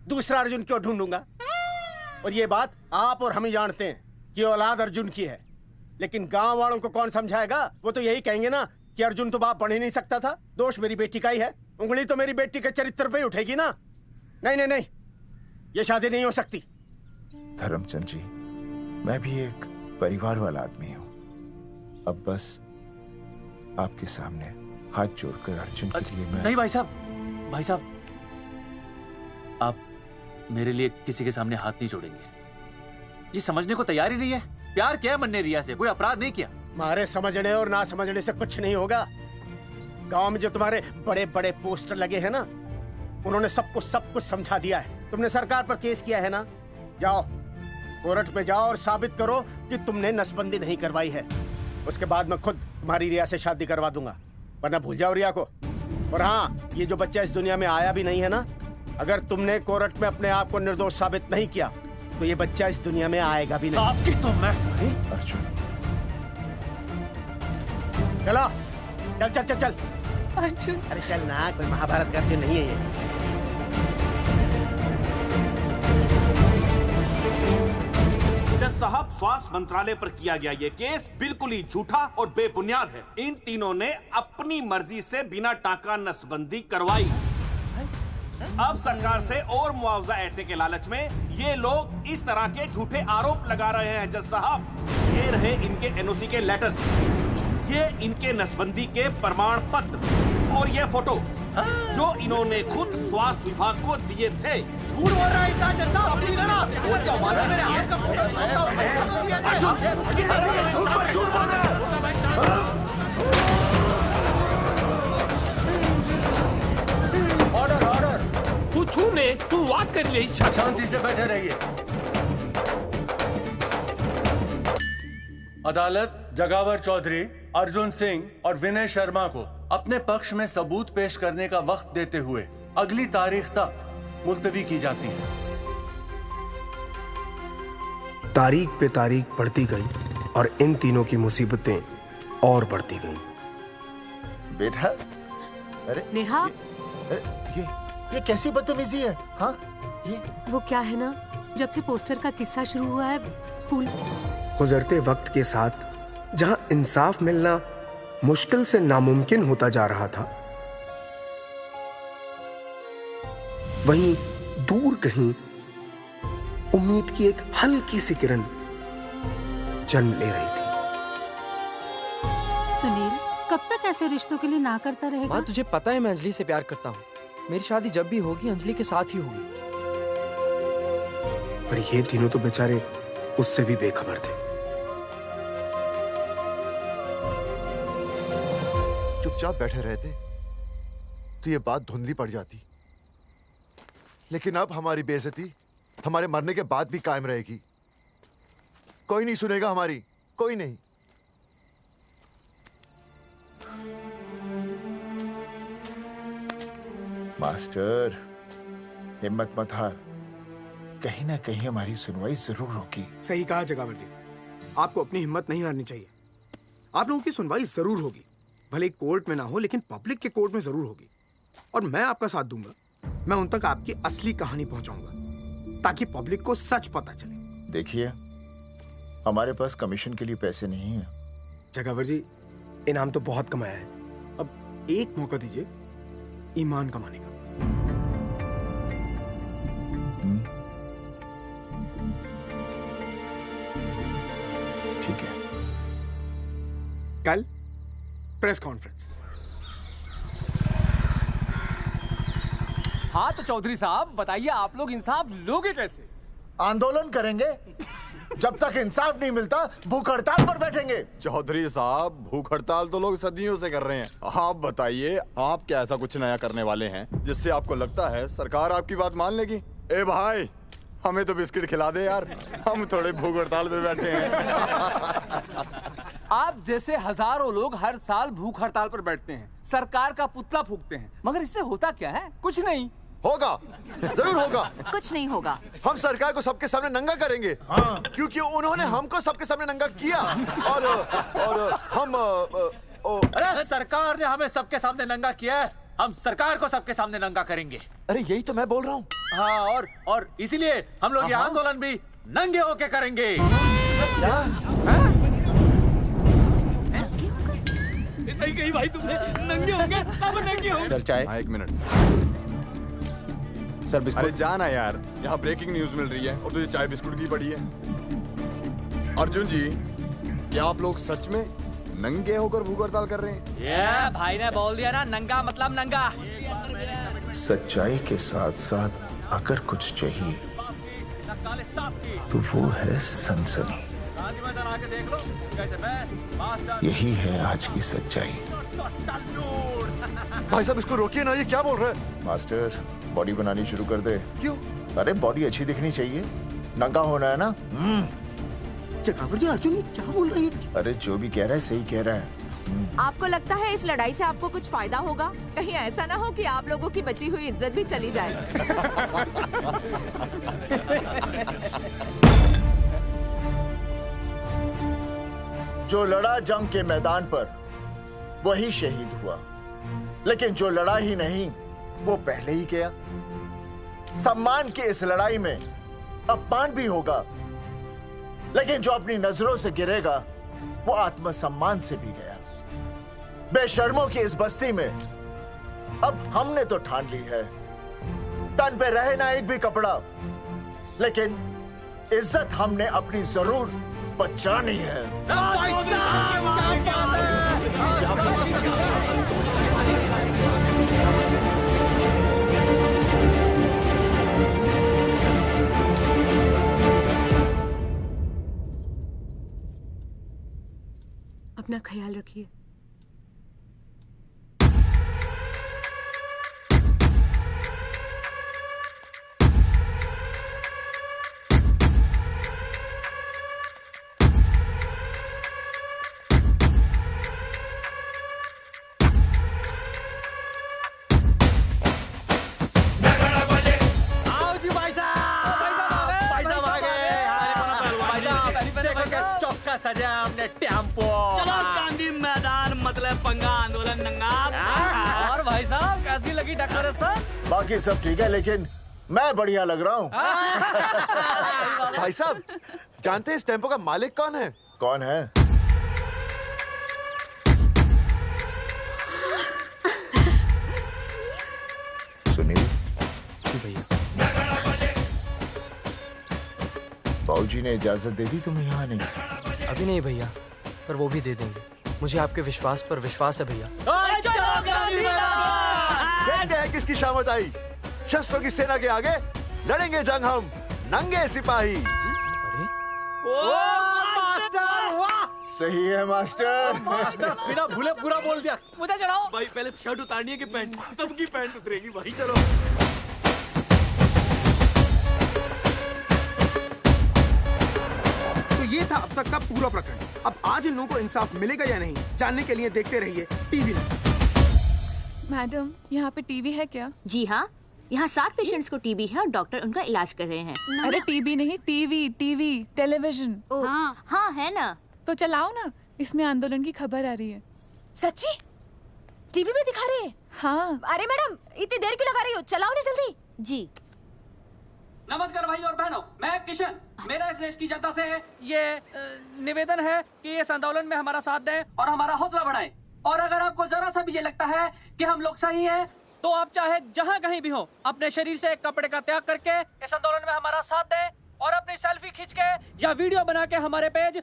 दूसरा अर्जुन क्यों ढूंढूंगा? और ये बात आप और हम ही जानते हैं कि औलाद अर्जुन की है, लेकिन गांव वालों को कौन समझाएगा? वो तो यही कहेंगे ना कि अर्जुन तो बाप बन ही नहीं सकता था, दोष मेरी बेटी का ही है। उंगली तो मेरी बेटी के चरित्र पे ही उठेगी ना। नहीं नहीं नहीं, ये शादी नहीं हो सकती। धर्मचंद जी, मैं भी एक परिवार वाला आदमी हूँ। अब बस आपके सामने हाथ जोड़कर अर्जुन के लिए मैं... नहीं भाई साहब, भाई साहब, आप मेरे लिए किसी के सामने हाथ नहीं जोड़ेंगे। ये समझने को तैयार ही नहीं है। प्यार किया मन ने रिया से, कोई अपराध नहीं किया। मारे समझने और ना समझने से कुछ नहीं होगा। गांव में जो तुम्हारे बड़े बड़े पोस्टर लगे हैं ना, उन्होंने सब कुछ समझा दिया है। तुमने सरकार पर केस किया है ना, जाओ कोर्ट में जाओ और साबित करो कि तुमने नसबंदी नहीं करवाई है। उसके बाद मैं खुद तुम्हारी रिया से शादी करवा दूंगा, वरना भूल जाओ रिया को। और हाँ, ये जो बच्चा इस दुनिया में आया भी नहीं है ना, अगर तुमने कोर्ट में अपने आप को निर्दोष साबित नहीं किया तो ये बच्चा इस दुनिया में आएगा भी नहीं। आपकी तो मैं... अर्जुन, चलो चल चल चल चल। अर्जुन, अरे चल ना, कोई महाभारत का अर्जुन नहीं है ये। जज साहब, स्वास्थ्य मंत्रालय पर किया गया ये केस बिल्कुल ही झूठा और बेबुनियाद है। इन तीनों ने अपनी मर्जी से बिना टाका नसबंदी करवाई। अब सरकार से और मुआवजा ऐंठने के लालच में ये लोग इस तरह के झूठे आरोप लगा रहे हैं। जज साहब, ये रहे इनके एनओसी के लेटर्स, ये इनके नसबंदी के प्रमाण पत्र और ये फोटो जो इन्होंने खुद स्वास्थ्य विभाग को दिए थे। झूठ बोल रहा है इंसान जज साहब, अपनी तरह। वो क्या मालूम मेरे हाथ का फोटो छापता हूं। झूठ बोल रहा है। ऑर्डर ऑर्डर, तू छूने तू बात कर ले। शांति से बैठे रहिए। अदालत जगावर चौधरी, अर्जुन सिंह और विनय शर्मा को अपने पक्ष में सबूत पेश करने का वक्त देते हुए अगली तारीख तक मुलतवी की जाती है। तारीख पे तारीख बढ़ती गई और इन तीनों की मुसीबतें और बढ़ती गईं। बेटा, अरे नेहा, ये कैसी बदतमीजी है? हाँ, ये वो क्या है ना, जब से पोस्टर का किस्सा शुरू हुआ है स्कूल, गुजरते वक्त के साथ जहां इंसाफ मिलना मुश्किल से नामुमकिन होता जा रहा था, वहीं दूर कहीं उम्मीद की एक हल्की सी किरण जन्म ले रही थी। सुनील, कब तक ऐसे रिश्तों के लिए ना करता रहेगा? माँ, तुझे पता है मैं अंजलि से प्यार करता हूँ। मेरी शादी जब भी होगी अंजलि के साथ ही होगी। पर ये तीनों तो बेचारे उससे भी बेखबर थे। चुपचाप बैठे रहते तो ये बात धुंधली पड़ जाती, लेकिन अब हमारी बेइज्जती हमारे मरने के बाद भी कायम रहेगी। कोई नहीं सुनेगा हमारी, कोई नहीं। मास्टर, हिम्मत मत हार, कहीं ना कहीं हमारी सुनवाई जरूर होगी। सही कहा जगावर जी, आपको अपनी हिम्मत नहीं हारनी चाहिए। आप लोगों की सुनवाई जरूर होगी, भले कोर्ट में ना हो लेकिन पब्लिक के कोर्ट में जरूर होगी। और मैं आपका साथ दूंगा, मैं उन तक आपकी असली कहानी पहुंचाऊंगा ताकि पब्लिक को सच पता चले। देखिए, हमारे पास कमीशन के लिए पैसे नहीं है। जगावर जी, इनाम तो बहुत कमाया है, अब एक मौका दीजिए ईमान कमाने का। ठीक है, कल प्रेस कॉन्फ्रेंस। हाँ तो चौधरी साहब बताइए, आप लोग इंसाफ लोगे कैसे? आंदोलन करेंगे। जब तक इंसाफ नहीं मिलता भूख हड़ताल पर बैठेंगे। चौधरी साहब, भूख हड़ताल तो लोग सदियों से कर रहे हैं। आप बताइए, आप क्या ऐसा कुछ नया करने वाले हैं जिससे आपको लगता है सरकार आपकी बात मान लेगी? ए भाई, हमें तो बिस्किट खिला दे यार, हम थोड़े भूख हड़ताल पे बैठे हैं। आप जैसे हजारों लोग हर साल भूख हड़ताल पर बैठते हैं, सरकार का पुतला फूंकते हैं, मगर इससे होता क्या है? कुछ नहीं होगा, जरूर होगा। कुछ नहीं होगा। हम सरकार को सबके सामने नंगा करेंगे। हाँ। क्योंकि उन्होंने हमको सबके सामने नंगा किया और हम अरे सरकार ने हमें सबके सामने नंगा किया है, हम सरकार को सबके सामने नंगा करेंगे। अरे यही तो मैं बोल रहा हूँ। हाँ, और इसीलिए हम लोग ये आंदोलन भी नंगे होके करेंगे। क्या? सही कही भाई तुमने, नंगे होंगे, अब नंगे होंगे। सर चाय। हाँ, 1 मिनट सर। बिस्कुट। अरे जाना यार, यहाँ ब्रेकिंग न्यूज मिल रही है और तुझे चाय बिस्कुट की पड़ी है। अर्जुन जी, क्या आप लोग सच में नंगे होकर भूख हड़ताल कर रहे हैं? ये भाई ने बोल दिया ना, नंगा मतलब नंगा। सच्चाई के साथ साथ अगर कुछ चाहिए तो वो है सनसनी। यही है आज की सच्चाई। भाई साहब इसको रोकिए ना, ये क्या बोल रहे हैं? मास्टर, बॉडी बनानी शुरू कर दे। क्यों? अरे बॉडी अच्छी दिखनी चाहिए, नंगा होना है ना। चकावर जी, अर्जुन ये क्या बोल रही है? अरे जो भी कह रहा है सही कह रहा है। आपको लगता है इस लड़ाई से आपको कुछ फायदा होगा? कहीं ऐसा ना हो कि आप लोगों की बची हुई इज्जत भी चली जाए। जो लड़ा जंग के मैदान पर वही शहीद हुआ, लेकिन जो लड़ा ही नहीं वो पहले ही गया। सम्मान की इस लड़ाई में अपमान भी होगा, लेकिन जो अपनी नजरों से गिरेगा वो आत्मसम्मान से भी गया। बेशर्मों की इस बस्ती में अब हमने तो ठान ली है, तन पे रहे ना एक भी कपड़ा, लेकिन इज्जत हमने अपनी जरूर बचानी है। अपना ख्याल रखिए। सजा हमने टेम्पो। चलो गांधी मैदान, मतलब पंगा आंदोलन नंगा। और भाई साहब कैसी लगी डेकोरेशन? बाकी सब ठीक है, लेकिन मैं बढ़िया लग रहा हूँ। भाई साहब, जानते हैं इस टेम्पो का मालिक कौन है? कौन है? सुनील। भैया। बाबूजी ने इजाजत दे दी तुम्हें यहाँ आने? अभी नहीं भैया, पर वो भी दे देंगे। मुझे आपके विश्वास पर विश्वास है भैया। देखते हैं किसकी शामत आई। शस्त्रों की सेना के आगे लड़ेंगे जंग हम, नंगे सिपाही। सही है मास्टर। मास्टर बिना भूले पूरा बोल दिया। मुझे चढ़ाओ भाई, पहले शर्ट उतारनी है कि पैंट? सबकी पैंट उतरेगी भाई। चलो ये था अब तक का पूरा प्रकरण। अब आज इन लोगों को इंसाफ मिलेगा या नहीं, जानने के लिए देखते रहिए टीवी न्यूज़। मैडम, यहाँ पे टीवी है क्या? जी हाँ, यहाँ 7 पेशेंट्स को टीबी है और डॉक्टर उनका इलाज कर रहे हैं। अरे टीबी नहीं, टीवी, टेलीविजन। हाँ हाँ है ना। तो चलाओ ना, इसमें आंदोलन की खबर आ रही है। सच्ची? टीवी में दिखा रहे हैं? हाँ। अरे मैडम, इतनी देर क्यों लगा रही हो? चलाओ ना जल्दी। जी। नमस्कार भाई और बहनों, मैं किशन। मेरा इस देश की जनता से ये निवेदन है कि इस आंदोलन में हमारा साथ दें और हमारा हौसला बढ़ाएं। और अगर आपको जरा सा भी ये लगता है कि हम लोग सही हैं, तो आप चाहे जहां कहीं भी हो अपने शरीर से कपड़े का त्याग करके इस आंदोलन में हमारा साथ दें और अपनी सेल्फी खींच के या वीडियो बना के हमारे पेज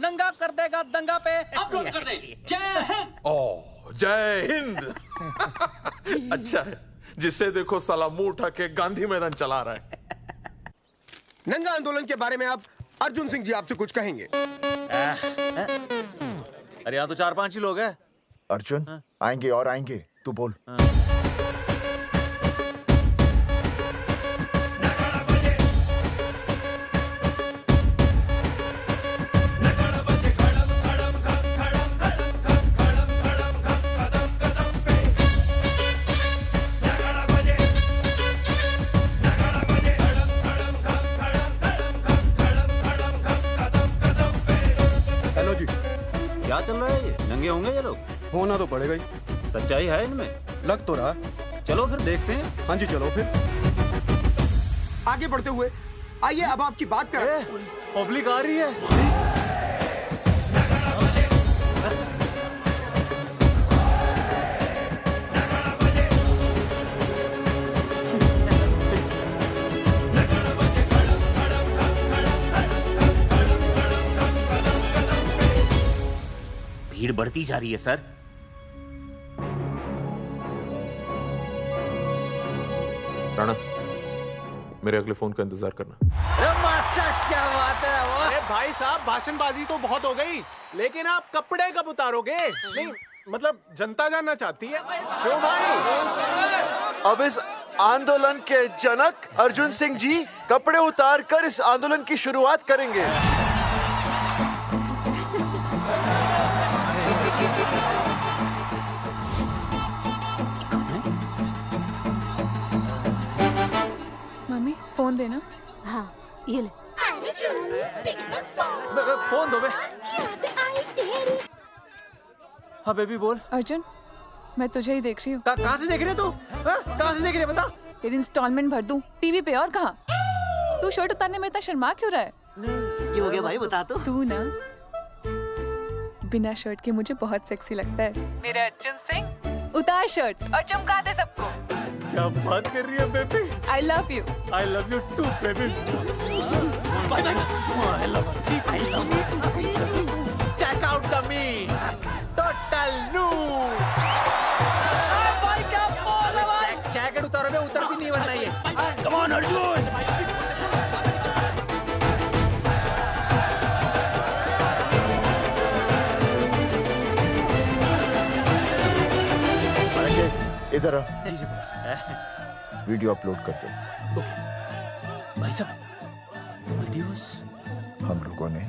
नंगा कर देगा दंगा पे अपलोड कर दें। जय हिंद। ओह जय हिंद। अच्छा है, जिसे देखो साला मुंह उठा के गांधी मैदान चला रहा है। नंगा आंदोलन के बारे में आप अर्जुन सिंह जी आपसे कुछ कहेंगे। अरे यहाँ तो 4-5 ही लोग हैं। अर्जुन आएंगे और आएंगे, तू बोल। हेलो जी, क्या चल रहा है? ये नंगे होंगे ये लोग? होना तो पड़ेगा ही। सच्चाई है इनमें? लग तो रहा। चलो फिर देखते हैं। हाँ जी चलो फिर। आगे बढ़ते हुए आइए अब आपकी बात करें। पब्लिक आ रही है। भीड़ बढ़ती जा रही है सर। राणा, मेरे अगले फोन का इंतजार करना। अरे मास्टर क्या बात है वो? अरे भाई साहब, भाषणबाजी तो बहुत हो गई, लेकिन आप कपड़े कब उतारोगे? नहीं मतलब जनता जानना चाहती है। क्यों भाई? अब इस आंदोलन के जनक अर्जुन सिंह जी कपड़े उतार कर इस आंदोलन की शुरुआत करेंगे। मम्मी फोन देना। हाँ ये ले। फोन दो बे। हाँ बेबी बोल। अर्जुन मैं तुझे ही देख रही हूँ। कहाँ से देख रही है तू? कहाँ से देख रही है बता? तेरी इंस्टॉलमेंट भर दूं टीवी पे और कहाँ? तू शर्ट उतारने में इतना शर्मा क्यों रहा है? क्यों हो गया भाई, बता तो। तू ना बिना शर्ट के मुझे बहुत सेक्सी लगता है। मेरे अर्जुन सिंह, उतार शर्ट और चमका दे सबको। क्या बात कर रही है baby? I love you. I love you too baby. Bye bye. I love you. Check out the me. Total new. भाई क्या बोल है भाई? जैकेट उतारो बे, उतर भी नहीं वरना ये। Come on Arjun. इधर आ। वीडियो अपलोड कर दो। भाई साहब वीडियोस? हम लोगों ने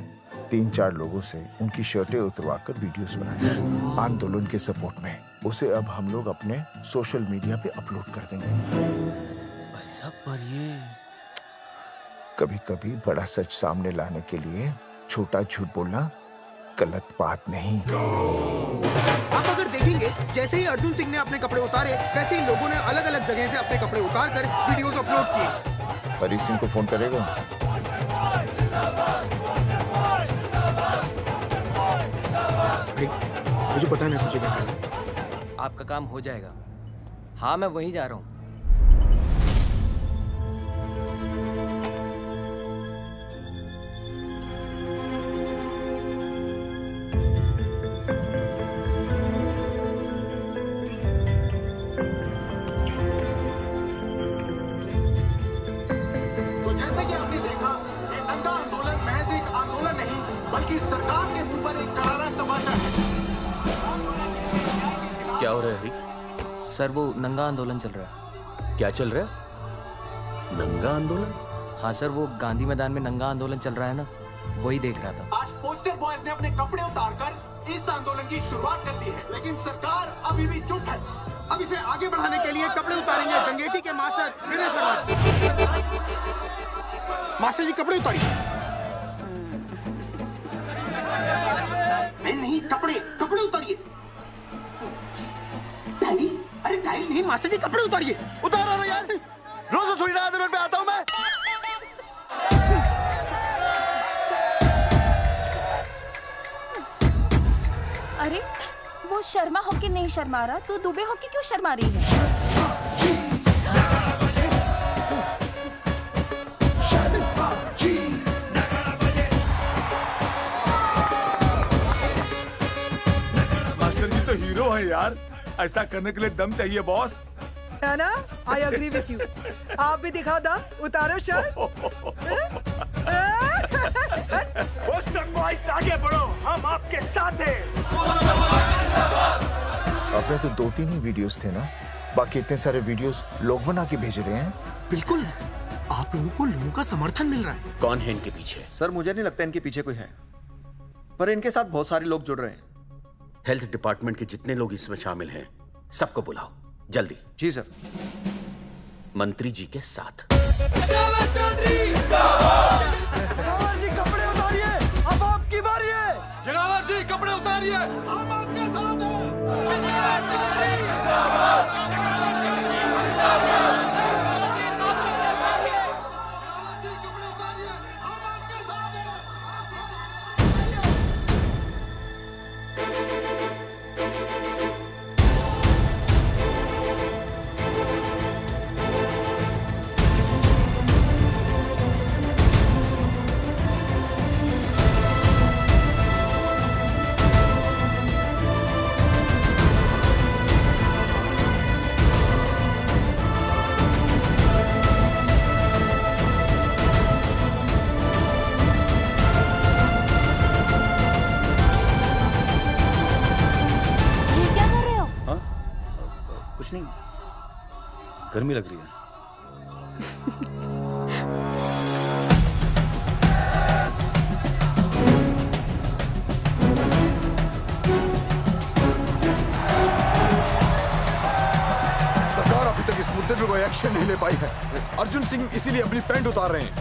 3-4 लोगों से उनकी शर्टें उतरवाकर वीडियोस बनाए आंदोलन के सपोर्ट में। उसे अब हम लोग अपने सोशल मीडिया पे अपलोड कर देंगे। भाई साहब पर ये कभी-कभी बड़ा सच सामने लाने के लिए छोटा झूठ बोलना गलत बात नहीं। आप अगर देखेंगे जैसे ही अर्जुन सिंह ने अपने कपड़े उतारे, वैसे ही लोगों ने अलग अलग जगह से अपने कपड़े उतार कर वीडियोस अपलोड किए। हरी सिंह को फोन करेगा? भाई मुझे पता नहीं तुझे क्या करना है। आपका काम हो जाएगा। हाँ मैं वहीं जा रहा हूँ। तो जैसे कि आपने देखा, ये नंगा आंदोलन महज एक आंदोलन नहीं, बल्कि सरकार के मुंह पर एक करारा तमाचा है। क्या हो रहा है हरी? सर वो नंगा आंदोलन चल रहा है। क्या चल रहा है? नंगा आंदोलन? हाँ सर वो गांधी मैदान में नंगा आंदोलन चल रहा है ना, वही देख रहा था। आज पोस्टर बॉयज ने अपने कपड़े उतारकर इस आंदोलन की शुरुआत कर दी है, लेकिन सरकार अभी भी चुप है। अब इसे आगे बढ़ाने के लिए कपड़े उतारेंगे जंगेटी के मास्टर विनय शर्मा जी। मास्टर जी कपड़े उतारिए। नहीं कपड़े कपड़े उतारिए। डायरी? अरे डायरी नहीं मास्टर जी, कपड़े उतारिए। उतारो ना यार, रोज थोड़ी ना आंदोलन पे आता हूँ मैं। अरे वो शर्मा होके नहीं शर्मा रहा, तू दुबे होके क्यों शर्मा रही है? मास्टर जी तो हीरो है यार, ऐसा करने के लिए दम चाहिए बॉस। है ना? I agree with you. आप भी दिखाओ दम, उतारो शर्ट। बोस्टन बॉयज आगे बढ़ो, हम आपके साथ हैं। अपने तो 2-3 ही वीडियोस थे ना, बाकी इतने सारे वीडियोस लोग बना के भेज रहे हैं। बिल्कुल, आप लोगों को लोगों का समर्थन मिल रहा है। कौन है इनके पीछे? सर मुझे नहीं लगता इनके पीछे कोई है, पर इनके साथ बहुत सारे लोग जुड़ रहे हैं। हेल्थ डिपार्टमेंट के जितने लोग इसमें शामिल हैं, सबको बुलाओ जल्दी। जी सर। मंत्री जी के साथ। जगावर जी कपड़े उतारिए, अब आपकी बारी है। जगावर जी कपड़े उतारिए, हम आपके साथ हैं। जगावर चौधरी गर्मी लग रही है। सरकार अभी तक इस मुद्दे पे कोई एक्शन नहीं ले पाई है। अर्जुन सिंह इसीलिए अपनी पैंट उतार रहे हैं।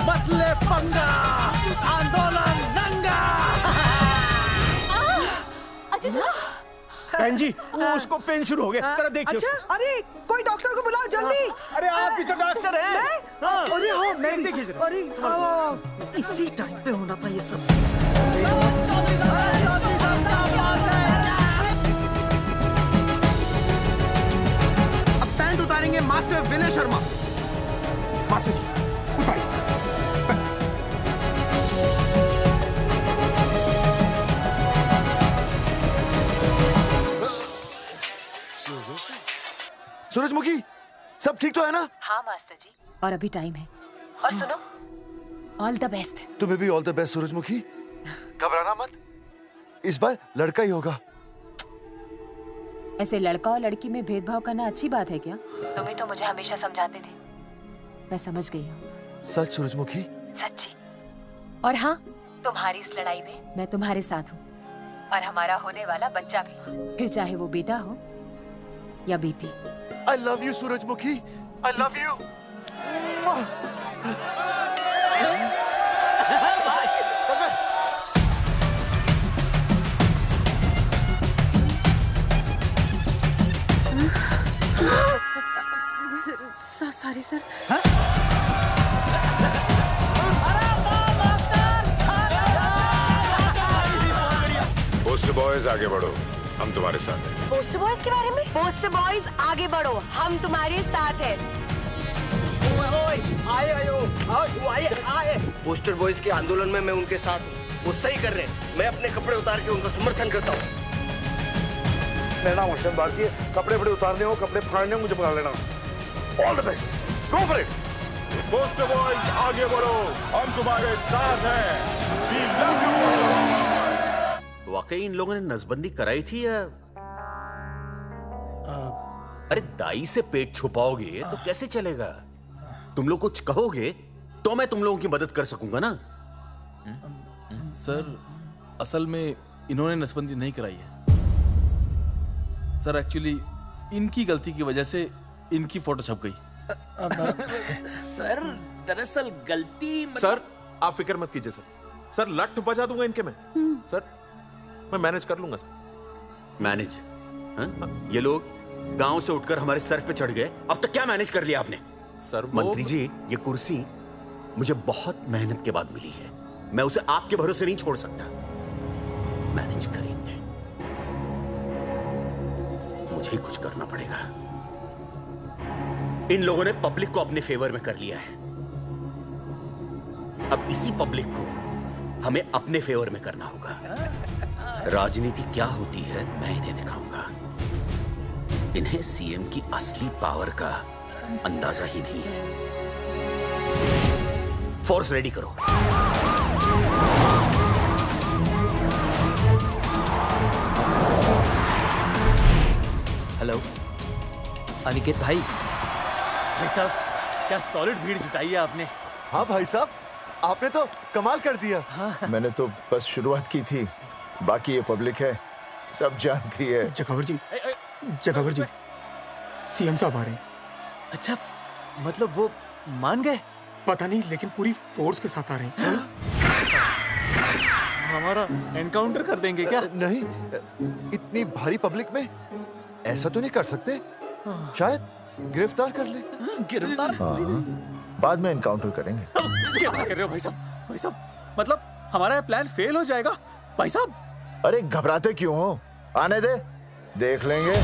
मत ले पंगा, आंदोलन नंगा। बहन जी, वो उसको पेन शुरू हो गया, जरा देखिए। अच्छा, अरे कोई डॉक्टर को बुलाओ जल्दी। अरे आप भी तो डॉक्टर हैं। अरे हाँ, मैं देखिए जरा। अरे इसी टाइम पे होना था ये सब। अब पैंट उतारेंगे मास्टर विनय शर्मा। मास्टर जी उतारिए। सूरजमुखी, सब ठीक तो है ना? हाँ मास्टर जी, और अभी टाइम है। और सुनो, ऑल द बेस्ट। तुम्हें भी ऑल द बेस्ट सूरजमुखी। घबराना मत, इस बार लड़का ही होगा। ऐसे लड़का और लड़की में भेदभाव करना अच्छी बात है क्या? तुम ही तो मुझे हमेशा समझाते थे। मैं समझ गई हूँ। सच सूरजमुखी? सच्ची। और हाँ, तुम्हारी इस लड़ाई में मैं तुम्हारे साथ हूँ, और हमारा होने वाला बच्चा भी, फिर चाहे वो बेटा हो या बेटी। I love you, सूरजमुखी। I love you. Sorry sir. Post boys आगे बढ़ो, हम तुम्हारे साथ हैं। पोस्टर बॉयज के बारे में? पोस्टर बॉयज आगे बढ़ो, हम तुम्हारे साथ हैं। आए। पोस्टर बॉयज के आंदोलन में मैं उनके साथ हूँ, वो सही कर रहे हैं। मैं अपने कपड़े उतार के उनका समर्थन करता हूँ। मेरा नाम अर्शद बागची है। कपड़े बड़े उतारने हो, कपड़े फाड़ने हो, मुझे पकड़ लेना। All the best, go for it. Post boys आगे बढ़ो, हम तुम्हारे साथ हैं। We love you। वाकई इन लोगों ने नसबंदी कराई थी या? अरे दाई से पेट छुपाओगे तो कैसे चलेगा? तुम लोग कुछ कहोगे तो मैं तुम लोगों की मदद कर सकूंगा ना। सर, असल में इन्होंने नसबंदी नहीं कराई है सर। एक्चुअली इनकी गलती की वजह से इनकी फोटो छप गई। सर दरअसल गलती सर आप फिक्र मत कीजिए सर। सर लट बजा दूंगा इनके में। सर मैं मैनेज कर लूंगा सर। मैनेज? ये लोग गांव से उठकर हमारे सर पे चढ़ गए, अब तक क्या मैनेज कर लिया आपने? सर मंत्री जी, ये कुर्सी मुझे बहुत मेहनत के बाद मिली है, मैं उसे आपके भरोसे नहीं छोड़ सकता। मैनेज करेंगे। मुझे कुछ करना पड़ेगा। इन लोगों ने पब्लिक को अपने फेवर में कर लिया है। अब इसी पब्लिक को हमें अपने फेवर में करना होगा। राजनीति क्या होती है मैं इन्हें दिखाऊंगा। इन्हें सीएम की असली पावर का अंदाजा ही नहीं है। फोर्स रेडी करो। हेलो अनिकेत भाई। भाई साहब क्या सॉलिड भीड़ जुटाई है आपने। हाँ भाई साहब, आपने तो कमाल कर दिया। मैंने तो बस शुरुआत की थी, बाकी ये पब्लिक है, सब जानती है। जगावर जी, जगावर जी, सीएम साहब आ रहे हैं। अच्छा, मतलब वो मान गए? पता नहीं, लेकिन पूरी फोर्स के साथ आ रहे हैं। हमारा एनकाउंटर कर देंगे क्या? नहीं, इतनी भारी पब्लिक में ऐसा तो नहीं कर सकते। शायद गिरफ्तार कर ले। गिरफ्तार? हाँ, बाद में एनकाउंटर करेंगे। क्या कर रहे हो भाई साहब? भाई साहब, मतलब हमारा प्लान फेल हो जाएगा भाई साहब? अरे घबराते क्यों हो? आने दे, देख लेंगे।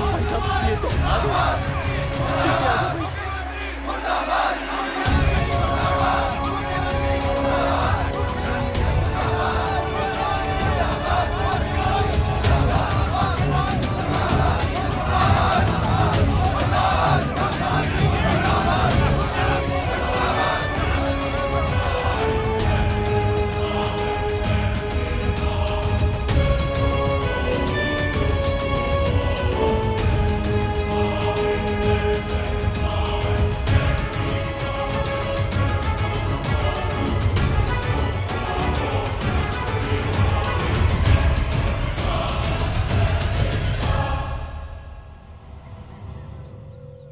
भाई साहब ये तो पीछे आ जाओ।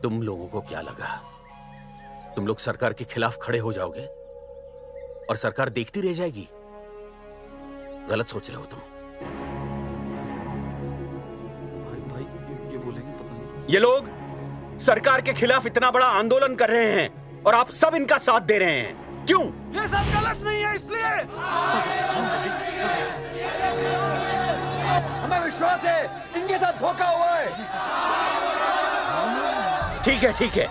तुम लोगों को क्या लगा तुम लोग सरकार के खिलाफ खड़े हो जाओगे और सरकार देखती रह जाएगी? गलत सोच रहे हो तुम। भाई ये बोलेंगे पता नहीं। ये लोग सरकार के खिलाफ इतना बड़ा आंदोलन कर रहे हैं और आप सब इनका साथ दे रहे हैं, क्यों? ये सब गलत नहीं है, इसलिए हमें विश्वास है इनके साथ धोखा हुआ है। ठीक है, ठीक है।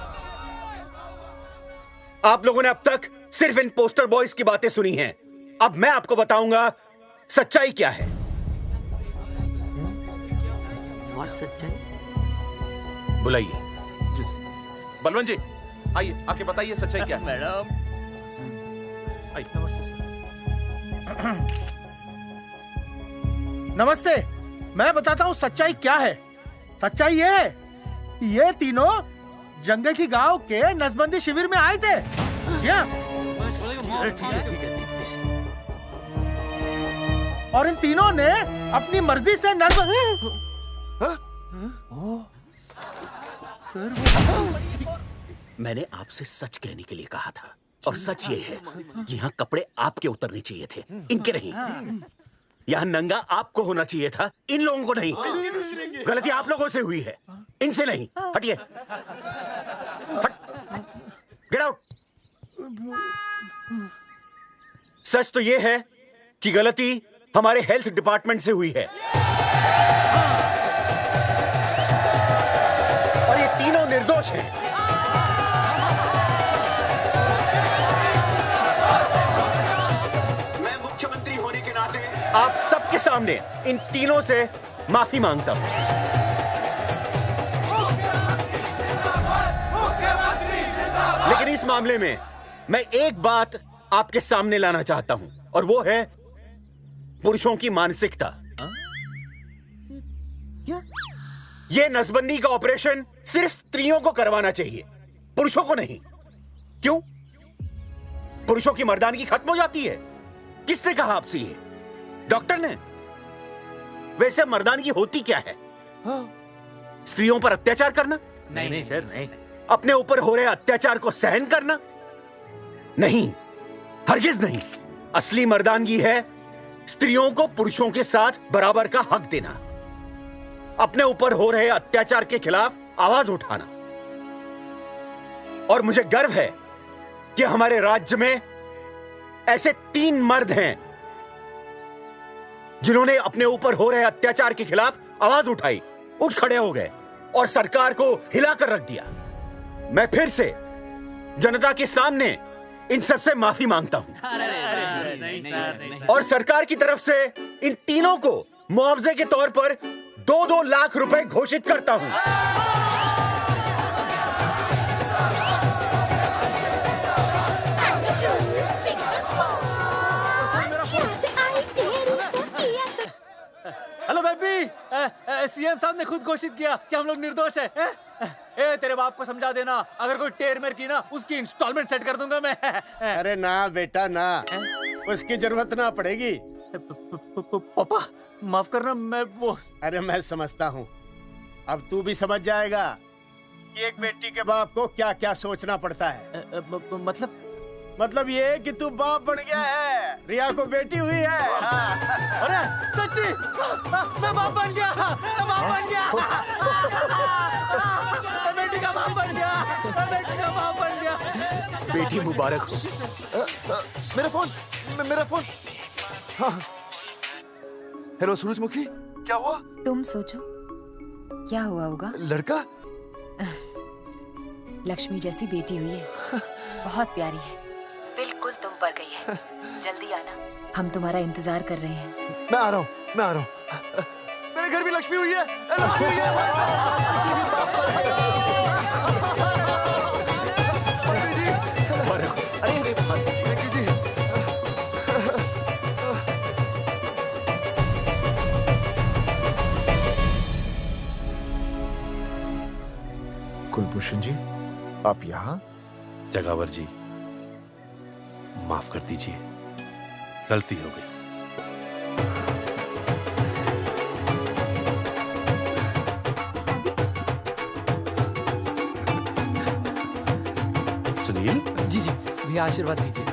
आप लोगों ने अब तक सिर्फ इन पोस्टर बॉयज की बातें सुनी हैं। अब मैं आपको बताऊंगा सच्चाई क्या है। व्हाट सच्चाई? बुलाइए। बलवंत जी आइए, आके बताइए सच्चाई क्या है। मैडम आइए। नमस्ते सर। नमस्ते, मैं बताता हूँ सच्चाई क्या है। सच्चाई ये है, ये तीनों जंगे की गांव के नसबंदी शिविर में आए थे। जी हाँ। ठीक है। और इन तीनों ने अपनी मर्जी से मैंने आपसे सच कहने के लिए कहा था और सच ये है कि यहाँ कपड़े आपके उतरने चाहिए थे, इनके नहीं। यहाँ नंगा आपको होना चाहिए था, इन लोगों को नहीं। गलती आप लोगों से हुई है, इनसे नहीं। हटिए, गेट आउट। सच तो ये है कि गलती हमारे हेल्थ डिपार्टमेंट से हुई है और ये तीनों निर्दोष हैं। मैं मुख्यमंत्री होने के नाते आप सबके सामने इन तीनों से माफी मांगता हूं। लेकिन इस मामले में मैं एक बात आपके सामने लाना चाहता हूं और वो है पुरुषों की मानसिकता। ये नसबंदी का ऑपरेशन सिर्फ स्त्रियों को करवाना चाहिए, पुरुषों को नहीं। क्यों? पुरुषों की मर्दानगी खत्म हो जाती है? किसने कहा आपसे ये? डॉक्टर ने? वैसे मर्दानगी होती क्या है? स्त्रियों पर अत्याचार करना? नहीं सर, नहीं। अपने ऊपर हो रहे अत्याचार को सहन करना? नहीं, हरगिज नहीं। असली मर्दानगी है स्त्रियों को पुरुषों के साथ बराबर का हक देना। अपने ऊपर हो रहे अत्याचार के खिलाफ आवाज उठाना। और मुझे गर्व है कि हमारे राज्य में ऐसे 3 मर्द हैं जिन्होंने अपने ऊपर हो रहे अत्याचार के खिलाफ आवाज उठाई, उठ खड़े हो गए और सरकार को हिलाकर रख दिया। मैं फिर से जनता के सामने इन सबसे माफी मांगता हूं और सरकार की तरफ से इन तीनों को मुआवजे के तौर पर 2-2 लाख रुपए घोषित करता हूं। हेलो बेबी, सीएम साहब ने खुद घोषित किया कि हम लोग निर्दोष हैं। ए, तेरे बाप को समझा देना, अगर कोई टेर मेर की ना, उसकी इंस्टॉलमेंट सेट कर दूंगा मैं। अरे ना बेटा ना, उसकी जरूरत ना पड़ेगी। पापा माफ करना, मैं वो। अरे मैं समझता हूँ, अब तू भी समझ जाएगा कि एक बेटी के बाप को क्या क्या सोचना पड़ता है। मतलब ये कि तू बाप बन गया है, रिया को बेटी हुई है। अरे सच्ची, मैं बाप बन गया, मैं बाप बन गया, मैं बेटी का बाप बन गया, मैं बेटी का बाप बन गया। बेटी मुबारक हो। मेरा फोन। हाँ। हेलो सूरजमुखी, क्या हुआ? तुम सोचो क्या हुआ होगा। लड़का? लक्ष्मी जैसी बेटी हुई है, बहुत प्यारी है, बिल्कुल तुम पर गई है। जल्दी आना, हम तुम्हारा इंतजार कर रहे हैं। मैं आ रहा हूँ। मेरे घर भी लक्ष्मी हुई है। लक्ष्मी हुई है। कुलभूषण जी, आप यहाँ? जगावर जी, माफ कर दीजिए, गलती हो गई। सुनील जी भैया आशीर्वाद दीजिए।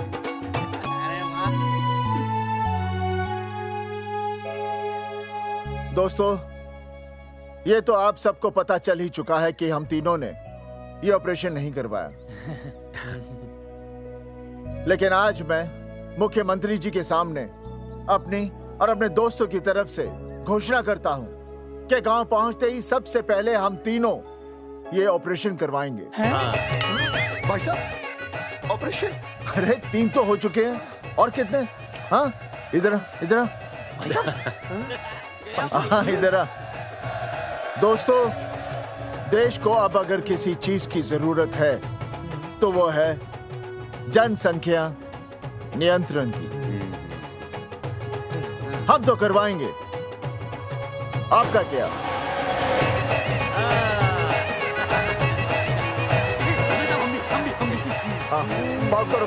दोस्तों, ये तो आप सबको पता चल ही चुका है कि हम तीनों ने ये ऑपरेशन नहीं करवाया। लेकिन आज मैं मुख्यमंत्री जी के सामने अपनी और अपने दोस्तों की तरफ से घोषणा करता हूं कि गांव पहुंचते ही सबसे पहले हम तीनों ये ऑपरेशन करवाएंगे। भाई साहब, ऑपरेशन? अरे 3 तो हो चुके हैं, और कितने? हाँ, इधर आ। दोस्तों, देश को अब अगर किसी चीज की जरूरत है तो वो है जनसंख्या नियंत्रण की। हम तो करवाएंगे, आपका क्या? पाव करो।